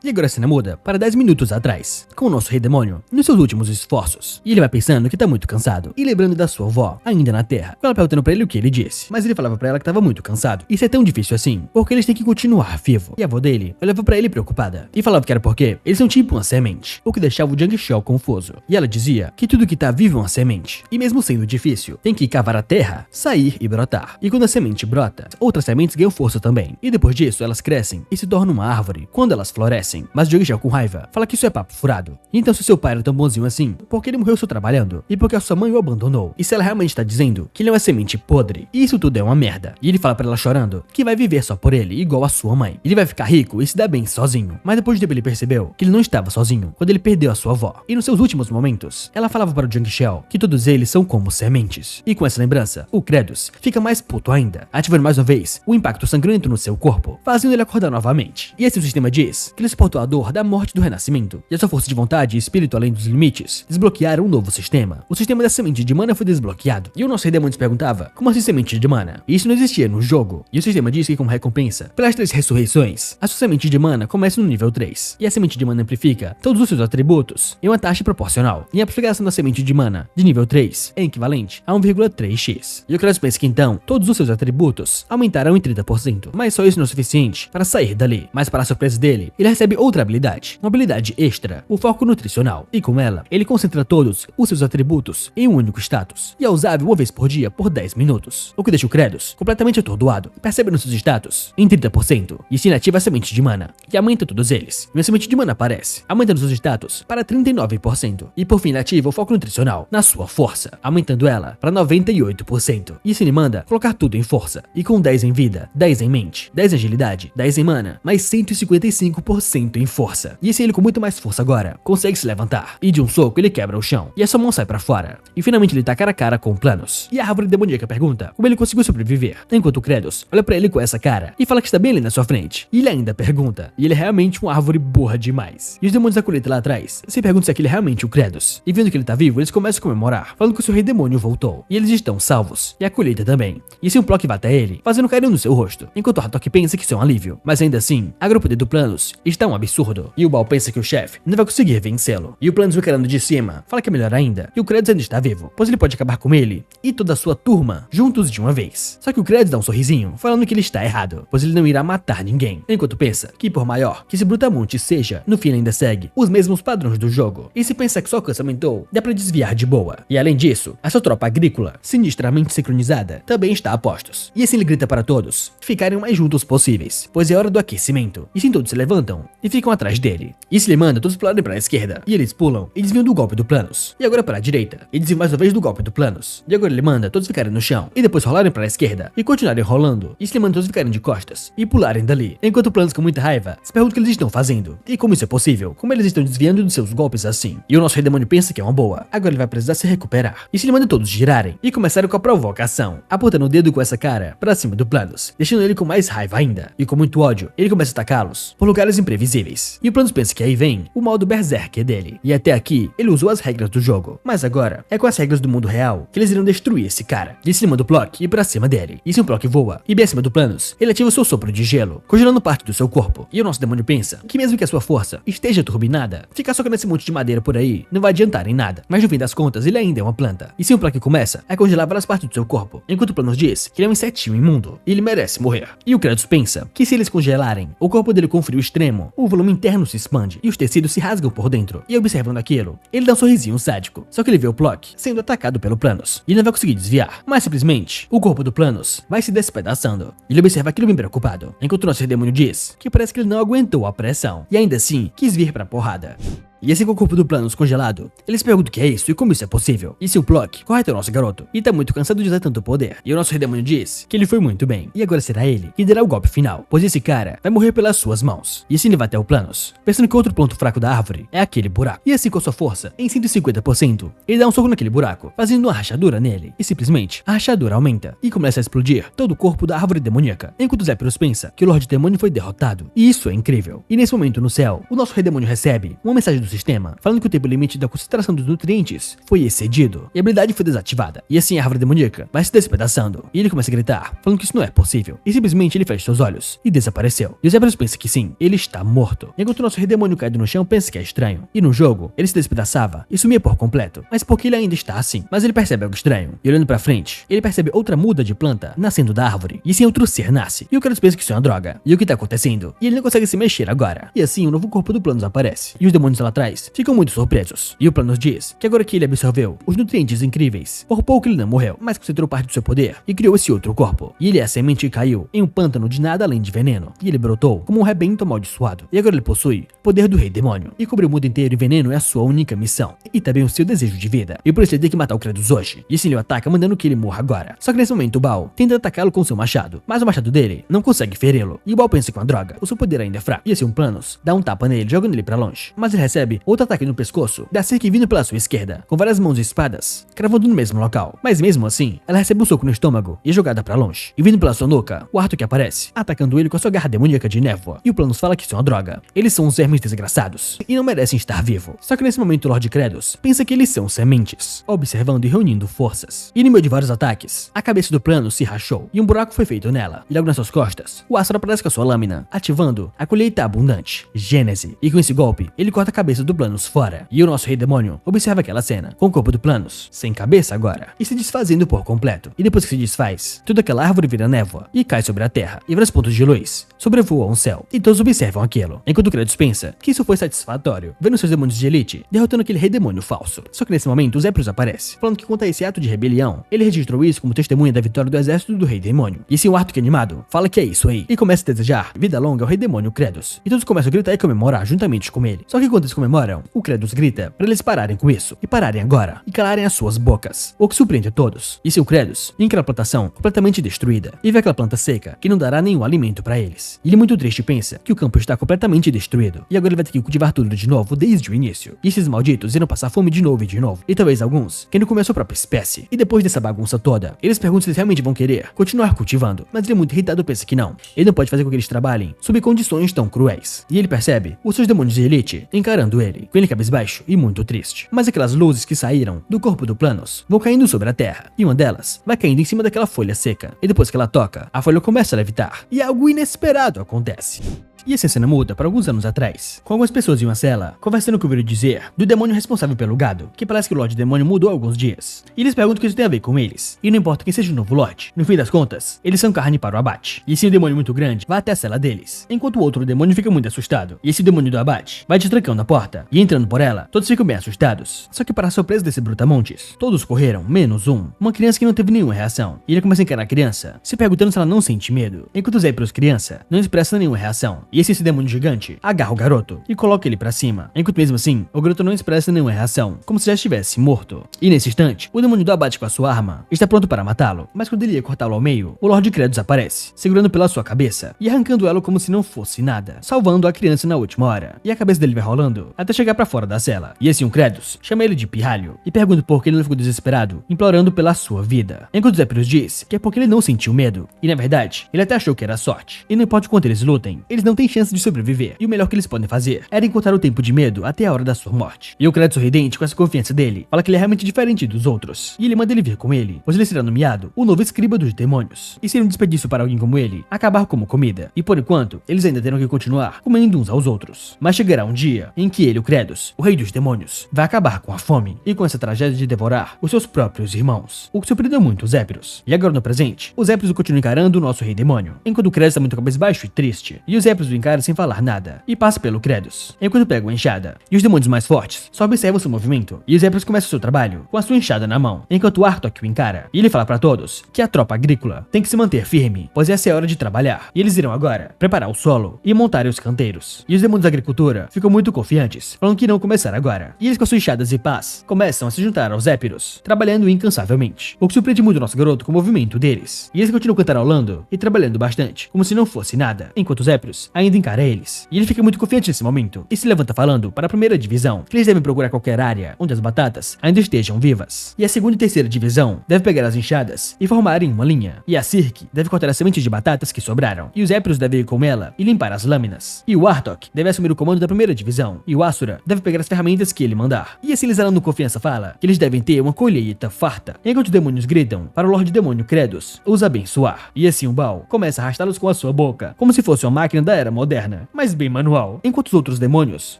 E agora a cena muda para 10 minutos atrás, com o nosso rei demônio nos seus últimos esforços. E ele vai pensando que tá muito cansado, e lembrando da sua avó, ainda na terra, com ela perguntando pra ele o que ele disse. Mas ele falava pra ela que tava muito cansado. Isso é tão difícil assim, porque eles têm que continuar vivo. E a avó dele olhava pra ele preocupada, e falava que era porque eles são tipo uma semente, o que deixava o Jiang Xiao confuso. E ela dizia que tudo que tá vivo é uma semente, e mesmo sendo difícil, tem que cavar a terra, sair e brotar. E quando a semente brota, outras sementes ganham força também. E depois disso, elas crescem e se tornam uma árvore. Quando elas florescem, aparecem, mas Jungshell com raiva fala que isso é papo furado. Então se seu pai era tão bonzinho assim, por que ele morreu só trabalhando? E porque a sua mãe o abandonou? E se ela realmente tá dizendo que ele é uma semente podre? E isso tudo é uma merda. E ele fala pra ela chorando que vai viver só por ele, igual a sua mãe. Ele vai ficar rico e se dar bem sozinho. Mas depois de tempo ele percebeu que ele não estava sozinho quando ele perdeu a sua avó. E nos seus últimos momentos, ela falava para o Jungshell que todos eles são como sementes. E com essa lembrança, o Kredus fica mais puto ainda, ativando mais uma vez o impacto sangrento no seu corpo, fazendo ele acordar novamente. E esse sistema diz que ele suportou a dor da morte do renascimento, e a sua força de vontade e espírito além dos limites desbloquearam um novo sistema. O sistema da semente de mana foi desbloqueado, e o nosso rei demônio se perguntava como assim semente de mana? Isso não existia no jogo, e o sistema diz que como recompensa pelas 3 ressurreições, a sua semente de mana começa no nível 3, e a semente de mana amplifica todos os seus atributos em uma taxa proporcional, e a amplificação da semente de mana de nível 3 é equivalente a 1,3x. E o Kredus pensa que então todos os seus atributos aumentarão em 30%, mas só isso não é suficiente para sair dali. Mas para a surpresa dele, ele recebe outra habilidade, uma habilidade extra, o foco nutricional, e com ela, ele concentra todos os seus atributos em um único status, e é usável uma vez por dia por 10 minutos, o que deixa o Kredus completamente atordoado, percebendo seus status em 30%, e se inativa a semente de mana, que aumenta todos eles, e a semente de mana aparece, aumentando seus status para 39%, e por fim ele ativa o foco nutricional na sua força, aumentando ela para 98%, e se ele manda colocar tudo em força, e com 10 em vida, 10 em mente, 10 em agilidade, 10 em mana, mais 155% em força, e assim ele com muito mais força agora, consegue se levantar, e de um soco ele quebra o chão, e a sua mão sai pra fora, e finalmente ele tá cara a cara com Planos, e a árvore demoníaca pergunta como ele conseguiu sobreviver, enquanto o Kredus olha pra ele com essa cara, e fala que está bem ali na sua frente, e ele ainda pergunta, e ele é realmente uma árvore burra demais, e os demônios da colheita lá atrás se perguntam se aquele é realmente o Kredus, e vendo que ele tá vivo, eles começam a comemorar, falando que o seu rei demônio voltou, e eles estão salvos, e a colheita também, e se um Plock vai até ele, fazendo carinho no seu rosto, enquanto o Hartok pensa que isso é um alívio, mas ainda assim, a agropoder do Planos está um absurdo, e o Baal pensa que o chefe não vai conseguir vencê-lo, e o Planos encarando de cima, fala que é melhor ainda, que o Kredus ainda está vivo, pois ele pode acabar com ele e toda a sua turma juntos de uma vez. Só que o Kredus dá um sorrisinho, falando que ele está errado, pois ele não irá matar ninguém, enquanto pensa que por maior que esse brutamonte seja, no fim ele ainda segue os mesmos padrões do jogo, e se pensa que sua alcance aumentou, dá pra desviar de boa, e além disso, a sua tropa agrícola, sinistramente sincronizada, também está a postos, e assim ele grita para todos ficarem o mais juntos possíveis, pois é hora do aquecimento, e sim todos se levantam e ficam atrás dele, e se ele manda todos pularem para a esquerda, e eles pulam e desviam do golpe do Planos, e agora para a direita, e desviam mais uma vez do golpe do Planos, e agora ele manda todos ficarem no chão, e depois rolarem para a esquerda, e continuarem rolando, e se ele manda todos ficarem de costas, e pularem dali, enquanto o Planos com muita raiva se pergunta o que eles estão fazendo, e como isso é possível, como eles estão desviando dos seus golpes assim, e o nosso rei demônio pensa que é uma boa, agora ele vai precisar se recuperar, e se ele manda todos girarem, e começarem com a provocação, apontando o dedo com essa cara para cima do Planos, deixando ele com mais raiva ainda, e com muito ódio, ele começa a atacá-los por lugares imprevisíveis, e o Planos pensa que aí vem o modo berserker dele, e até aqui ele usou as regras do jogo, mas agora é com as regras do mundo real que eles irão destruir esse cara, de cima do Plock e pra cima dele, e se um Plock voa e bem acima do Planos, ele ativa o seu sopro de gelo, congelando parte do seu corpo, e o nosso demônio pensa que mesmo que a sua força esteja turbinada, ficar só com esse monte de madeira por aí não vai adiantar em nada, mas no fim das contas ele ainda é uma planta, e se um Plock começa a congelar várias partes do seu corpo, enquanto o Planos diz que ele é um insetinho imundo, e ele merece morrer, e o Kredus pensa que se eles congelarem o corpo dele com frio extremo, o volume interno se expande, e os tecidos se rasgam por dentro, e observando aquilo, ele dá um sorrisinho sádico, só que ele vê o Plock sendo atacado pelo Planos, e ele não vai conseguir desviar, mas simplesmente, o corpo do Planos vai se despedaçando, ele observa aquilo bem preocupado, enquanto o nosso demônio diz que parece que ele não aguentou a pressão, e ainda assim, quis vir pra porrada. E assim com o corpo do Planos congelado, eles perguntam o que é isso e como isso é possível. E se o Plock corre até o nosso garoto e tá muito cansado de usar tanto poder. E o nosso rei demônio diz que ele foi muito bem. E agora será ele que dará o golpe final, pois esse cara vai morrer pelas suas mãos. E assim ele vai até o Planos, pensando que outro ponto fraco da árvore é aquele buraco. E assim com a sua força, em 150%, ele dá um soco naquele buraco, fazendo uma rachadura nele. E simplesmente, a rachadura aumenta e começa a explodir todo o corpo da árvore demoníaca. Enquanto Zephyros pensa que o Lorde Demônio foi derrotado. E isso é incrível. E nesse momento no céu, o nosso rei demônio recebe uma mensagem do sistema, falando que o tempo limite da concentração dos nutrientes foi excedido e a habilidade foi desativada. E assim a árvore demoníaca vai se despedaçando. E ele começa a gritar, falando que isso não é possível. E simplesmente ele fecha seus olhos e desapareceu. E o Zephyros pensa que sim, ele está morto. Enquanto o nosso rei demônio caído no chão pensa que é estranho. E no jogo, ele se despedaçava e sumia por completo. Mas porque ele ainda está assim. Mas ele percebe algo estranho. E olhando pra frente, ele percebe outra muda de planta nascendo da árvore. E assim outro ser nasce. E o Kredus pensa que isso é uma droga. E o que tá acontecendo? E ele não consegue se mexer agora. E assim o novo corpo do Planos aparece. E os demônios lá atrás atrás ficam muito surpresos. E o Planos diz que agora que ele absorveu os nutrientes incríveis, por pouco ele não morreu, mas concentrou parte do seu poder e criou esse outro corpo. E ele é a semente que caiu em um pântano de nada além de veneno. E ele brotou como um rebento amaldiçoado. E agora ele possui o poder do Rei Demônio. E cobrir o mundo inteiro em veneno é a sua única missão. E também o seu desejo de vida. E por isso ele tem que matar o Kratos hoje. E assim ele o ataca mandando que ele morra agora. Só que nesse momento o Baal tenta atacá-lo com seu machado. Mas o machado dele não consegue feri-lo. E o Baal pensa com a droga, o seu poder ainda é fraco. E assim Planos dá um tapa nele, jogando ele pra longe. Mas ele recebe outro ataque no pescoço da Circe vindo pela sua esquerda, com várias mãos e espadas, cravando no mesmo local. Mas mesmo assim, ela recebe um soco no estômago e é jogada pra longe. E vindo pela sua nuca, o Arthur que aparece, atacando ele com a sua garra demoníaca de névoa. E o Planos fala que isso é uma droga. Eles são uns vermes desgraçados e não merecem estar vivos. Só que nesse momento o Lord Kratos pensa que eles são sementes, observando e reunindo forças. E no meio de vários ataques, a cabeça do Planos se rachou e um buraco foi feito nela. E logo nas suas costas, o Astro aparece com a sua lâmina, ativando a colheita abundante, Gênese. E com esse golpe, ele corta a cabeça do Planos fora. E o nosso Rei Demônio observa aquela cena, com o corpo do Planos, sem cabeça agora, e se desfazendo por completo. E depois que se desfaz, toda aquela árvore vira névoa e cai sobre a terra. E vários pontos de luz sobrevoam o céu. E todos observam aquilo, enquanto Kratos pensa que isso foi satisfatório, vendo seus demônios de elite derrotando aquele Rei Demônio falso. Só que nesse momento, o Zépiros aparece, falando que contra esse ato de rebelião, ele registrou isso como testemunha da vitória do exército do Rei Demônio. E esse Arthur animado fala que é isso aí, e começa a desejar vida longa ao Rei Demônio Kratos. E todos começam a gritar e comemorar juntamente com ele. Só que enquanto eles comemoram, o Kratos grita para eles pararem com isso, e pararem agora, e calarem as suas bocas, o que surpreende a todos. E seu Kratos encara a plantação completamente destruída, e vê aquela planta seca, que não dará nenhum alimento para eles. E ele muito triste pensa que o campo está completamente destruído, e agora ele vai ter que cultivar tudo de novo desde o início. E esses malditos irão passar fome de novo e de novo, e talvez alguns querendo comer a sua própria espécie. E depois dessa bagunça toda, eles perguntam se eles realmente vão querer continuar cultivando, mas ele é muito irritado e pensa que não. Ele não pode fazer com que eles trabalhem sob condições tão cruéis. E ele percebe os seus demônios de elite encarando ele, com ele cabisbaixo e muito triste. Mas aquelas luzes que saíram do corpo do Planos vão caindo sobre a terra, e uma delas vai caindo em cima daquela folha seca. E depois que ela toca, a folha começa a levitar, e algo inesperado acontece. E essa cena muda para alguns anos atrás, com algumas pessoas em uma cela, conversando com o ouviram dizer do demônio responsável pelo gado, que parece que o Lorde Demônio mudou há alguns dias. E eles perguntam o que isso tem a ver com eles, e não importa quem seja o novo Lorde, no fim das contas, eles são carne para o abate. E esse demônio muito grande vai até a cela deles, enquanto o outro demônio fica muito assustado. E esse demônio do abate vai destrancando a porta, e entrando por ela, todos ficam bem assustados. Só que para a surpresa desse brutamontes, todos correram, menos uma criança que não teve nenhuma reação. E ele começa a encarar a criança, se perguntando se ela não sente medo, enquanto os Zépiros criança não expressa nenhuma reação. E esse demônio gigante agarra o garoto e coloca ele pra cima, enquanto mesmo assim, o garoto não expressa nenhuma reação, como se já estivesse morto. E nesse instante, o demônio do abate com a sua arma está pronto para matá-lo, mas quando ele ia cortá-lo ao meio, o Lorde Kratos aparece, segurando pela sua cabeça e arrancando ela como se não fosse nada, salvando a criança na última hora. E a cabeça dele vai rolando até chegar pra fora da cela. E assim o Kratos chama ele de pirralho e pergunta por que ele não ficou desesperado, implorando pela sua vida. Enquanto o Zépiros diz que é porque ele não sentiu medo, e na verdade, ele até achou que era sorte. E não importa o quanto eles lutem, eles não têm chance de sobreviver. E o melhor que eles podem fazer era encurtar o tempo de medo até a hora da sua morte. E o Kratos sorridente, com essa confiança dele, fala que ele é realmente diferente dos outros. E ele manda ele vir com ele, pois ele será nomeado o novo escriba dos demônios. E seria um desperdício para alguém como ele acabar como comida. E por enquanto, eles ainda terão que continuar comendo uns aos outros. Mas chegará um dia em que ele, o Kratos, o rei dos demônios, vai acabar com a fome e com essa tragédia de devorar os seus próprios irmãos. O que surpreendeu muito os Zépiros. E agora no presente, os Zépiros continuam encarando o nosso rei demônio, enquanto o Kratos está muito cabisbaixo e triste. E os Zépiros o encaram sem falar nada. E passa pelo Kratos, enquanto pega uma enxada. E os demônios mais fortes só observam seu movimento. E os Zépiros começam seu trabalho com a sua enxada na mão, enquanto o Artok o encara. E ele fala para todos que a tropa agrícola tem que se manter firme, pois essa é a hora de trabalhar. E eles irão agora preparar o solo e montar os canteiros. E os demônios da agricultura ficam muito confiantes, falando que irão começar agora. E eles com suas enxadas e pás começam a se juntar aos Zépiros, trabalhando incansavelmente. O que surpreende muito o nosso garoto com o movimento deles. E eles continuam cantarolando e trabalhando bastante, como se não fosse nada, enquanto os Zépiros ainda encara eles. E ele fica muito confiante nesse momento e se levanta falando para a primeira divisão que eles devem procurar qualquer área onde as batatas ainda estejam vivas. E a segunda e terceira divisão deve pegar as enxadas e formarem uma linha. E a Circe deve cortar as sementes de batatas que sobraram. E os Zépiros devem ir com ela e limpar as lâminas. E o Artok deve assumir o comando da primeira divisão. E o Asura deve pegar as ferramentas que ele mandar. E assim eles dando confiança fala que eles devem ter uma colheita farta. Enquanto os demônios gritam para o Lorde Demônio Kratos os abençoar. E assim o Baal começa a arrastá-los com a sua boca, como se fosse uma máquina da era era moderna, mas bem manual, enquanto os outros demônios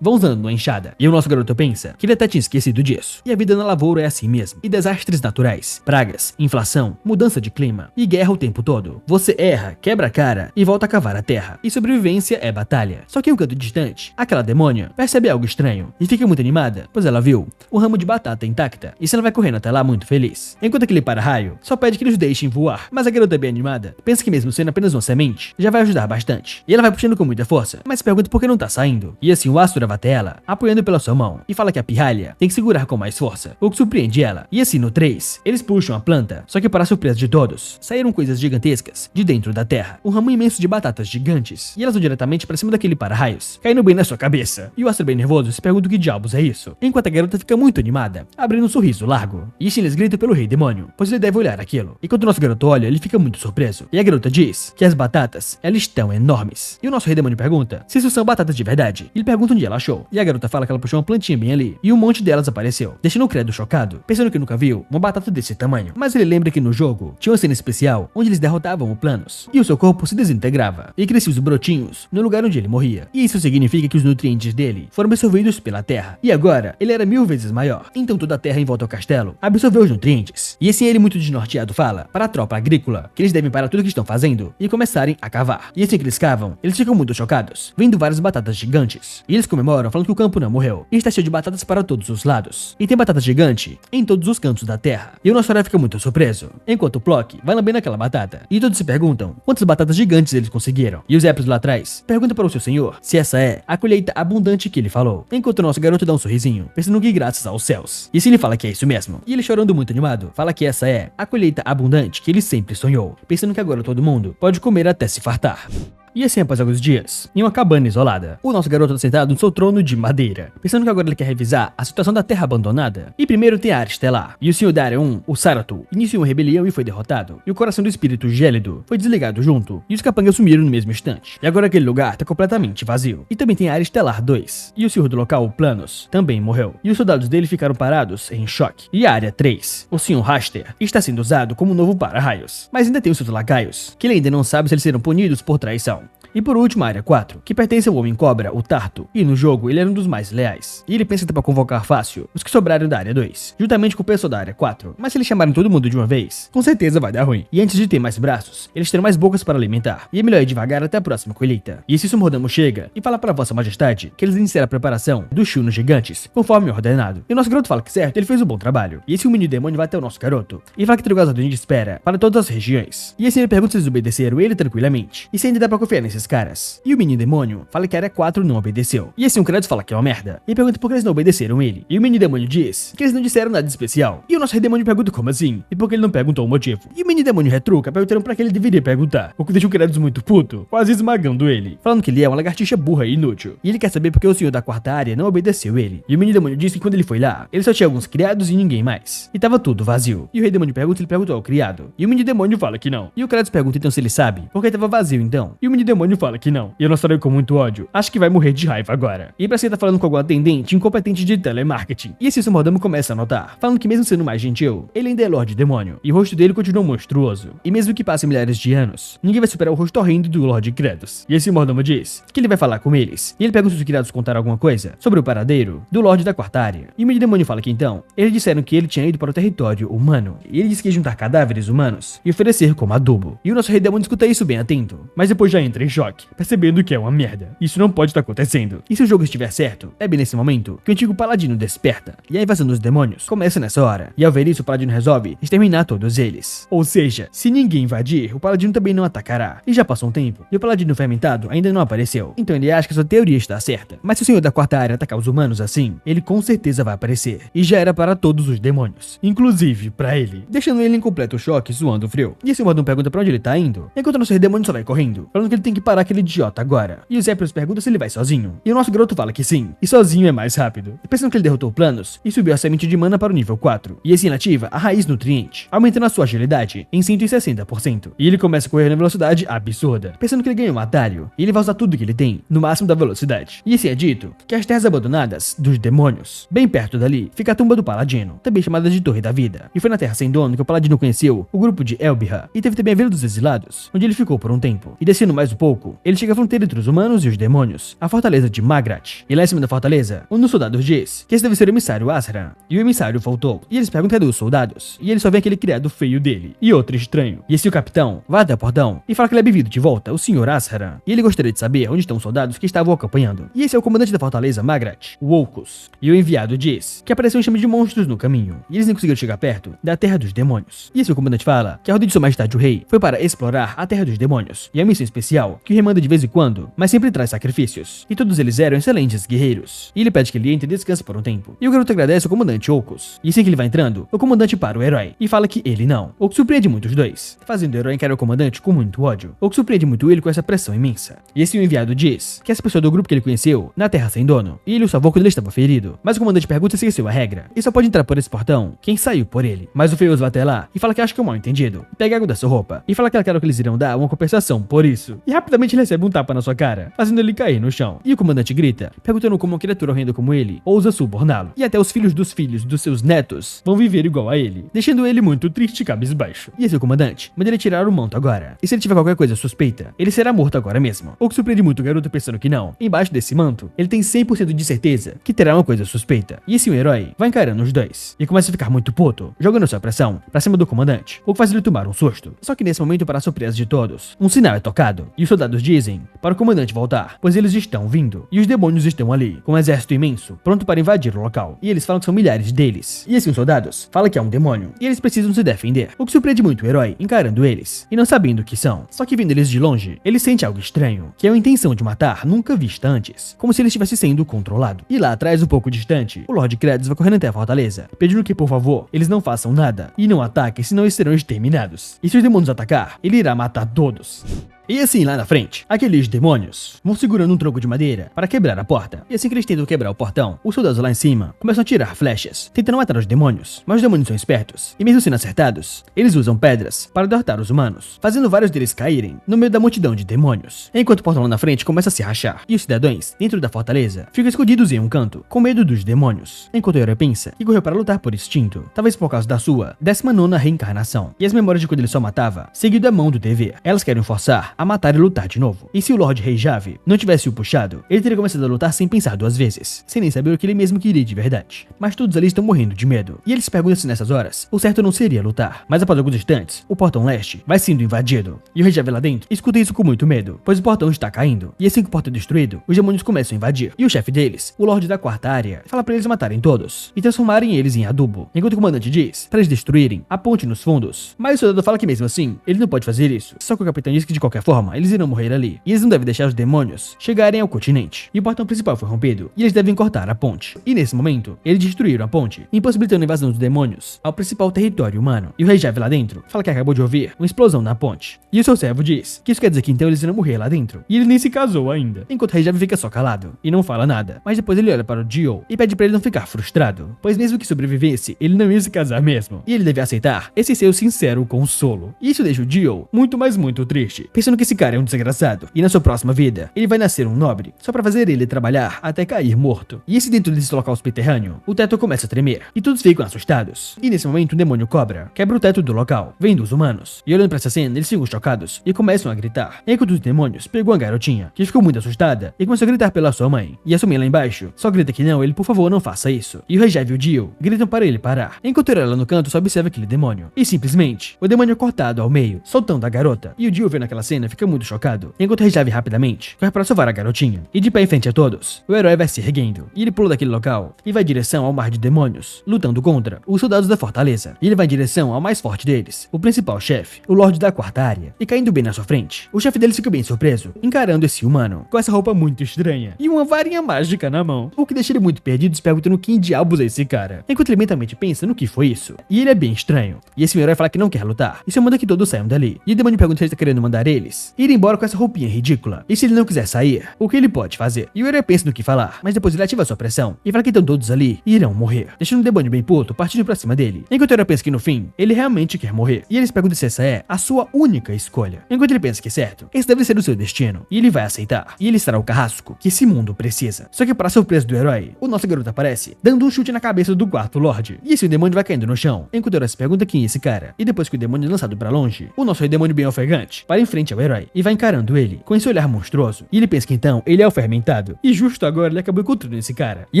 vão usando uma enxada. E o nosso garoto pensa que ele até tinha esquecido disso. E a vida na lavoura é assim mesmo. E desastres naturais, pragas, inflação, mudança de clima e guerra o tempo todo. Você erra, quebra a cara e volta a cavar a terra. E sobrevivência é batalha. Só que em um canto distante, aquela demônia percebe algo estranho e fica muito animada, pois ela viu o ramo de batata intacta e ela vai correndo até lá muito feliz. Enquanto aquele para-raio só pede que eles deixem voar, mas a garota bem animada pensa que mesmo sendo apenas uma semente, já vai ajudar bastante. E ela vai puxando com muita força, mas se pergunta por que não tá saindo. E assim o Asura vai até ela, apoiando pela sua mão, e fala que a pirralha tem que segurar com mais força, o que surpreende ela. E assim no 3, eles puxam a planta, só que para surpresa de todos, saíram coisas gigantescas de dentro da terra, um ramo imenso de batatas gigantes, e elas vão diretamente para cima daquele para-raios, caindo bem na sua cabeça. E o Asura bem nervoso se pergunta o que diabos é isso, enquanto a garota fica muito animada, abrindo um sorriso largo. E assim eles gritam pelo rei demônio, pois ele deve olhar aquilo. E quando o nosso garoto olha, ele fica muito surpreso. E a garota diz que as batatas, elas estão enormes. E o nosso rei demônio pergunta se isso são batatas de verdade. Ele pergunta onde ela achou. E a garota fala que ela puxou uma plantinha bem ali, e um monte delas apareceu, deixando o Credo chocado, pensando que nunca viu uma batata desse tamanho. Mas ele lembra que no jogo tinha uma cena especial onde eles derrotavam o Planos, e o seu corpo se desintegrava, e cresciam os brotinhos no lugar onde ele morria. E isso significa que os nutrientes dele foram absorvidos pela terra. E agora, ele era 1000 vezes maior. Então toda a terra em volta ao castelo absorveu os nutrientes. E assim ele, muito desnorteado, fala para a tropa agrícola que eles devem parar tudo o que estão fazendo e começarem a cavar. E assim que eles cavam, eles ficam muito chocados, vendo várias batatas gigantes. E eles comemoram falando que o campo não morreu, e está cheio de batatas para todos os lados. E tem batata gigante em todos os cantos da terra. E o nosso herói fica muito surpreso, enquanto o Plock vai lambendo aquela batata. E todos se perguntam quantas batatas gigantes eles conseguiram. E os Épicos lá atrás perguntam para o seu senhor se essa é a colheita abundante que ele falou, enquanto o nosso garoto dá um sorrisinho, pensando que graças aos céus. E se ele fala que é isso mesmo, e ele chorando muito animado, fala que essa é a colheita abundante que ele sempre sonhou, pensando que agora todo mundo pode comer até se fartar. E assim, após alguns dias, em uma cabana isolada, o nosso garoto está sentado no seu trono de madeira, pensando que agora ele quer revisar a situação da Terra abandonada. E primeiro tem a área estelar, e o Senhor da Área 1, o Saratu, iniciou uma rebelião e foi derrotado. E o coração do espírito gélido foi desligado junto, e os capangas sumiram no mesmo instante. E agora aquele lugar está completamente vazio. E também tem a área estelar 2, e o Senhor do local, o Planos, também morreu. E os soldados dele ficaram parados em choque. E a área 3, o Senhor Raster, está sendo usado como um novo para-raios. Mas ainda tem os seus lacaios, que ele ainda não sabe se eles serão punidos por traição. E por último, a área 4, que pertence ao Homem-Cobra, o Tarto, e no jogo ele era um dos mais leais. E ele pensa que dá pra convocar fácil os que sobraram da área 2, juntamente com o pessoal da área 4. Mas se eles chamarem todo mundo de uma vez, com certeza vai dar ruim. E antes de ter mais braços, eles terão mais bocas para alimentar. E é melhor ir devagar até a próxima colheita. E esse Sumordamo chega e fala para Vossa Majestade que eles iniciaram a preparação dos Shunos gigantes, conforme ordenado. E o nosso garoto fala que certo, ele fez um bom trabalho. E esse mini demônio vai até o nosso garoto e fala que tem lugares de espera para todas as regiões. E assim ele pergunta se eles obedeceram ele tranquilamente, e se ainda dá pra confiar nesses caras. E o mini demônio fala que a área 4 não obedeceu. E assim o Kratos fala que é uma merda, e pergunta por que eles não obedeceram ele. E o mini demônio diz que eles não disseram nada de especial. E o nosso rei demônio pergunta como assim, e por que ele não perguntou o motivo. E o mini demônio retruca perguntando pra que ele deveria perguntar, o que deixa o Kratos muito puto, quase esmagando ele, falando que ele é uma lagartixa burra e inútil. E ele quer saber por que o senhor da quarta área não obedeceu ele. E o mini demônio diz que quando ele foi lá, ele só tinha alguns criados e ninguém mais, e tava tudo vazio. E o rei demônio pergunta se ele perguntou ao criado, e o mini demônio fala que não. E o Kratos pergunta então se ele sabe por que tava vazio então, e o mini demônio fala que não. E o nosso herói com muito ódio acho que vai morrer de raiva agora. E pra você tá falando com algum atendente incompetente de telemarketing. E esse Sumordamo começa a notar, falando que mesmo sendo mais gentil, ele ainda é Lorde Demônio, e o rosto dele continua monstruoso. E mesmo que passem milhares de anos, ninguém vai superar o rosto horrendo do Lorde Kratos. E esse Sumordamo diz que ele vai falar com eles, e ele pergunta se os criados contaram alguma coisa sobre o paradeiro do Lorde da quarta área. E o mini demônio fala que então, eles disseram que ele tinha ido para o território humano, e ele disse que ia juntar cadáveres humanos e oferecer como adubo. E o nosso rei demônio escuta isso bem atento, mas depois já entra em choque, percebendo que é uma merda. Isso não pode estar acontecendo. E se o jogo estiver certo, é bem nesse momento que o antigo paladino desperta, e a invasão dos demônios começa nessa hora. E ao ver isso, o paladino resolve exterminar todos eles. Ou seja, se ninguém invadir, o paladino também não atacará. E já passou um tempo, e o paladino fermentado ainda não apareceu. Então ele acha que sua teoria está certa. Mas se o senhor da quarta área atacar os humanos assim, ele com certeza vai aparecer. E já era para todos os demônios, inclusive para ele, deixando ele em completo choque, suando frio. E esse Mordão pergunta pra onde ele tá indo, enquanto o nosso rei demônio só vai correndo, falando que ele tem que parar aquele idiota agora. E o Zephyros pergunta se ele vai sozinho, e o nosso garoto fala que sim, e sozinho é mais rápido. E pensando que ele derrotou o Planos e subiu a semente de mana para o nível 4, e assim ele ativa a raiz nutriente, aumentando a sua agilidade em 160%. E ele começa a correr na velocidade absurda, pensando que ele ganhou um atalho, e ele vai usar tudo que ele tem no máximo da velocidade. E assim é dito que as terras abandonadas dos demônios, bem perto dali, fica a tumba do Paladino, também chamada de Torre da Vida. E foi na Terra Sem Dono que o Paladino conheceu o grupo de Elbira, e teve também a Vila dos Exilados, onde ele ficou por um tempo. E descendo mais um pouco, pouco, ele chega à fronteira entre os humanos e os demônios, a fortaleza de Magrat. E lá em cima da fortaleza, um dos soldados diz que esse deve ser o emissário Azran. E o emissário voltou. E eles perguntam cadê os soldados. E ele só vê aquele criado feio dele. E outro estranho. E esse o capitão vai até o portão e fala que ele é bem-vindo de volta, o Sr. Azran. E ele gostaria de saber onde estão os soldados que estavam acompanhando. E esse é o comandante da fortaleza Magrat, o Orcus. E o enviado diz que apareceu um enxame de monstros no caminho. E eles nem conseguiram chegar perto da Terra dos Demônios. E esse o comandante fala que a ordem de Sua Majestade o Rei foi para explorar a Terra dos Demônios. E a missão especial, que o rei manda de vez em quando, mas sempre traz sacrifícios. E todos eles eram excelentes guerreiros. E ele pede que ele entre e descanse por um tempo. E o garoto agradece ao comandante Orcus. E assim que ele vai entrando, o comandante para o herói e fala que ele não. O que surpreende muito os dois, fazendo o herói encarar o comandante com muito ódio. O que surpreende muito ele com essa pressão imensa. E esse enviado diz que essa pessoa do grupo que ele conheceu na Terra Sem Dono. E ele o salvou quando ele estava ferido. Mas o comandante pergunta se esqueceu a regra. E só pode entrar por esse portão quem saiu por ele. Mas o feioso vai até lá e fala que acha que é um mal entendido. Pega água da sua roupa e fala que que eles irão dar uma compensação por isso. E rapidamente ele recebe um tapa na sua cara, fazendo ele cair no chão. E o comandante grita, perguntando como uma criatura horrenda como ele ousa suborná-lo. E até os filhos dos seus netos vão viver igual a ele, deixando ele muito triste e cabisbaixo. E esse comandante manda ele tirar o manto agora. E se ele tiver qualquer coisa suspeita, ele será morto agora mesmo. O que surpreende muito o garoto pensando que não. Embaixo desse manto, ele tem 100% de certeza que terá uma coisa suspeita. E esse herói vai encarando os dois. E começa a ficar muito puto, jogando sua pressão pra cima do comandante, o que faz ele tomar um susto. Só que nesse momento, para a surpresa de todos, um sinal é tocado. E os soldados dizem para o comandante voltar, pois eles estão vindo. E os demônios estão ali, com um exército imenso, pronto para invadir o local. E eles falam que são milhares deles. E assim os soldados falam que é um demônio. E eles precisam se defender. O que surpreende muito o herói encarando eles e não sabendo o que são. Só que vendo eles de longe, ele sente algo estranho, que é uma intenção de matar nunca vista antes, como se ele estivesse sendo controlado. E lá atrás, um pouco distante, o Lord Kredis vai correndo até a fortaleza, pedindo que por favor eles não façam nada e não ataquem, senão eles serão exterminados. E se os demônios atacar, ele irá matar todos. E assim, lá na frente, aqueles demônios vão segurando um tronco de madeira para quebrar a porta. E assim que eles tentam quebrar o portão, os soldados lá em cima começam a tirar flechas, tentando matar os demônios. Mas os demônios são espertos, e mesmo sendo acertados, eles usam pedras para derrotar os humanos, fazendo vários deles caírem no meio da multidão de demônios. Enquanto o portão lá na frente começa a se rachar, e os cidadãos, dentro da fortaleza, ficam escondidos em um canto, com medo dos demônios. Enquanto o herói pensa que correu para lutar por instinto, talvez por causa da sua 19ª reencarnação. E as memórias de quando ele só matava, seguido a mão do dever. Elas querem forçar a matar e lutar de novo. E se o Lord Rei Jave não tivesse o puxado, ele teria começado a lutar sem pensar duas vezes, sem nem saber o que ele mesmo queria de verdade. Mas todos ali estão morrendo de medo. E ele se pergunta se nessas horas, o certo não seria lutar. Mas após alguns instantes, o portão leste vai sendo invadido. E o Rei Jave lá dentro escuta isso com muito medo, pois o portão está caindo. E assim que o portão é destruído, os demônios começam a invadir. E o chefe deles, o Lorde da Quarta Área, fala para eles matarem todos e transformarem eles em adubo. Enquanto o comandante diz para eles destruírem a ponte nos fundos. Mas o soldado fala que mesmo assim, ele não pode fazer isso. Só que o capitão diz que de qualquer forma, eles irão morrer ali. E eles não devem deixar os demônios chegarem ao continente. E o portão principal foi rompido, e eles devem cortar a ponte. E nesse momento, eles destruíram a ponte, impossibilitando a invasão dos demônios ao principal território humano. E o Rei Jave lá dentro fala que acabou de ouvir uma explosão na ponte. E o seu servo diz que isso quer dizer que então eles irão morrer lá dentro. E ele nem se casou ainda. Enquanto o Rei Jave fica só calado e não fala nada. Mas depois ele olha para o Dio e pede para ele não ficar frustrado, pois mesmo que sobrevivesse, ele não ia se casar mesmo. E ele deve aceitar esse seu sincero consolo. E isso deixa o Dio muito, mas muito triste, pensando que esse cara é um desgraçado. E na sua próxima vida, ele vai nascer um nobre, só pra fazer ele trabalhar até cair morto. E esse dentro desse local subterrâneo, o teto começa a tremer, e todos ficam assustados. E nesse momento, um demônio cobra quebra o teto do local, vendo os humanos. E olhando pra essa cena, eles ficam chocados e começam a gritar. Enquanto os demônios pegou a garotinha, que ficou muito assustada, e começou a gritar pela sua mãe. E a sua mãe lá embaixo só grita que não, ele por favor não faça isso. E o Rei Jave e o Dio gritam para ele parar. Enquanto ele lá no canto só observa aquele demônio. E simplesmente, o demônio é cortado ao meio, soltando a garota. E o Dio vendo aquela cena fica muito chocado. Enquanto o Rei Jave rapidamente corre para salvar a garotinha. E de pé em frente a todos, o herói vai se erguendo. E ele pula daquele local e vai em direção ao mar de demônios, lutando contra os soldados da fortaleza. E ele vai em direção ao mais forte deles, o principal chefe, o Lorde da Quarta Área. E caindo bem na sua frente, o chefe deles fica bem surpreso, encarando esse humano, com essa roupa muito estranha e uma varinha mágica na mão. O que deixa ele muito perdido, se perguntando quem diabos é esse cara. Enquanto ele mentalmente pensa no que foi isso. E ele é bem estranho. E esse herói fala que não quer lutar, e só manda que todos saiam dali. E o demônio pergunta se ele está querendo mandar eles ir embora com essa roupinha ridícula. E se ele não quiser sair, o que ele pode fazer? E o herói pensa no que falar, mas depois ele ativa sua pressão e fala que estão todos ali e irão morrer, deixando o demônio bem puto partindo pra cima dele. Enquanto o herói pensa que no fim, ele realmente quer morrer. E eles perguntam se essa é a sua única escolha. Enquanto ele pensa que é certo, esse deve ser o seu destino. E ele vai aceitar. E ele será o carrasco que esse mundo precisa. Só que para surpresa do herói, o nosso garoto aparece, dando um chute na cabeça do quarto Lorde. E esse demônio vai caindo no chão, enquanto o herói se pergunta quem é esse cara. E depois que o demônio é lançado pra longe, o nosso rei demônio bem ofegante para em frente ao herói e vai encarando ele com esse olhar monstruoso. E ele pensa que então ele é o fermentado. E justo agora ele acabou encontrando esse cara. E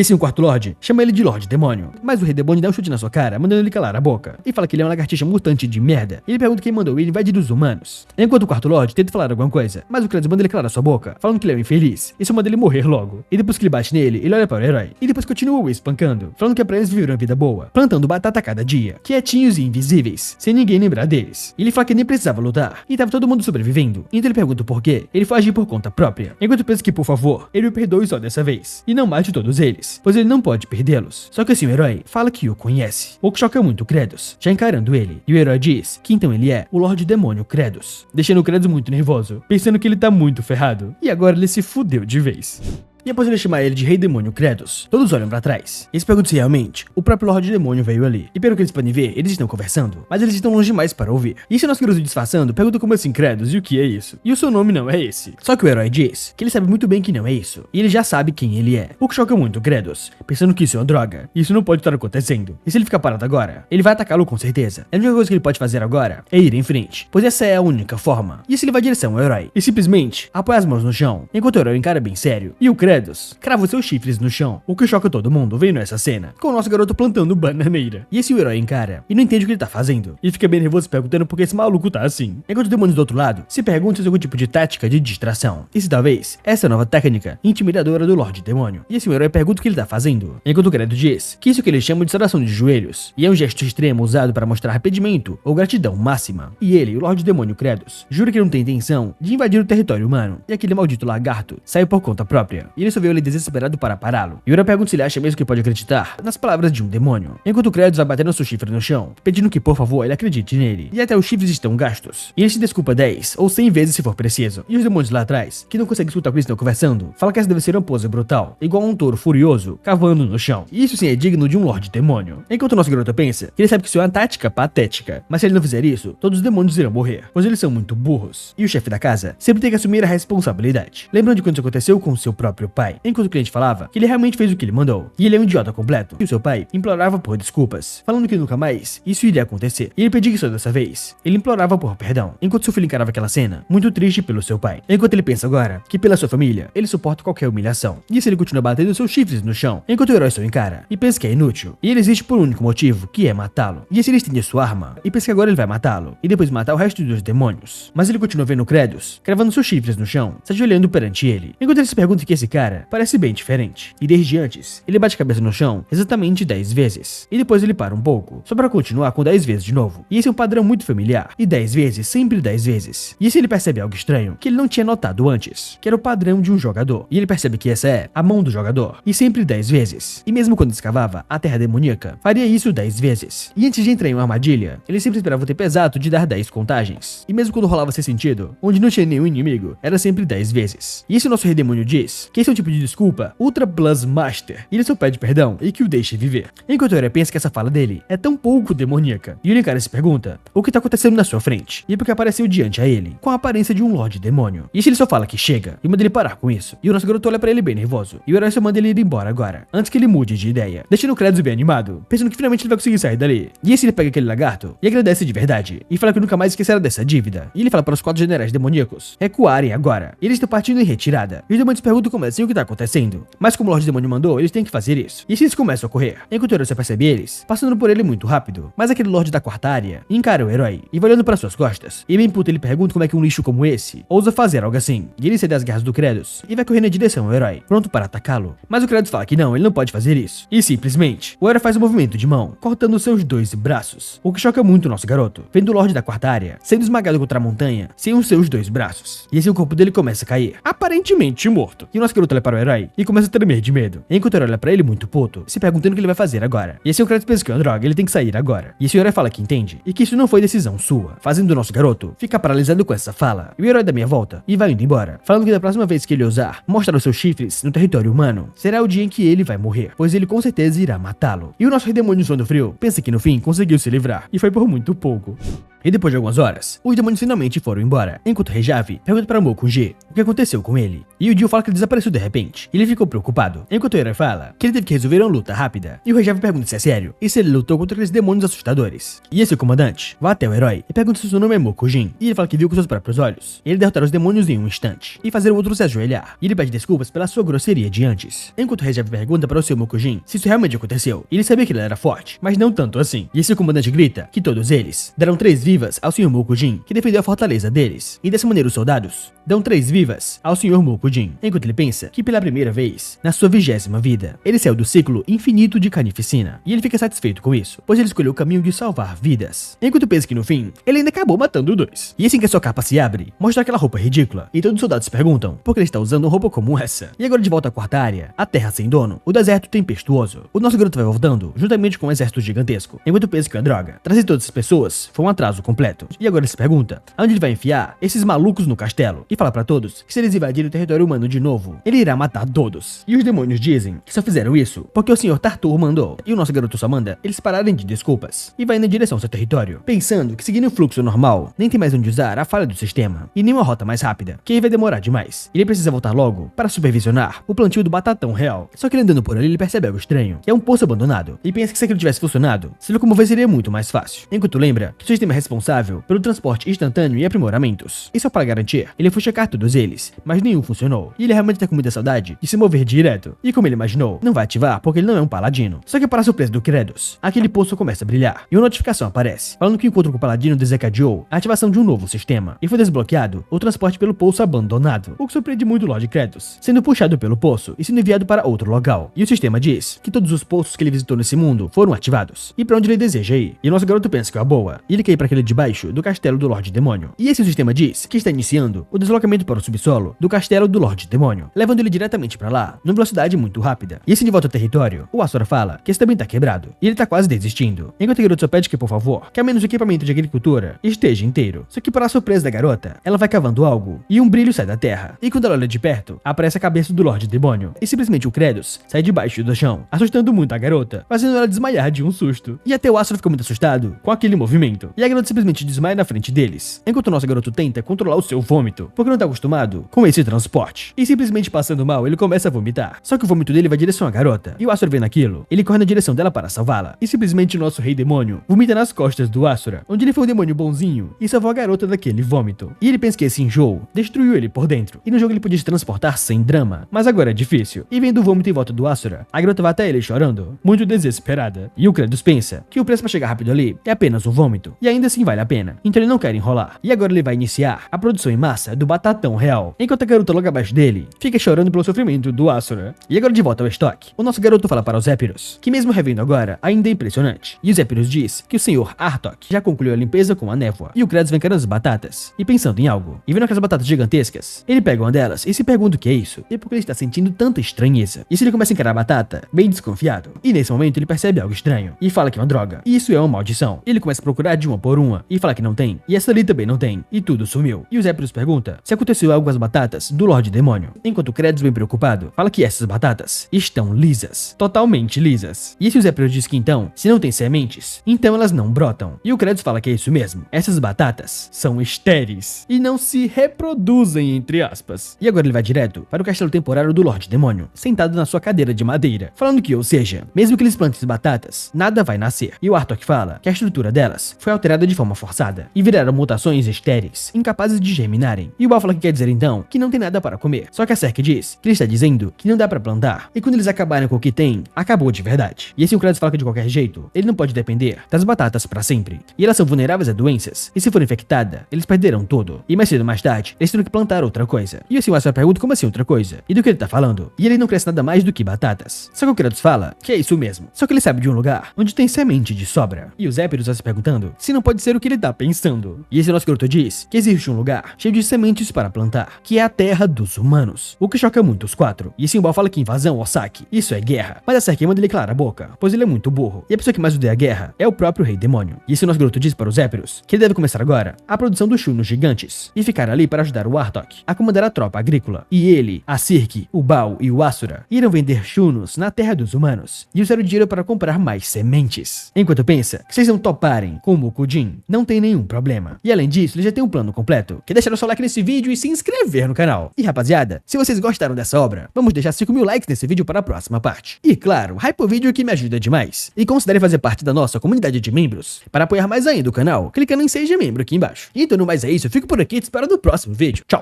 esse quarto Lorde chama ele de Lorde Demônio. Mas o Rei Demônio dá um chute na sua cara, mandando ele calar a boca. E fala que ele é uma lagartixa mutante de merda. E ele pergunta quem mandou ele invadir os humanos. Enquanto o quarto Lorde tenta falar alguma coisa, mas o Kratos manda ele calar a sua boca, falando que ele é um infeliz. Isso manda ele morrer logo. E depois que ele bate nele, ele olha para o herói. E depois continua o espancando, falando que é pra eles viverem uma vida boa, plantando batata a cada dia, quietinhos e invisíveis, sem ninguém lembrar deles. E ele fala que nem precisava lutar, e tava todo mundo sobrevivendo. Então ele pergunta o porquê ele foi agir por conta própria. Enquanto pensa que, por favor, ele o perdoe só dessa vez, e não mate todos eles, pois ele não pode perdê-los. Só que assim o herói fala que o conhece, o que choca muito Kratos, já encarando ele. E o herói diz que então ele é o Lorde Demônio Kratos, deixando o Kratos muito nervoso, pensando que ele tá muito ferrado. E agora ele se fudeu de vez. E após ele chamar ele de Rei Demônio Kratos, todos olham pra trás. E se perguntam se realmente o próprio Lorde Demônio veio ali. E pelo que eles podem ver, eles estão conversando, mas eles estão longe demais para ouvir. E esse nosso garoto disfarçando pergunta como assim Kratos e o que é isso? E o seu nome não é esse. Só que o herói diz que ele sabe muito bem que não é isso. E ele já sabe quem ele é. O que choca muito Kratos, pensando que isso é uma droga. E isso não pode estar acontecendo. E se ele ficar parado agora, ele vai atacá-lo com certeza. A única coisa que ele pode fazer agora é ir em frente, pois essa é a única forma. E se ele vai em direção ao herói e simplesmente apoia as mãos no chão, enquanto o herói encara bem sério. E o Kratos crava seus chifres no chão, o que choca todo mundo vendo essa cena, com o nosso garoto plantando bananeira. E esse o herói encara e não entende o que ele tá fazendo, e fica bem nervoso perguntando por que esse maluco tá assim. Enquanto os demônios do outro lado se perguntam se é algum tipo de tática de distração, e se talvez essa é a nova técnica intimidadora do Lorde Demônio. E esse o herói pergunta o que ele tá fazendo, enquanto o Kratos diz que isso que eles chamam de saudação de joelhos, e é um gesto extremo usado para mostrar arrependimento ou gratidão máxima. E ele, o Lorde Demônio Kratos, jura que não tem intenção de invadir o território humano, e aquele maldito lagarto saiu por conta própria, e ele só veio ele desesperado para pará-lo. E o herói pergunta se ele acha mesmo que pode acreditar nas palavras de um demônio, enquanto o Kratos vai batendo seu chifre no chão, pedindo que por favor ele acredite nele. E até os chifres estão gastos, e ele se desculpa 10 ou 100 vezes se for preciso. E os demônios lá atrás, que não conseguem escutar o que eles estão conversando, falam que essa deve ser uma pose brutal, igual a um touro furioso cavando no chão. E isso sim é digno de um Lorde Demônio. Enquanto o nosso garoto pensa que ele sabe que isso é uma tática patética, mas se ele não fizer isso, todos os demônios irão morrer, pois eles são muito burros. E o chefe da casa sempre tem que assumir a responsabilidade. Lembrando de quando isso aconteceu com seu próprio pai, enquanto o cliente falava que ele realmente fez o que ele mandou, e ele é um idiota completo. E o seu pai implorava por desculpas, falando que nunca mais isso iria acontecer. E ele pedia que só dessa vez ele implorava por perdão, enquanto seu filho encarava aquela cena, muito triste pelo seu pai. Enquanto ele pensa agora que pela sua família, ele suporta qualquer humilhação. E isso ele continua batendo seus chifres no chão, enquanto o herói só encara e pensa que é inútil. E ele existe por um único motivo, que é matá-lo. E esse ele estende sua arma e pensa que agora ele vai matá-lo, e depois matar o resto dos demônios. Mas ele continua vendo Kratos cravando seus chifres no chão, se ajoelhando perante ele, enquanto ele se pergunta que esse cara parece bem diferente. E desde antes, ele bate a cabeça no chão exatamente 10 vezes. E depois ele para um pouco, só para continuar com 10 vezes de novo. E esse é um padrão muito familiar. E 10 vezes, sempre 10 vezes. E esse ele percebe algo estranho, que ele não tinha notado antes, que era o padrão de um jogador. E ele percebe que essa é a mão do jogador. E sempre 10 vezes. E mesmo quando escavava a terra demoníaca, faria isso 10 vezes. E antes de entrar em uma armadilha, ele sempre esperava o tempo exato de dar 10 contagens. E mesmo quando rolava sem sentido, onde não tinha nenhum inimigo, era sempre 10 vezes. E esse nosso rei demônio diz que esse é um tipo de desculpa Ultra Plus Master. E ele só pede perdão e que o deixe viver. Enquanto o herói pensa que essa fala dele é tão pouco demoníaca. E o encara se pergunta o que tá acontecendo na sua frente. E é porque apareceu diante a ele, com a aparência de um Lorde Demônio. E se ele só fala que chega e manda ele parar com isso. E o nosso garoto olha pra ele bem nervoso. E o herói só manda ele ir embora agora, antes que ele mude de ideia, deixando o Kratos bem animado, pensando que finalmente ele vai conseguir sair dali. E esse ele pega aquele lagarto e agradece de verdade. E fala que nunca mais esquecerá dessa dívida. E ele fala para os 4 generais demoníacos recuarem agora. E eles estão partindo em retirada. E os demônios perguntam como assim o que tá acontecendo. Mas como o Lorde Demônio mandou, eles têm que fazer isso. E assim eles começam a correr, enquanto o herói só percebe eles passando por ele muito rápido. Mas aquele Lorde da quarta área encara o herói e vai olhando para suas costas. E bem puto ele pergunta como é que um lixo como esse ousa fazer algo assim. E ele cede às garras do Kratos e vai correndo em direção ao herói, pronto para atacá-lo. Mas o Kratos fala que não, ele não pode fazer isso. E simplesmente, o herói faz um movimento de mão, cortando seus 2 braços. O que choca muito o nosso garoto, vendo o Lorde da quarta área sendo esmagado contra a montanha sem os seus 2 braços. E assim o corpo dele começa a cair, aparentemente morto. E o nosso garoto olha para o herói e começa a tremer de medo. Enquanto o herói olha para ele muito puto, se perguntando o que ele vai fazer agora. E assim o Kratos pensa que é uma droga, ele tem que sair agora. E esse herói fala que entende, e que isso não foi decisão sua, fazendo o nosso garoto ficar paralisado com essa fala. E o herói dá meia volta e vai indo embora, falando que da próxima vez que ele ousar mostrar os seus chifres no território humano, será o dia em que ele vai morrer, pois ele com certeza irá matá-lo. E o nosso rei demônio suando frio pensa que no fim conseguiu se livrar, e foi por muito pouco. E depois de algumas horas, os demônios finalmente foram embora, enquanto o Rei Jave pergunta para Mokujin o que aconteceu com ele. E o Dio fala que ele desapareceu de repente. Ele ficou preocupado, enquanto o herói fala que ele teve que resolver uma luta rápida. E o Rei Jave pergunta se é sério e se ele lutou contra aqueles demônios assustadores. E esse comandante vai até o herói e pergunta se seu nome é Mokujin. E ele fala que viu com seus próprios olhos ele derrotar os demônios em um instante e fazer o outro se ajoelhar. E ele pede desculpas pela sua grosseria de antes. Enquanto o Rei Jave pergunta para o seu Mokujin se isso realmente aconteceu. Ele sabia que ele era forte, mas não tanto assim. E esse comandante grita que todos eles deram 3 vivas ao Sr. Mokujin, que defendeu a fortaleza deles. E dessa maneira os soldados dão 3 vivas ao Sr. Mokujin, enquanto ele pensa que pela primeira vez, na sua 20ª vida, ele saiu do ciclo infinito de carnificina. E ele fica satisfeito com isso, pois ele escolheu o caminho de salvar vidas. Enquanto pensa que no fim, ele ainda acabou matando 2. E assim que a sua capa se abre, mostra aquela roupa ridícula. E todos os soldados se perguntam por que ele está usando uma roupa como essa. E agora de volta à quarta área, a terra sem dono, o deserto tempestuoso. O nosso garoto vai voltando, juntamente com um exército gigantesco. Enquanto pensa que a droga, trazer todas as pessoas, foi um atraso completo. E agora ele se pergunta aonde ele vai enfiar esses malucos no castelo. E fala pra todos que se eles invadirem o território humano de novo, ele irá matar todos. E os demônios dizem que só fizeram isso porque o Sr. Tartur mandou. E o nosso garoto só manda eles pararem de desculpas. E vai na direção ao seu território, pensando que seguindo o fluxo normal, nem tem mais onde usar a falha do sistema. E nem uma rota mais rápida, que aí vai demorar demais. Ele precisa voltar logo para supervisionar o plantio do batatão real. Só que ele andando por ali, ele percebe algo estranho, que é um poço abandonado. E pensa que se aquilo tivesse funcionado, se locomover seria muito mais fácil. Enquanto lembra que o sistema é responsável pelo transporte instantâneo e aprimoramentos. E só para garantir, ele foi checar todos eles, mas nenhum funcionou. E ele realmente tá com muita saudade de se mover direto. E como ele imaginou, não vai ativar porque ele não é um paladino. Só que para surpresa do Kratos, aquele poço começa a brilhar. E uma notificação aparece, falando que o encontro com o paladino desencadeou a ativação de um novo sistema. E foi desbloqueado o transporte pelo poço abandonado. O que surpreende muito o Lord Kratos, sendo puxado pelo poço e sendo enviado para outro local. E o sistema diz que todos os poços que ele visitou nesse mundo foram ativados. E para onde ele deseja ir. E o nosso garoto pensa que é uma boa. E ele quer ir para aquele de baixo do castelo do Lorde Demônio. E esse sistema diz que está iniciando o deslocamento para o subsolo do castelo do Lorde Demônio, levando ele diretamente para lá, numa velocidade muito rápida. E assim de volta ao território, o Asura fala que esse também tá quebrado. E ele tá quase desistindo. Enquanto o garoto só pede que, por favor, que ao menos o equipamento de agricultura esteja inteiro. Só que para a surpresa da garota, ela vai cavando algo e um brilho sai da terra. E quando ela olha de perto, aparece a cabeça do Lorde Demônio. E simplesmente o Kratos sai debaixo do chão, assustando muito a garota, fazendo ela desmaiar de um susto. E até o Asura fica muito assustado com aquele movimento. E a garota simplesmente desmaia na frente deles, enquanto o nosso garoto tenta controlar o seu vômito, porque não tá acostumado com esse transporte. E simplesmente passando mal, ele começa a vomitar. Só que o vômito dele vai em direção à garota. E o Asura vendo aquilo, ele corre na direção dela para salvá-la. E simplesmente o nosso rei demônio vomita nas costas do Asura, onde ele foi um demônio bonzinho e salvou a garota daquele vômito. E ele pensa que esse enjoo destruiu ele por dentro. E no jogo ele podia se transportar sem drama, mas agora é difícil. E vendo o vômito em volta do Asura, a garota vai até ele chorando, muito desesperada. E o Kratos pensa que o preço para chegar rápido ali é apenas um vômito. E ainda assim vale a pena. Então ele não quer enrolar. E agora ele vai iniciar a produção em massa do batatão real. Enquanto a garota logo abaixo dele fica chorando pelo sofrimento do Asura. E agora de volta ao estoque, o nosso garoto fala para os Zépiros que mesmo revendo agora, ainda é impressionante. E o Zépiros diz que o Sr. Artok já concluiu a limpeza com a névoa. E o Kratos vem carregando as batatas e pensando em algo. E vendo aquelas batatas gigantescas, ele pega uma delas e se pergunta o que é isso. E porque ele está sentindo tanta estranheza. E se ele começa a encarar a batata, bem desconfiado. E nesse momento ele percebe algo estranho e fala que é uma droga. E isso é uma maldição. Ele começa a procurar de uma por uma e fala que não tem. E essa ali também não tem. E tudo sumiu. E o Zépiros pergunta se aconteceu algo com as batatas do Lorde Demônio. Enquanto o Kratos, bem preocupado, fala que essas batatas estão lisas. Totalmente lisas. E esse o Zépiros diz que então, se não tem sementes, então elas não brotam. E o Kratos fala que é isso mesmo. Essas batatas são estéreis e não se reproduzem, entre aspas. E agora ele vai direto para o castelo temporário do Lorde Demônio, sentado na sua cadeira de madeira, falando que, ou seja, mesmo que eles plantem as batatas, nada vai nascer. E o Artok fala que a estrutura delas foi alterada de forma forçada e viraram mutações estéreis, incapazes de germinarem. E o Baal fala que quer dizer então que não tem nada para comer. Só que a Serk diz que ele está dizendo que não dá para plantar, e quando eles acabarem com o que tem, acabou de verdade. E assim o Kratos fala que de qualquer jeito, ele não pode depender das batatas para sempre. E elas são vulneráveis a doenças, e se for infectada, eles perderão tudo. E mais cedo ou mais tarde, eles terão que plantar outra coisa. E assim o Asura pergunta como assim outra coisa? E do que ele tá falando? E ele não cresce nada mais do que batatas. Só que o Kratos fala que é isso mesmo. Só que ele sabe de um lugar onde tem semente de sobra. E o Zépiros está se perguntando se não pode ser o que ele tá pensando. E esse nosso garoto diz que existe um lugar cheio de sementes sementes para plantar, que é a terra dos humanos. O que choca muito os quatro. E Simbal fala que invasão ao saque, isso é guerra. Mas a Serki manda ele calar a boca, pois ele é muito burro. E a pessoa que mais odeia a guerra é o próprio Rei Demônio. E esse nosso garoto diz para os Zépiros que ele deve começar agora a produção dos Shunos gigantes e ficar ali para ajudar o Artok a comandar a tropa agrícola. E ele, a Sirki, o Baal e o Asura irão vender Shunos na terra dos humanos e usar o dinheiro para comprar mais sementes. Enquanto pensa que vocês não toparem com o Mukujin, não tem nenhum problema. E além disso, ele já tem um plano completo, que é deixar o seu like nesse vídeo e se inscrever no canal. E rapaziada, se vocês gostaram dessa obra, vamos deixar 5.000 likes nesse vídeo para a próxima parte. E claro, hype o vídeo que me ajuda demais. E considere fazer parte da nossa comunidade de membros para apoiar mais ainda o canal, clicando em Seja Membro aqui embaixo. Então no mais é isso, eu fico por aqui e te espero no próximo vídeo. Tchau!